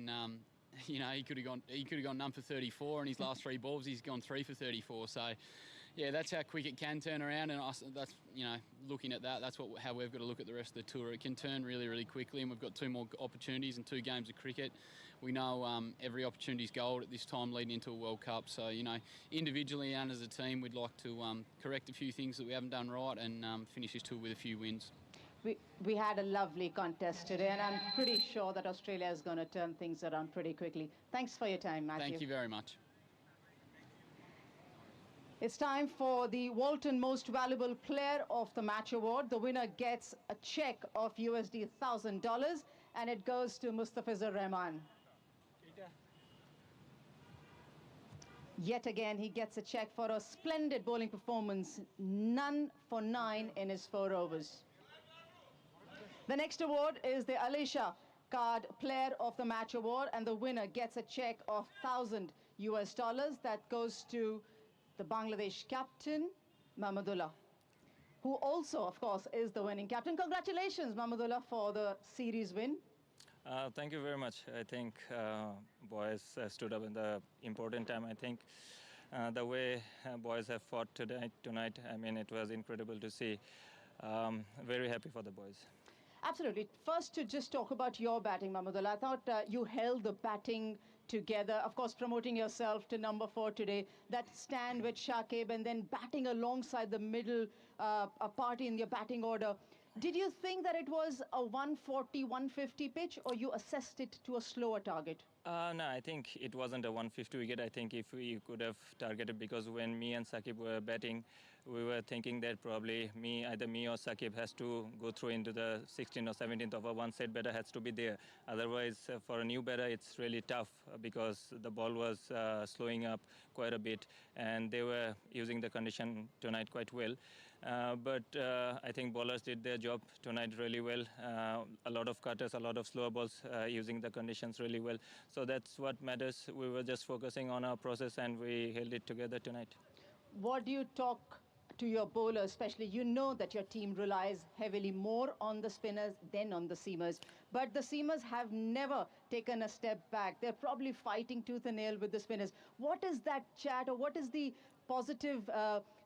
you know, he could have gone none for 34 in his last 3 balls. He's gone 3 for 34. So, yeah, that's how quick it can turn around, and that's, you know, looking at that, that's how we've got to look at the rest of the tour. It can turn really, really quickly, and we've got 2 more opportunities and 2 games of cricket. We know every opportunity is gold at this time leading into a World Cup, so, you know, individually and as a team, we'd like to correct a few things that we haven't done right and finish this tour with a few wins. We had a lovely contest today, and I'm pretty sure that Australia is going to turn things around pretty quickly. Thanks for your time, Matthew. Thank you very much. It's time for the Walton Most Valuable Player of the Match Award. The winner gets a check of USD $1,000, and it goes to Mustafizur Rahman. Yet again, he gets a check for a splendid bowling performance, none for 9 in his 4 overs. The next award is the Alisha Card Player of the Match Award, and the winner gets a check of $1,000 that goes to the Bangladesh captain, Mahmudullah, who also, of course, is the winning captain. Congratulations, Mahmudullah, for the series win. Thank you very much. I think boys stood up in the important time. I think the way boys have fought tonight, I mean, it was incredible to see. Very happy for the boys. Absolutely. First, to just talk about your batting, Mahmudullah. I thought you held the batting together, of course, promoting yourself to number 4 today. That stand with Shakib and then batting alongside the middle party in your batting order. Did you think that it was a 140, 150 pitch, or you assessed it to a slower target? No, I think it wasn't a 150 wicket. I think if we could have targeted, because when me and Shakib were batting, we were thinking that probably either me or Shakib has to go through into the 16th or 17th over. One set batter has to be there. Otherwise, for a new batter, it's really tough because the ball was slowing up quite a bit, and they were using the condition tonight quite well. But I think bowlers did their job tonight really well. A lot of cutters, a lot of slower balls, using the conditions really well. So that's what matters. We were just focusing on our process, and we held it together tonight. What do you talk to your bowlers, especially? You know that your team relies heavily more on the spinners than on the seamers. But the seamers have never taken a step back. They're probably fighting tooth and nail with the spinners. What is that chat, or what is the positive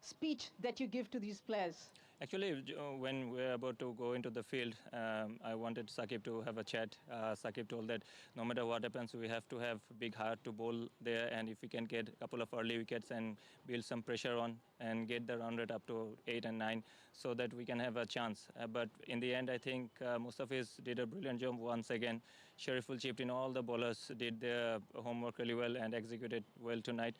speech that you give to these players? Actually, when we were about to go into the field, I wanted Shakib to have a chat. Shakib told that no matter what happens, we have to have big heart to bowl there, and if we can get a couple of early wickets and build some pressure on and get the run rate up to 8 and 9 so that we can have a chance. But in the end, I think Mustafiz did a brilliant job once again. Shariful chipped in. All the bowlers did their homework really well and executed well tonight.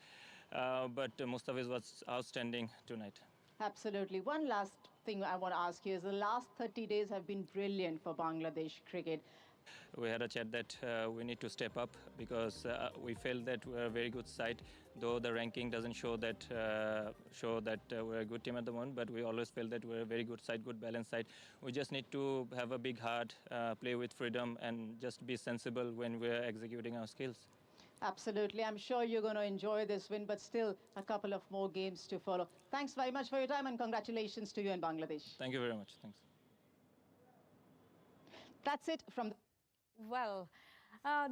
But Mustafiz was outstanding tonight. Absolutely. One last thing I want to ask you is the last 30 days have been brilliant for Bangladesh cricket. We had a chat that we need to step up because we felt that we're a very good side, though the ranking doesn't show that we're a good team at the moment, but we always felt that we're a very good side, good balanced side. We just need to have a big heart, play with freedom, and just be sensible when we're executing our skills. Absolutely. I'm sure you're going to enjoy this win, but still a couple of more games to follow. Thanks very much for your time, and congratulations to you in Bangladesh. Thank you very much. Thanks. That's it from the... Well,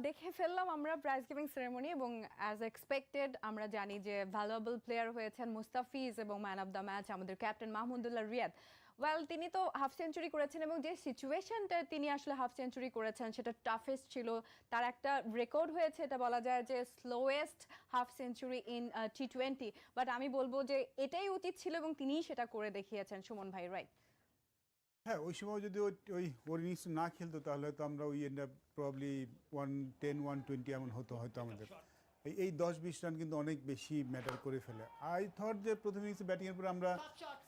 দেখে ফেললাম আমরা prize giving ceremony, এবং as expected আমরা জানি যে valuable player হয়েছেন মুস্তাফিজ, এবং man of the match আমাদের ক্যাপ্টেন মাহমুদুল্লাহ রিয়াদ। ওয়েল, তিনি তো হাফ সেঞ্চুরি করেছেন, এবং যে সিচুয়েশনটা তিনি আসলে হাফ সেঞ্চুরি করেছেন সেটা টাফেস্ট ছিল। তার একটা রেকর্ড হয়েছে, এটা বলা যায় যে slowest half century in T20। But আমি বলবো যে এটাই উচিত ছিল, এবং তিনিই সেটা করে দেখিয়েছেন। সুমন ভাই, রাইট? হ্যাঁ, ওই সময় যদি ওই ওর ইনিংস না খেলতো তাহলে তো আমরা ওই এন্ড আপ প্রবাবলি 110 120 এমন হতো হয়তো আমাদের। এই 10-20 রান কিন্তু অনেক বেশি ম্যাটার করে ফেলে। আই থট যে প্রথম ইনিংসে ব্যাটিংয়ের পরে আমরা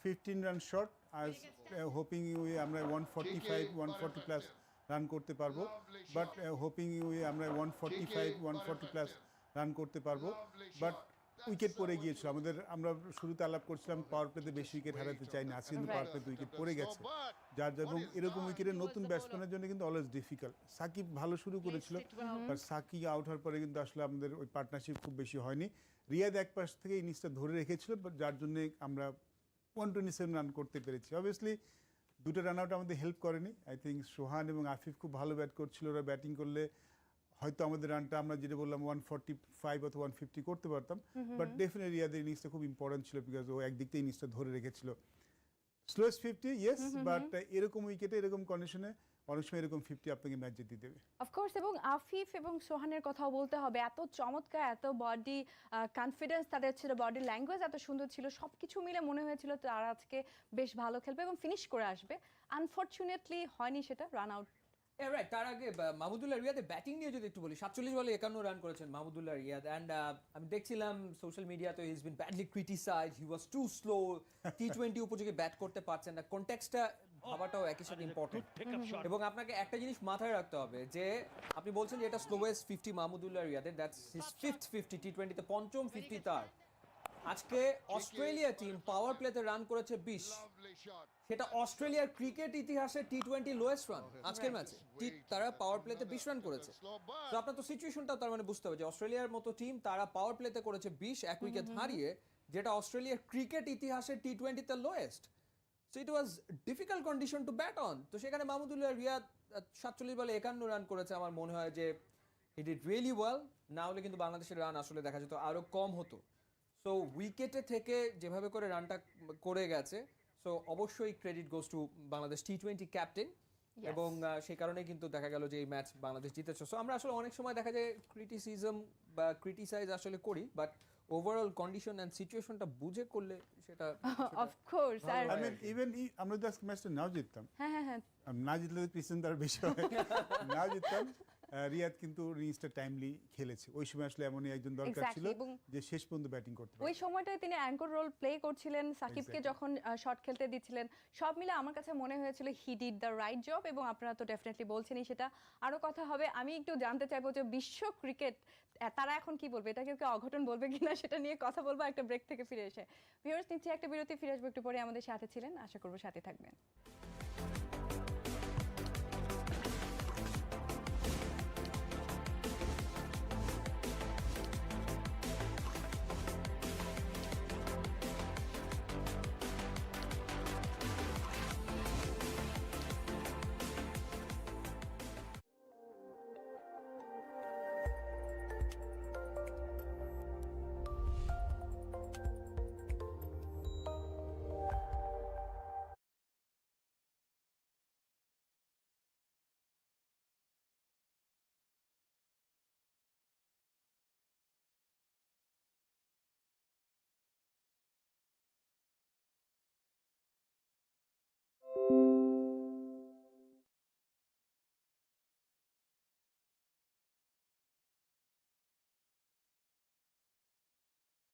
15 রান শর্ট, আই হোপিং আমরা 145 140 প্লাস রান করতে পারবো, বাট হোপিং আমরা 145 140 প্লাস রান করতে পারবো, বাট উইকেট পড়ে গিয়েছিল আমাদের। আমরা শুরুতে আলাপ করছিলাম পাওয়ার প্লেতে বেশি উইকেট হারাতে চাই না, আজকে কিন্তু পাওয়ার প্লেতে উইকেট পড়ে গেছে, এবং এরকম উইকেটের নতুন ব্যাটসম্যানের জন্য কিন্তু অলওয়েজ ডিফিকাল্ট। সাকিব ভালো শুরু করেছিল, বাট সাকিব আউট হওয়ার পরে কিন্তু আসলে আমাদের ওই পার্টনারশিপ খুব বেশি হয়নি। রিয়াদ এক পাশ থেকে ইনিংসটা ধরে রেখেছিল, যার জন্য আমরা 127 রান করতে পেরেছি। অবভিয়াসলি দুটো রান আউট আমাদের হেল্প করেনি। আই থিঙ্ক সোহান এবং আফিফ খুব ভালো ব্যাট করছিল, ওরা ব্যাটিং করলে হয়তো আমাদের রানটা আমরা যেটা বললাম 145 অথবা 150 করতে পারতাম, বাট ডেফিনেটলি রিয়াদের ইনিংসটা খুব ইম্পর্টেন্ট ছিল বিকজ ও একদিক থেকে ইনিংসটা ধরে রেখেছিল। স্লোয়েস্ট 50 ইয়েস, বাট এরকম উইকেটে এরকম কন্ডিশনে অনেক সময় এরকম 50 আপনাকে ম্যাচ জিতে দেবে। অফকোর্স, এবং আফিফ এবং সোহানের কথাও বলতে হবে, এত চমৎকার, এত বডি কনফিডেন্স তাদের ছিল, বডি ল্যাঙ্গুয়েজ এত সুন্দর ছিল, সব কিছু মিলে মনে হয়েছিল তারা আজকে বেশ ভালো খেলবে এবং ফিনিশ করে আসবে। আনফর্চুনেটলি হয়নি সেটা, রান আউট। রাইট, তার আগে মাহমুদুল্লাহ রিয়াদের ব্যাটিং নিয়ে যদি একটু বলি, 47 বলে 51 রান করেছেন মাহমুদুল্লাহ রিয়াদ, অ্যান্ড আমি দেখছিলাম সোশ্যাল মিডিয়াতে he is been badly criticised, he was too slow, টি20 উপযোগী ব্যাট করতে পারছেন না, কনটেক্সটটা ভাবাটাও একই সাথে ইম্পর্টেন্ট। এবং আপনাকে একটা জিনিস মাথায় রাখতে হবে যে আপনি বলছেন যে এটা স্লোয়েস্ট 50 মাহমুদুল্লাহ রিয়াদের, দ্যাটস হিজ ফিফথ 50 টি20তে, পঞ্চম 50 তার। আজকে অস্ট্রেলিয়া টিম পাওয়ার প্লেতে রান করেছে 20, সেটা অস্ট্রেলিয়ার ক্রিকেট ইতিহাসে টি20 লোয়েস্ট রান আজকের ম্যাচে, তারা পাওয়ার প্লেতে 20 রান করেছে। তো আপনার তো সিচুয়েশনটা তার মানে বুঝতে হবে যে অস্ট্রেলিয়ার মতো টিম তারা পাওয়ার প্লেতে করেছে 20, এক উইকেট হারিয়ে, যেটা অস্ট্রেলিয়ার ক্রিকেট ইতিহাসে টি20তে lowest. So it was difficult condition to bat on. তো সেখানে মাহমুদুল্লাহ রিয়াদ 47 বলে 51 রান করেছে, আমার মনে হয় যে হি ডিড রিয়েলি ওয়েল। না হলে কিন্তু বাংলাদেশের রান আসলে দেখা যেত আরো কম হতো। সো উইকেটে থেকে যেভাবে করে রানটা করে গেছে, সো অবশ্যই credit goes two Bangladesh T20 captain, এবং সেই কারণেই কিন্তু দেখা গেল যে এই ম্যাচ বাংলাদেশ জিতেছে। সো আমরা আসলে অনেক সময় দেখা যায় ক্রিটিসিজম বা ক্রিটিসাইজ আসলে করি, বাট ওভারঅল কন্ডিশন এন্ড সিচুয়েশনটা বুঝে করলে সেটা অফকোর্স। আর আই মিন ইভেন আমরা যদি আজকে ম্যাচটা নাও জিততাম, হ্যাঁ না জিতলে পিছন তার বেশি হয়, না জিততাম, রিয়াদ কিন্তু ইনিংসটা টাইমলি খেলেছে। ওই সময় আসলে এমনই একজন দরকার ছিল যে শেষ পর্যন্ত ব্যাটিং করতে পারে। ওই সময়টায় তিনি অ্যাঙ্কর রোল প্লে করছিলেন, সাকিবকে যখন শট খেলতে দিচ্ছিলেন, সব মিলে আমার কাছে মনে হয়েছিল he did the right job, এবং আপনারা তো ডেফিনেটলি বলছেনই সেটা। আরও কথা হবে, আমি একটু জানতে চাইবো যে বিশ্ব ক্রিকেট তারা এখন কি বলবে, এটা কেউ অঘটন বলবে কিনা সেটা নিয়ে কথা বলবো একটা ব্রেক থেকে ফিরে এসে। ভিউয়ার্স, নিচ্ছে একটা বিরতি, ফিরে আসবো একটু পরে। আমাদের সাথে ছিলেন, আশা করবো সাথে থাকবেন।